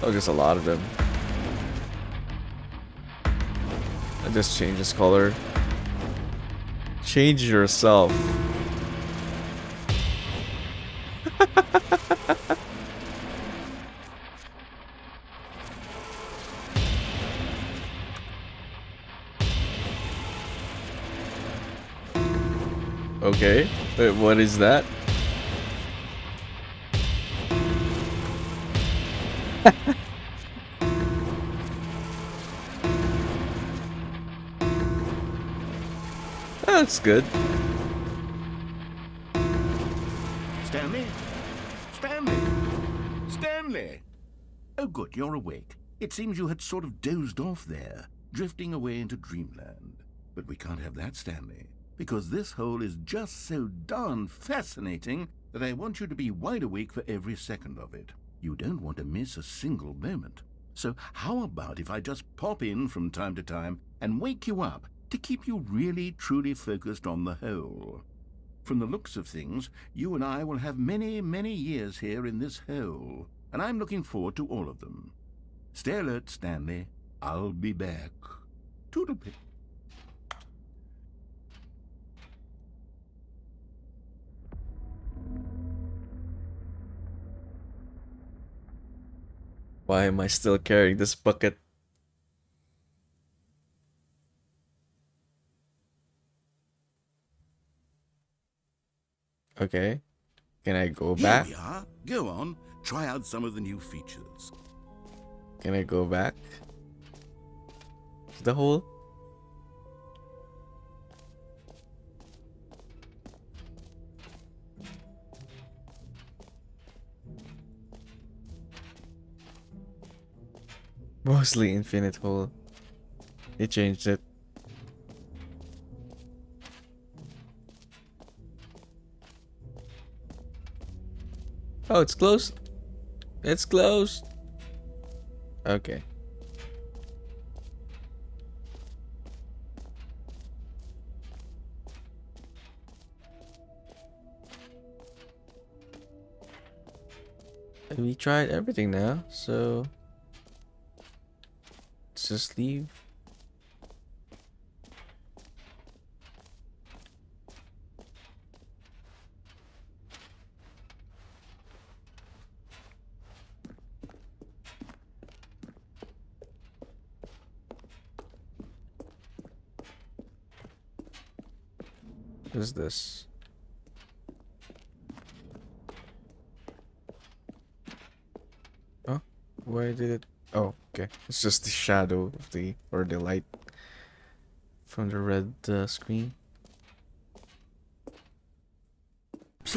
[SPEAKER 1] Oh, there's a lot of them. I just change this color. Change yourself. Okay. Wait, what is that? That's good.
[SPEAKER 2] Stanley? Stanley? Stanley! Oh, good, you're awake. It seems you had sort of dozed off there, drifting away into dreamland. But we can't have that, Stanley, because this hole is just so darn fascinating that I want you to be wide awake for every second of it. You don't want to miss a single moment. So how about if I just pop in from time to time and wake you up to keep you really, truly focused on the hole? From the looks of things, you and I will have many, many years here in this hole, and I'm looking forward to all of them. Stay alert, Stanley. I'll be back. Toodlepip.
[SPEAKER 1] Why am I still carrying this bucket? Okay. Can I go
[SPEAKER 2] Here
[SPEAKER 1] back?
[SPEAKER 2] we are. Go on. Try out some of the new features.
[SPEAKER 1] Can I go back? To the hole? Mostly infinite hole. They changed it. Oh, it's closed. It's closed. Okay. We tried everything now, so let's just leave. What is this? Oh, why did it? Oh, okay. It's just the shadow of the or the light from the red screen.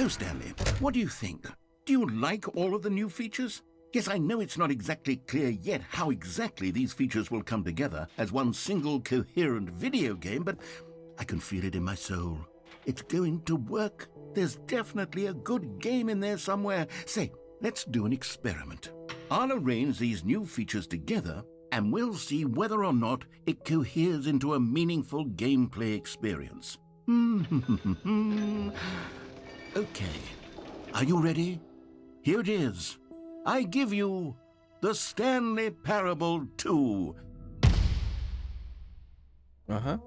[SPEAKER 6] So, Stanley, what do you think? Do you like all of the new features? Yes, I know it's not exactly clear yet how exactly these features will come together as one single coherent video game, but I can feel it in my soul. It's going to work. There's definitely a good game in there somewhere. Say, let's do an experiment. I'll arrange these new features together, and we'll see whether or not it coheres into a meaningful gameplay experience. Okay. Are you ready? Here it is. I give you the Stanley Parable 2.
[SPEAKER 1] Uh-huh.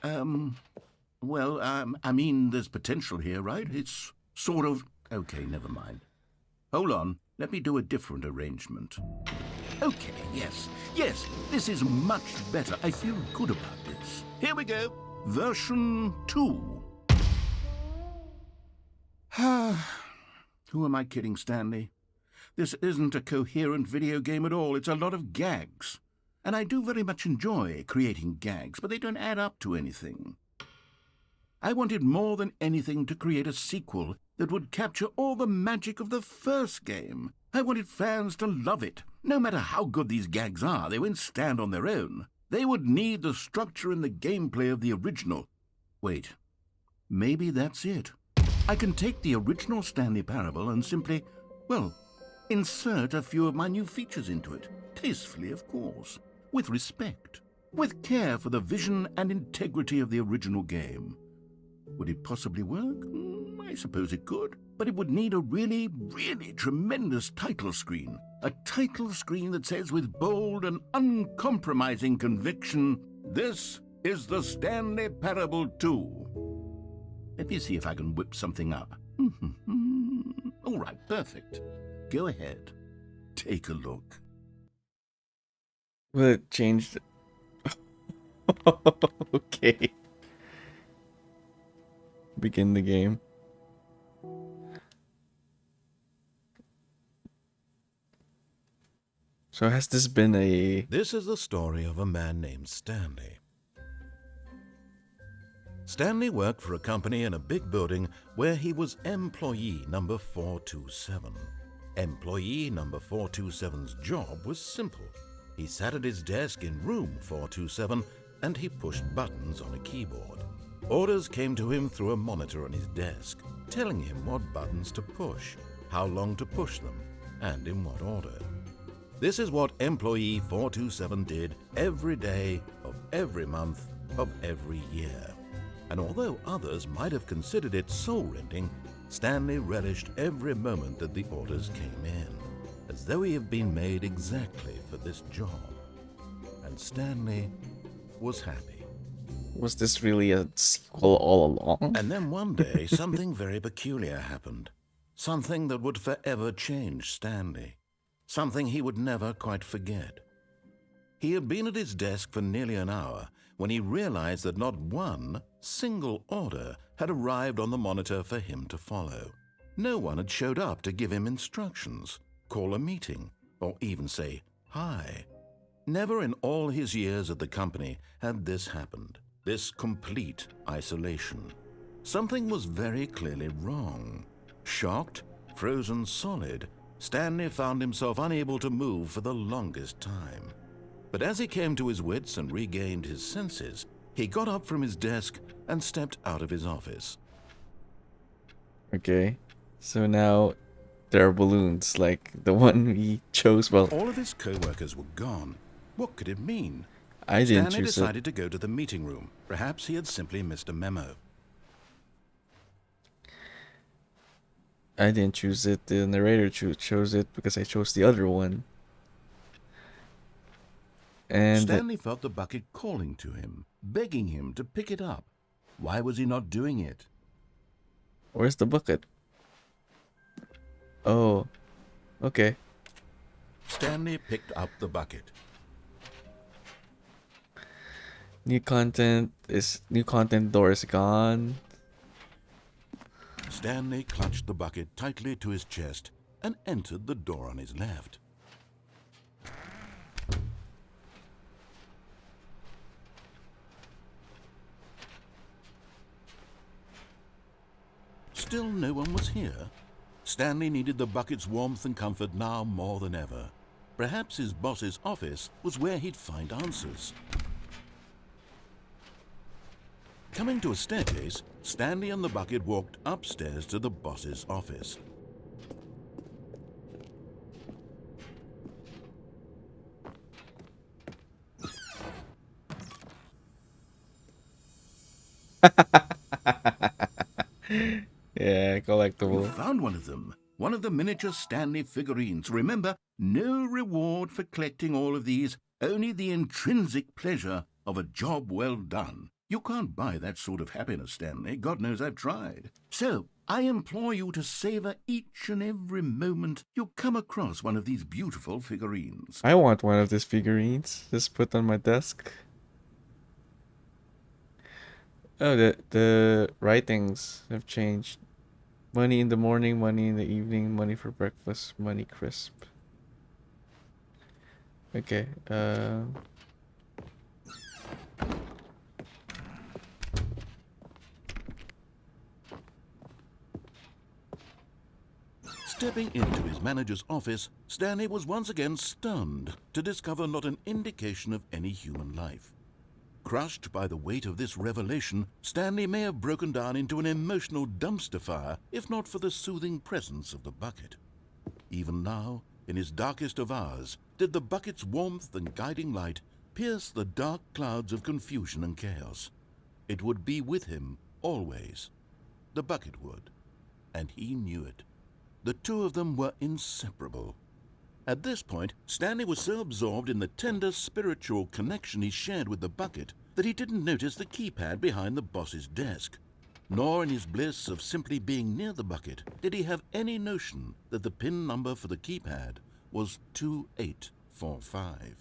[SPEAKER 6] I mean, there's potential here, right? It's sort of... Okay, never mind. Hold on. Let me do a different arrangement. Okay, yes, this is much better. I feel good about this. Here we go. Version 2. Who am I kidding, Stanley? This isn't a coherent video game at all. It's a lot of gags. And I do very much enjoy creating gags, but they don't add up to anything. I wanted more than anything to create a sequel that would capture all the magic of the first game. I wanted fans to love it. No matter how good these gags are, they won't stand on their own. They would need the structure and the gameplay of the original. Wait, maybe that's it. I can take the original Stanley Parable and simply, insert a few of my new features into it. Tastefully, of course. With respect. With care for the vision and integrity of the original game. Would it possibly work? I suppose it could. But it would need a really, really tremendous title screen. A title screen that says with bold and uncompromising conviction, "This is the Stanley Parable 2." Let me see if I can whip something up. All right, perfect. Go ahead. Take a look.
[SPEAKER 1] Will it change? Okay. Begin the game. So has this been a...
[SPEAKER 2] This is the story of a man named Stanley. Stanley worked for a company in a big building where he was employee number 427. Employee number 427's job was simple. He sat at his desk in room 427 and he pushed buttons on a keyboard. Orders came to him through a monitor on his desk, telling him what buttons to push, how long to push them, and in what order. This is what employee 427 did every day of every month of every year. And although others might have considered it soul-rending, Stanley relished every moment that the orders came in, as though he had been made exactly for this job. And Stanley was happy.
[SPEAKER 1] Was this really a sequel all along?
[SPEAKER 2] And then one day, something very peculiar happened. Something that would forever change Stanley. Something he would never quite forget. He had been at his desk for nearly an hour when he realized that not one single order had arrived on the monitor for him to follow. No one had showed up to give him instructions, call a meeting, or even say hi. Never in all his years at the company had this happened, this complete isolation. Something was very clearly wrong. Shocked, frozen solid, Stanley found himself unable to move for the longest time. But as he came to his wits and regained his senses, he got up from his desk and stepped out of his office.
[SPEAKER 1] Okay. So now there are balloons like the one we chose. Well,
[SPEAKER 2] All of his co-workers were gone. What could it mean?
[SPEAKER 1] I didn't
[SPEAKER 2] Stanley
[SPEAKER 1] choose
[SPEAKER 2] decided to go to the meeting room. Perhaps he had simply missed a memo.
[SPEAKER 1] I didn't choose it. The narrator chose it because I chose the other one. And
[SPEAKER 6] Stanley felt the bucket calling to him, begging him to pick it up. Why was he not doing it?
[SPEAKER 1] where's the bucket? Oh, okay.
[SPEAKER 2] Stanley picked up the bucket.
[SPEAKER 1] New content door is gone.
[SPEAKER 2] Stanley clutched the bucket tightly to his chest and entered the door on his left. still no one was here. Stanley needed the bucket's warmth and comfort now more than ever. Perhaps his boss's office was where he'd find answers. Coming to a staircase, Stanley and the bucket walked upstairs to the boss's office.
[SPEAKER 1] Yeah,
[SPEAKER 6] You
[SPEAKER 1] collectible.
[SPEAKER 6] found one of them. One of the miniature Stanley figurines. Remember, no reward for collecting all of these, only the intrinsic pleasure of a job well done. You can't buy that sort of happiness, Stanley. God knows I've tried. So, I implore you to savor each and every moment you come across one of these beautiful figurines.
[SPEAKER 1] I want one of these figurines. Just put on my desk. Oh, the writings have changed. Money in the morning, money in the evening, money for breakfast, money crisp. Okay,
[SPEAKER 2] Stepping into his manager's office, Stanley was once again stunned to discover not an indication of any human life. Crushed by the weight of this revelation, Stanley may have broken down into an emotional dumpster fire if not for the soothing presence of the bucket. Even now, in his darkest of hours, did the bucket's warmth and guiding light pierce the dark clouds of confusion and chaos. It would be with him always. The bucket would, and he knew it. The two of them were inseparable. At this point, Stanley was so absorbed in the tender spiritual connection he shared with the bucket that he didn't notice the keypad behind the boss's desk. Nor in his bliss of simply being near the bucket did he have any notion that the PIN number for the keypad was 2845.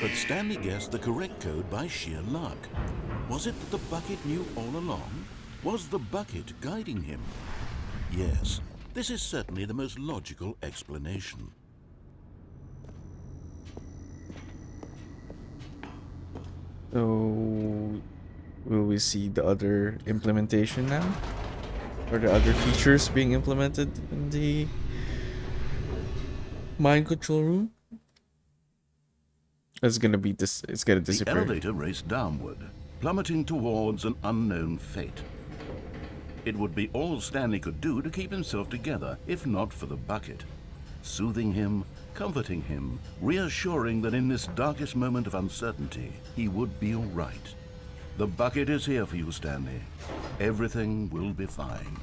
[SPEAKER 2] But Stanley guessed the correct code by sheer luck. Was it that the bucket knew all along? Was the bucket guiding him? Yes, this is certainly the most logical explanation.
[SPEAKER 1] so will we see the other implementation now? Or the other features being implemented in the mind control room? It's gonna
[SPEAKER 6] The
[SPEAKER 1] disappear.
[SPEAKER 6] elevator raced downward, plummeting towards an unknown fate. It would be all Stanley could do to keep himself together, if not for the bucket. Soothing him, comforting him, reassuring that in this darkest moment of uncertainty, he would be all right. The bucket is here for you, Stanley. Everything will be fine.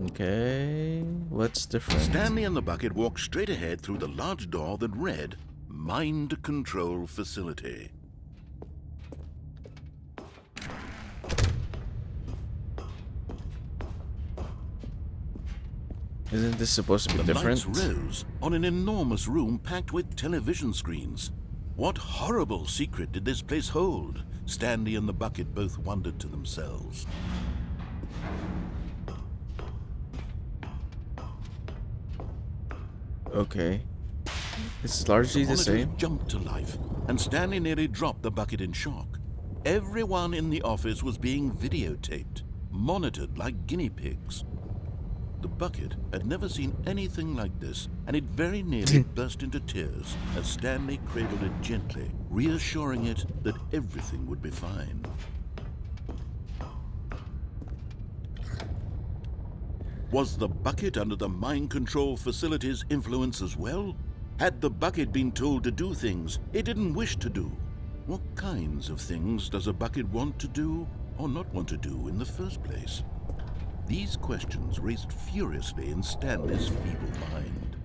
[SPEAKER 1] Okay, what's different?
[SPEAKER 2] Stanley and the bucket walked straight ahead through the large door that read, Mind Control Facility.
[SPEAKER 1] Isn't this supposed to be
[SPEAKER 2] The
[SPEAKER 1] different?
[SPEAKER 2] lights rose on an enormous room packed with television screens. What horrible secret did this place hold? Stanley and the bucket both wondered to themselves.
[SPEAKER 1] Okay. It's largely the
[SPEAKER 2] monitors
[SPEAKER 1] same.
[SPEAKER 2] jumped to life, and Stanley nearly dropped the bucket in shock. Everyone in the office was being videotaped, monitored like guinea pigs. The bucket had never seen anything like this, and it very nearly burst into tears as Stanley cradled it gently, reassuring it that everything would be fine. Was the bucket under the mind control facility's influence as well? Had the bucket been told to do things it didn't wish to do? What kinds of things does a bucket want to do or not want to do in the first place? These questions raced furiously in Stanley's feeble mind.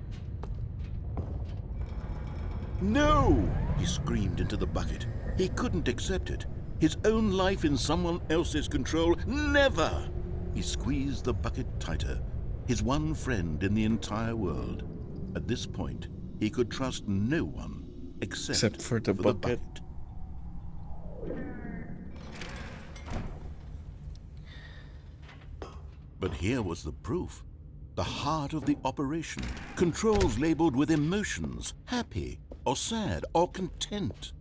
[SPEAKER 2] No! He screamed into the bucket. He couldn't accept it. His own life in someone else's control, never! He squeezed the bucket tighter, his one friend in the entire world. At this point, he could trust no one except
[SPEAKER 1] for the bucket.
[SPEAKER 2] But here was the proof. the heart of the operation. Controls labeled with emotions, happy or sad or content.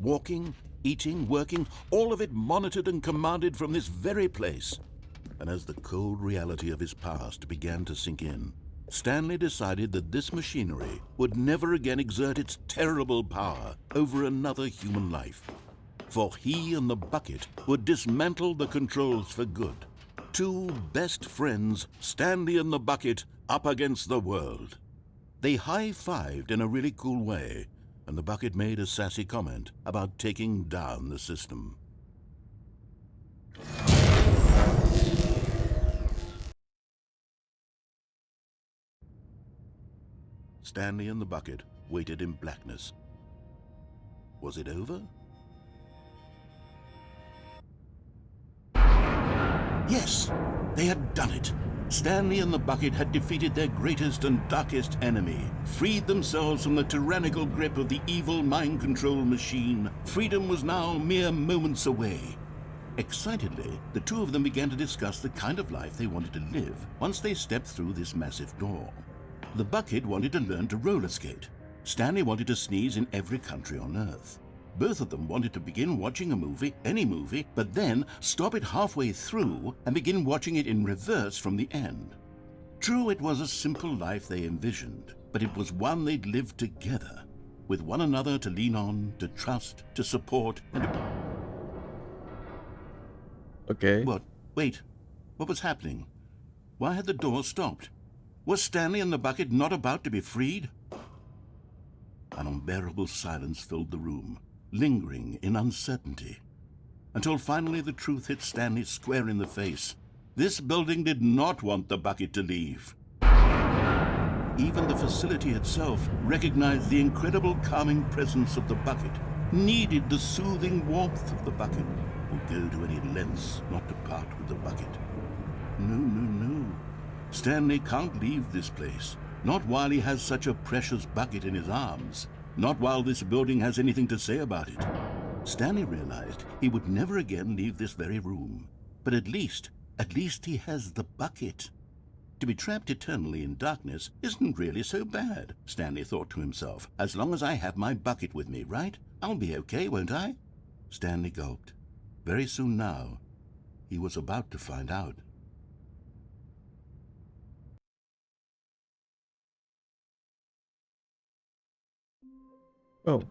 [SPEAKER 2] Walking, eating, working, all of it monitored and commanded from this very place. And as the cold reality of his past began to sink in, Stanley decided that this machinery would never again exert its terrible power over another human life. For he and the bucket would dismantle the controls for good. Two best friends, Stanley and the bucket, up against the world. They high-fived in a really cool way, and the bucket made a sassy comment about taking down the system. Stanley and the bucket waited in blackness. Was it over? Yes, they had done it. Stanley and the bucket had defeated their greatest and darkest enemy, freed themselves from the tyrannical grip of the evil mind control machine. Freedom was now mere moments away. Excitedly, the two of them began to discuss the kind of life they wanted to live once they stepped through this massive door. The bucket wanted to learn to roller skate. Stanley wanted to sneeze in every country on Earth. Both of them wanted to begin watching a movie, any movie, but then stop it halfway through and begin watching it in reverse from the end. True, it was a simple life they envisioned, but it was one they'd lived together, with one another to lean on, to trust, to support, and to...
[SPEAKER 1] Okay.
[SPEAKER 2] What? Wait. What was happening? Why had the door stopped? Was Stanley and the bucket not about to be freed? An unbearable silence filled the room, lingering in uncertainty, until finally the truth hit Stanley square in the face. This building did not want the bucket to leave. Even the facility itself recognized the incredible calming presence of the bucket, needed the soothing warmth of the bucket, would go to any lengths not to part with the bucket. No. Stanley can't leave this place, not while he has such a precious bucket in his arms, not while this building has anything to say about it. Stanley realized he would never again leave this very room, but at least he has the bucket. To be trapped eternally in darkness isn't really so bad, Stanley thought to himself. As long as I have my bucket with me, right? I'll be okay, won't I? Stanley gulped. Very soon now, he was about to find out.
[SPEAKER 1] Oh.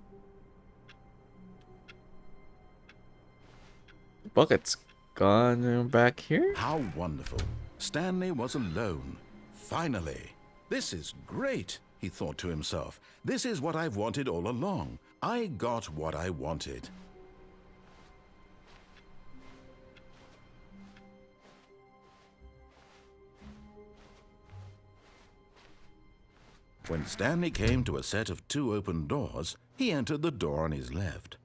[SPEAKER 1] The bucket's gone back here?
[SPEAKER 2] How wonderful. Stanley was alone. Finally. This is great, he thought to himself. This is what I've wanted all along. I got what I wanted. When Stanley came to a set of two open doors, he entered the door on his left.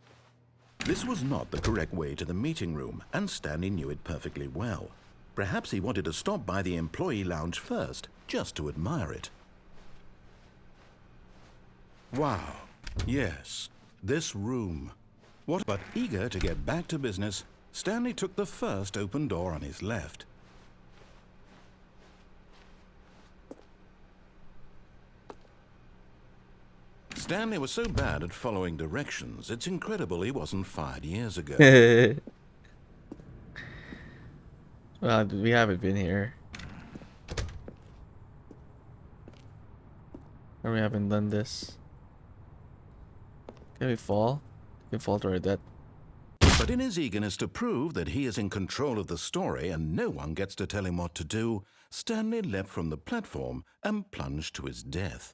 [SPEAKER 2] This was not the correct way to the meeting room, and Stanley knew it perfectly well. Perhaps he wanted to stop by the employee lounge first, just to admire it. Wow, yes, this room. But eager to get back to business, Stanley took the first open door on his left. Stanley was so bad at following directions, it's incredible he wasn't fired years ago.
[SPEAKER 1] Well, we haven't been here. Or we haven't done this. Can we fall? We can fall to our death.
[SPEAKER 2] But in his eagerness to prove that he is in control of the story and no one gets to tell him what to do, Stanley leapt from the platform and plunged to his death.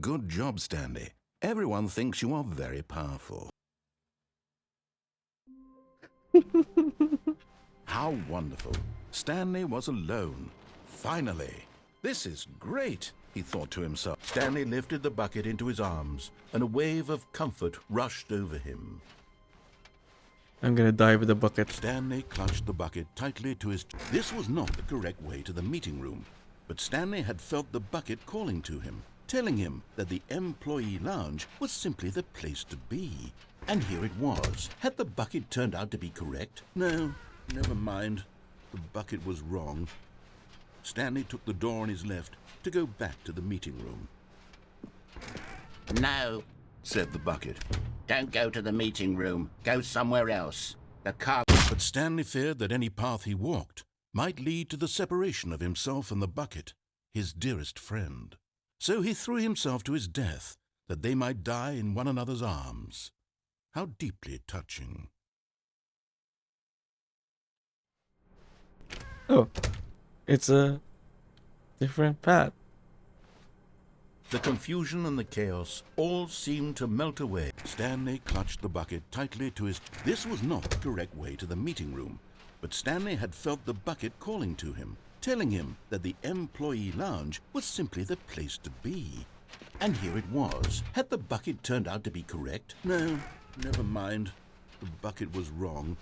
[SPEAKER 2] Good job, Stanley. Everyone thinks you are very powerful. How wonderful. Stanley was alone. Finally. This is great, he thought to himself. Stanley lifted the bucket into his arms, and a wave of comfort rushed over him.
[SPEAKER 1] I'm gonna die with the bucket.
[SPEAKER 2] Stanley clutched the bucket tightly to his... This was not the correct way to the meeting room, but Stanley had felt the bucket calling to him, telling him that the employee lounge was simply the place to be. And here it was. Had the bucket turned out to be correct? No, never mind. The bucket was wrong. Stanley took the door on his left to go back to the meeting room.
[SPEAKER 6] No, said the bucket. Don't go to the meeting room. Go somewhere else. The car...
[SPEAKER 2] But Stanley feared that any path he walked might lead to the separation of himself and the bucket, his dearest friend. So he threw himself to his death, that they might die in one another's arms. How deeply touching.
[SPEAKER 1] Oh, it's a different path.
[SPEAKER 2] The confusion and the chaos all seemed to melt away. Stanley clutched the bucket tightly to his... This was not the correct way to the meeting room, but Stanley had felt the bucket calling to him, telling him that the employee lounge was simply the place to be. And here it was. Had the bucket turned out to be correct? No, never mind. The bucket was wrong.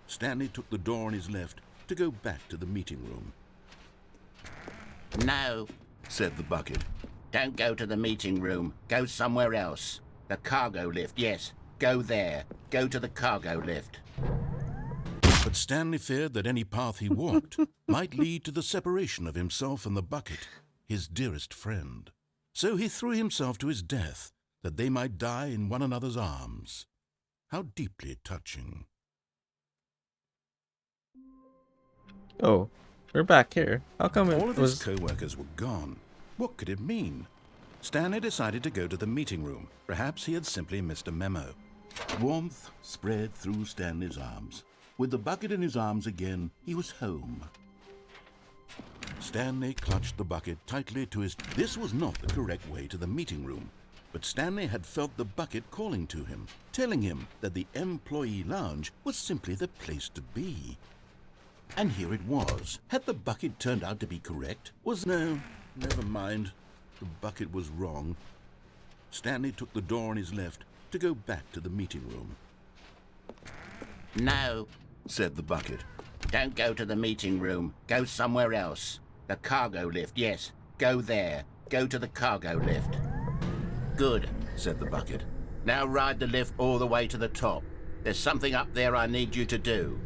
[SPEAKER 2] Stanley took the door on his left to go back to the meeting room.
[SPEAKER 6] No, said the bucket. Don't go to the meeting room. Go somewhere else. The cargo lift, yes. Go there. Go to the cargo lift.
[SPEAKER 2] But Stanley feared that any path he walked might lead to the separation of himself and the bucket, his dearest friend. So he threw himself to his death, that they might die in one another's arms. How deeply touching.
[SPEAKER 1] Oh, we're back here. How come
[SPEAKER 2] All
[SPEAKER 1] it
[SPEAKER 2] of
[SPEAKER 1] was...
[SPEAKER 2] his co-workers were gone. What could it mean? Stanley decided to go to the meeting room. Perhaps he had simply missed a memo. Warmth spread through Stanley's arms. With the bucket in his arms again, he was home. Stanley clutched the bucket tightly to his... This was not the correct way to the meeting room, but Stanley had felt the bucket calling to him, telling him that the employee lounge was simply the place to be. And here it was. Had the bucket turned out to be correct? No, never mind. The bucket was wrong. Stanley took the door on his left to go back to the meeting room.
[SPEAKER 6] No, said the bucket. Don't go to the meeting room. Go somewhere else. The cargo lift, yes. Go there. Go to the cargo lift. Good, said the bucket. Now ride the lift all the way to the top. There's something up there I need you to do.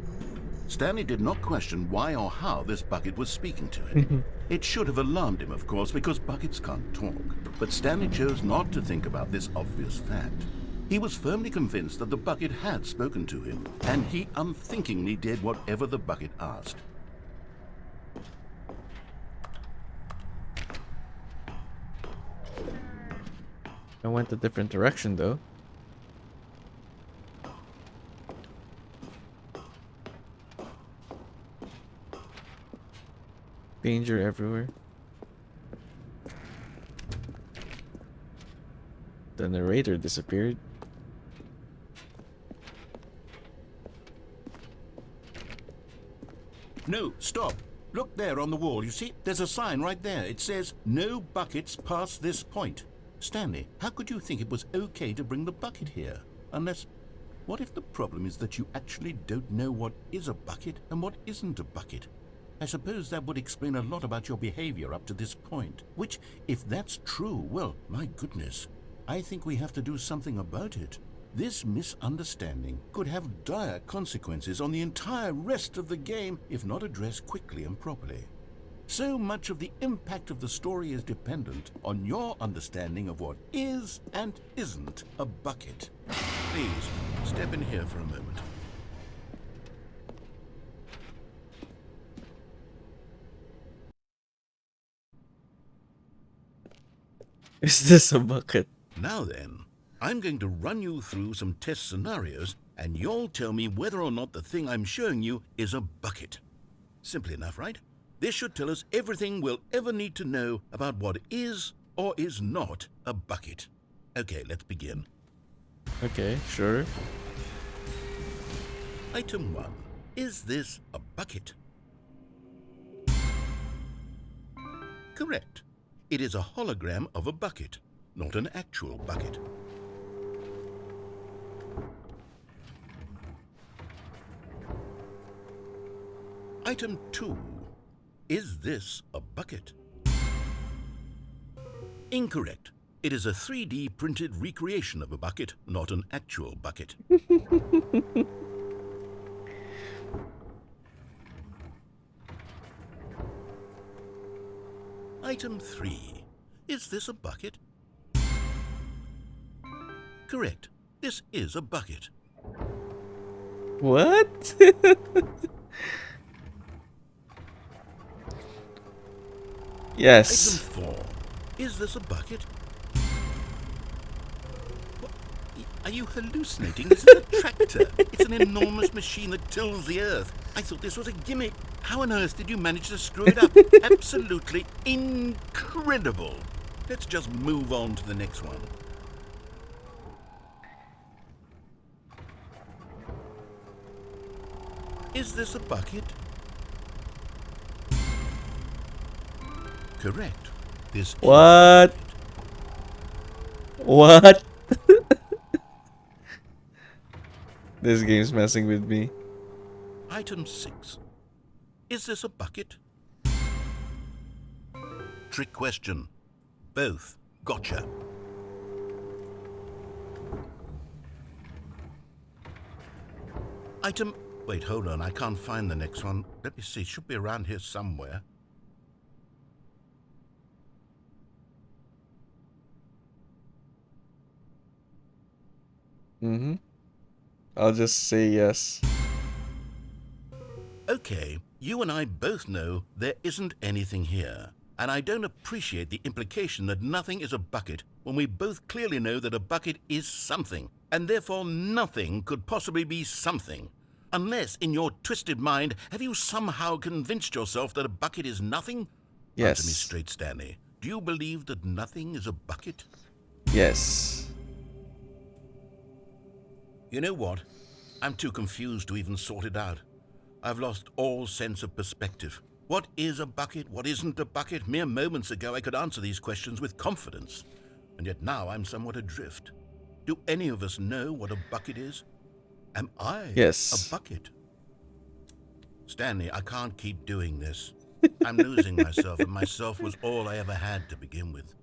[SPEAKER 2] Stanley did not question why or how this bucket was speaking to him. It should have alarmed him, of course, because buckets can't talk. But Stanley chose not to think about this obvious fact. He was firmly convinced that the bucket had spoken to him, and he unthinkingly did whatever the bucket asked.
[SPEAKER 1] I went a different direction, though. Danger everywhere. The narrator disappeared.
[SPEAKER 2] No, stop. Look there on the wall, you see? There's a sign right there. It says, "No buckets past this point." Stanley, how could you think it was okay to bring the bucket here? Unless... What if the problem is that you actually don't know what is a bucket and what isn't a bucket? I suppose that would explain a lot about your behavior up to this point. Which, if that's true, well, my goodness, I think we have to do something about it. This misunderstanding could have dire consequences on the entire rest of the game if not addressed quickly and properly. So much of the impact of the story is dependent on your understanding of what is and isn't a bucket. Please, step in here for a moment.
[SPEAKER 1] Is this a bucket?
[SPEAKER 2] Now then, I'm going to run you through some test scenarios, and you'll tell me whether or not the thing I'm showing you is a bucket. Simple enough, right? This should tell us everything we'll ever need to know about what is or is not a bucket. Okay, let's begin.
[SPEAKER 1] Okay, sure.
[SPEAKER 2] Item 1. Is this a bucket? Correct. It is a hologram of a bucket, not an actual bucket. Item 2. Is this a bucket? Incorrect. It is a 3D printed recreation of a bucket, not an actual bucket. Item 3. Is this a bucket? Correct. This is a bucket.
[SPEAKER 1] What? Yes.
[SPEAKER 2] Item 4. Is this a bucket? What? Are you hallucinating? This is a tractor. It's an enormous machine that tills the earth. I thought this was a gimmick. How on earth did you manage to screw it up? Absolutely incredible. Let's just move on to the next one. Is this a bucket? Correct. This
[SPEAKER 1] What?
[SPEAKER 2] is a bucket.
[SPEAKER 1] What? This game's messing with me.
[SPEAKER 2] Item 6. Is this a bucket? Trick question. Both. Gotcha. Item... Wait, hold on. I can't find the next one. Let me see. It should be around here somewhere.
[SPEAKER 1] Mm-hmm. I'll just say yes.
[SPEAKER 2] Okay, you and I both know there isn't anything here. And I don't appreciate the implication that nothing is a bucket when we both clearly know that a bucket is something, and therefore nothing could possibly be something. Unless, in your twisted mind, have you somehow convinced yourself that a bucket is nothing?
[SPEAKER 1] Yes.
[SPEAKER 2] Answer me straight, Stanley. Do you believe that nothing is a bucket?
[SPEAKER 1] Yes.
[SPEAKER 2] You know what? I'm too confused to even sort it out. I've lost all sense of perspective. What is a bucket? What isn't a bucket? Mere moments ago I could answer these questions with confidence. And yet now I'm somewhat adrift. Do any of us know what a bucket is? Am I
[SPEAKER 1] Yes.
[SPEAKER 2] a bucket? Stanley, I can't keep doing this. I'm losing myself, and myself was all I ever had to begin with.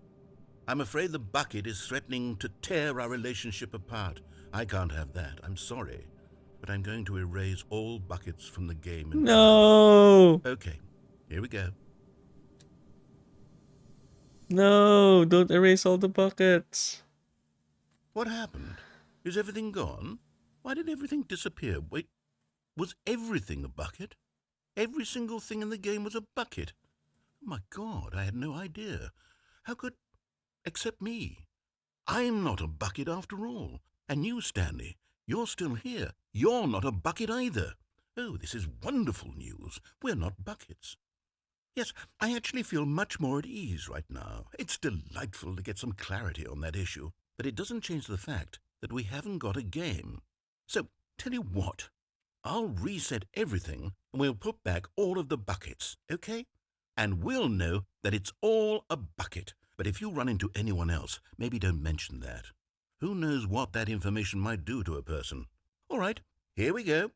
[SPEAKER 2] I'm afraid the bucket is threatening to tear our relationship apart. I can't have that. I'm sorry. But I'm going to erase all buckets from the game entirely.
[SPEAKER 1] No.
[SPEAKER 2] Okay, here we go.
[SPEAKER 1] No, don't erase all the buckets.
[SPEAKER 2] What happened? Is everything gone? Why did everything disappear? Wait, was everything a bucket? Every single thing in the game was a bucket. Oh my God, I had no idea. How could... Except me. I'm not a bucket after all. And you, Stanley, you're still here. You're not a bucket either. Oh, this is wonderful news. We're not buckets. Yes, I actually feel much more at ease right now. It's delightful to get some clarity on that issue, but it doesn't change the fact that we haven't got a game. So, tell you what, I'll reset everything and we'll put back all of the buckets, okay? And we'll know that it's all a bucket. But if you run into anyone else, maybe don't mention that. Who knows what that information might do to a person? All right, here we go.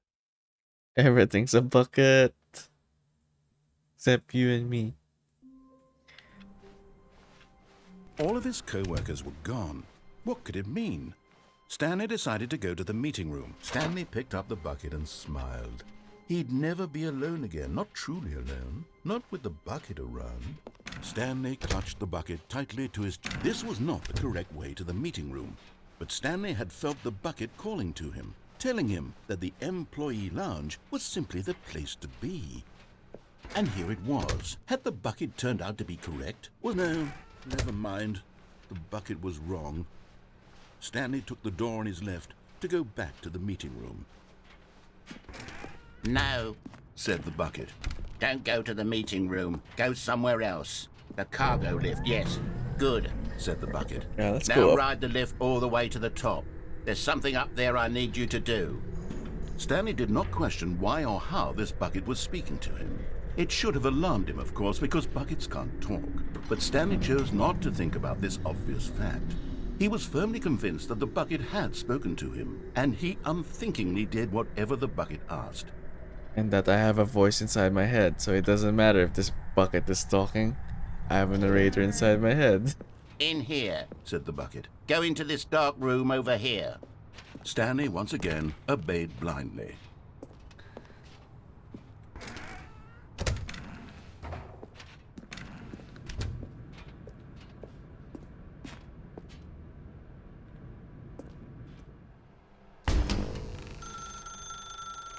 [SPEAKER 1] Everything's a bucket. Except you and me.
[SPEAKER 6] All of his co-workers were gone. What could it mean? Stanley decided to go to the meeting room. Stanley picked up the bucket and smiled. He'd never be alone again, not truly alone, not with the bucket around. Stanley clutched the bucket tightly to his... This was not the correct way to the meeting room, but Stanley had felt the bucket calling to him, telling him that the employee lounge was simply the place to be. And here it was. Had the bucket turned out to be correct? Well, no, never mind. The bucket was wrong. Stanley took the door on his left to go back to the meeting room.
[SPEAKER 7] No,
[SPEAKER 6] Said the bucket.
[SPEAKER 7] don't go to the meeting room. Go somewhere else. The cargo lift, yes. Good.
[SPEAKER 6] Said the bucket.
[SPEAKER 1] Yeah, let's
[SPEAKER 7] Now
[SPEAKER 1] go up.
[SPEAKER 7] ride the lift all the way to the top. There's something up there I need you to do.
[SPEAKER 6] Stanley did not question why or how this bucket was speaking to him. It should have alarmed him, of course, because buckets can't talk. But Stanley chose not to think about this obvious fact. He was firmly convinced that the bucket had spoken to him, and he unthinkingly did whatever the bucket asked.
[SPEAKER 1] And that I have a voice inside my head, so it doesn't matter if this bucket is talking. I have a narrator inside my head.
[SPEAKER 7] In here.
[SPEAKER 6] Said the bucket.
[SPEAKER 7] Go into this dark room over here.
[SPEAKER 6] Stanley once again obeyed blindly.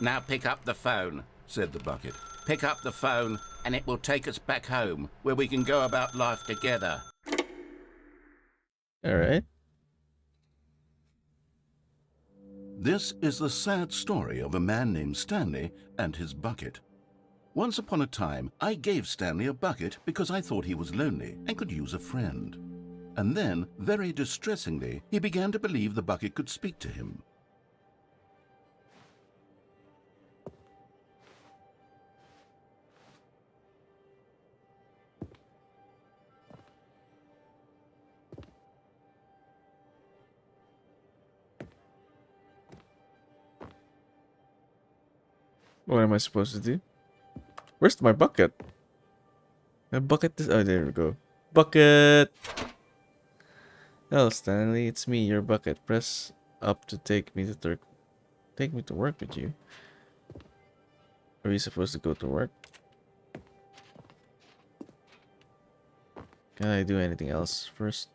[SPEAKER 7] Now pick up the phone,
[SPEAKER 6] said the bucket.
[SPEAKER 7] pick up the phone, and it will take us back home, where we can go about life together.
[SPEAKER 1] All right.
[SPEAKER 6] This is the sad story of a man named Stanley and his bucket. Once upon a time, I gave Stanley a bucket because I thought he was lonely and could use a friend. And then, very distressingly, he began to believe the bucket could speak to him.
[SPEAKER 1] What am I supposed to do? Where's my bucket? My bucket is... Oh, there we go. Bucket! Hello, Stanley. It's me, your bucket. Press up to take me to work with you. Are we supposed to go to work? Can I do anything else first?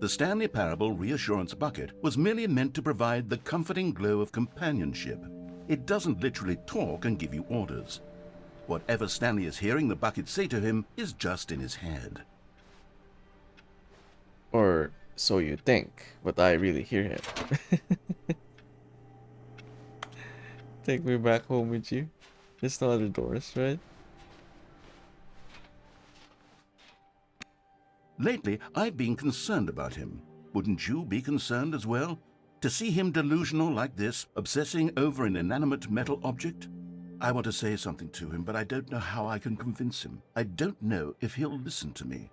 [SPEAKER 6] The Stanley Parable Reassurance Bucket was merely meant to provide the comforting glow of companionship. It doesn't literally talk and give you orders. Whatever Stanley is hearing the bucket say to him is just in his head.
[SPEAKER 1] Or so you think, but I really hear him. Take me back home with you. There's no other doors, right?
[SPEAKER 6] Lately, I've been concerned about him. Wouldn't you be concerned as well? To see him delusional like this, obsessing over an inanimate metal object? I want to say something to him, but I don't know how I can convince him. I don't know if he'll listen to me.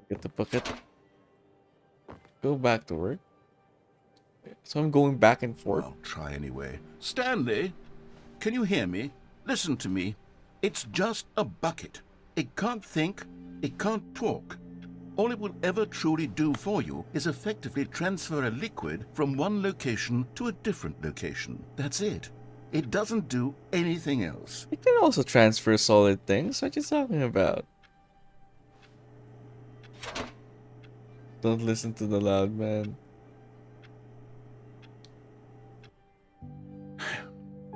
[SPEAKER 1] Get the bucket. Go back to work. So I'm going back and forth.
[SPEAKER 6] I'll try anyway. Stanley, can you hear me? Listen to me. It's just a bucket. It can't think, it can't talk. All it will ever truly do for you is effectively transfer a liquid from one location to a different location. That's it. It doesn't do anything else.
[SPEAKER 1] It can also transfer solid things. What you talking about? Don't listen to the loud man.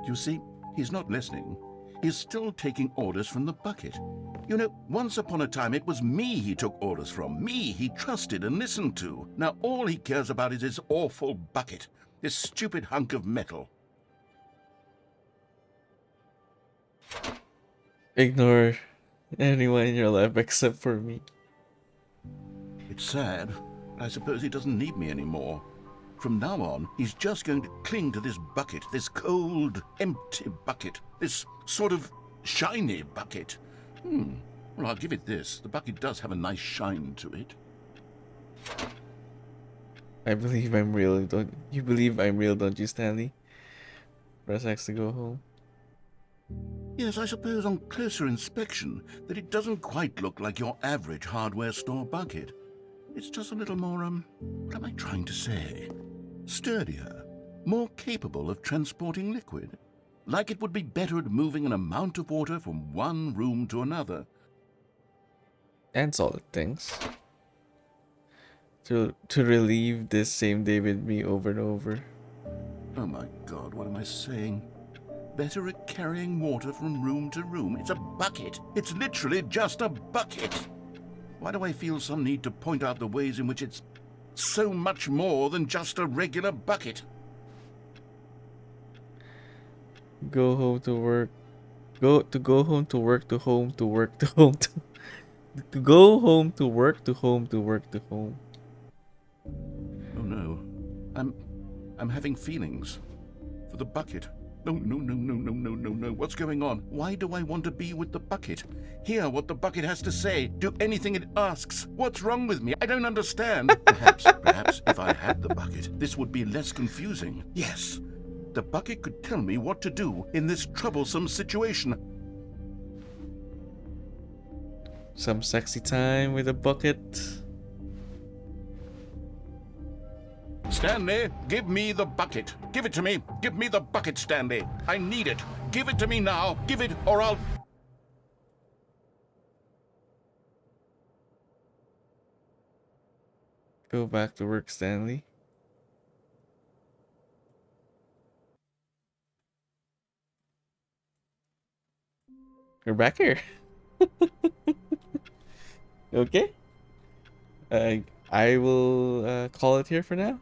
[SPEAKER 6] You see, he's not listening. He's still taking orders from the bucket. You know, once upon a time it was me he took orders from. Me he trusted and listened to. Now all he cares about is his awful bucket. This stupid hunk of metal.
[SPEAKER 1] Ignore anyone in your life except for me.
[SPEAKER 6] It's sad, but I suppose he doesn't need me anymore. From now on, he's just going to cling to this bucket, this cold, empty bucket, this sort of shiny bucket. Well, I'll give it this. The bucket does have a nice shine to it.
[SPEAKER 1] I believe I'm real. Don't you believe I'm real, don't you, Stanley? Press X to go home.
[SPEAKER 6] Yes, I suppose on closer inspection that it doesn't quite look like your average hardware store bucket. It's just a little more, what am I trying to say? Sturdier, more capable of transporting liquid. Like it would be better at moving an amount of water from one room to another.
[SPEAKER 1] And solid things. To relieve this same day with me over and over.
[SPEAKER 6] Oh my God, what am I saying? Better at carrying water from room to room. It's a bucket. It's literally just a bucket. Why do I feel some need to point out the ways in which it's so much more than just a regular bucket?
[SPEAKER 1] Go home to work. Go home to work to home to work to home to go home to work to home to work to home.
[SPEAKER 6] Oh no. I'm having feelings for the bucket. No. What's going on? Why do I want to be with the bucket? Hear what the bucket has to say. Do anything it asks. What's wrong with me? I don't understand. Perhaps if I had the bucket, this would be less confusing. Yes. The bucket could tell me what to do in this troublesome situation.
[SPEAKER 1] Some sexy time with a bucket.
[SPEAKER 6] Stanley, give me the bucket. Give it to me. Give me the bucket, Stanley. I need it. Give it to me now. Give it or I'll...
[SPEAKER 1] Go back to work, Stanley. You're back here. Okay. I will call it here for now.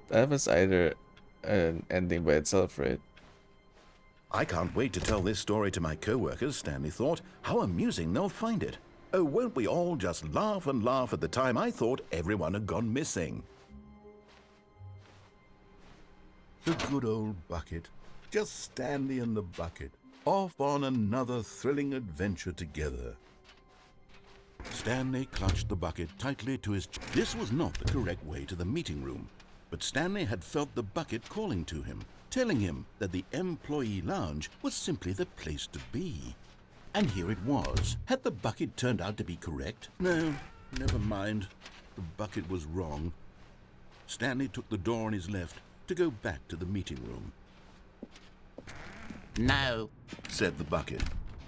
[SPEAKER 1] That was either an ending by itself, right?
[SPEAKER 2] I can't wait to tell this story to my co-workers, Stanley thought. How amusing they'll find it. Oh, won't we all just laugh and laugh at the time I thought everyone had gone missing. The good old bucket. Just Stanley and the bucket. Off on another thrilling adventure together. Stanley clutched the bucket tightly to his chest. This was not the correct way to the meeting room, but Stanley had felt the bucket calling to him, telling him that the employee lounge was simply the place to be. And here it was. Had the bucket turned out to be correct? No, never mind. The bucket was wrong. Stanley took the door on his left to go back to the meeting room.
[SPEAKER 7] No,
[SPEAKER 2] Said the bucket.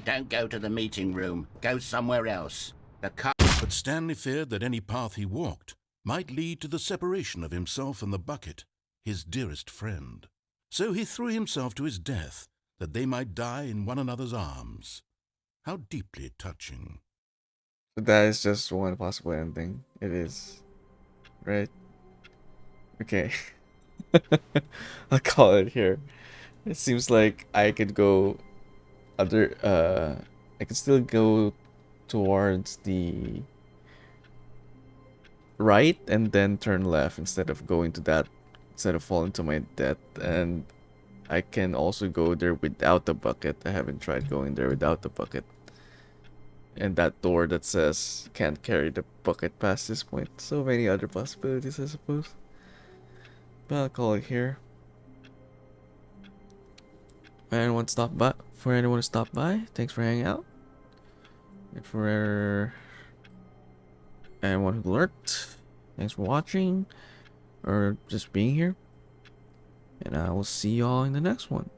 [SPEAKER 7] don't go to the meeting room. Go somewhere else. The car...
[SPEAKER 2] But Stanley feared that any path he walked might lead to the separation of himself and the bucket, his dearest friend. So he threw himself to his death, that they might die in one another's arms. How deeply touching.
[SPEAKER 1] So that is just one possible ending. It is. Right? Okay. I'll call it here. It seems like I could go I could still go towards the right and then turn left instead of falling to my death. And I can also go there without the bucket. I haven't tried going there without the bucket. And that door that says can't carry the bucket past this point. So many other possibilities, I suppose. But I'll call it here. Anyone stop by? For anyone to stop by, thanks for hanging out. And for anyone who lurked, thanks for watching or just being here. And I will see y'all in the next one.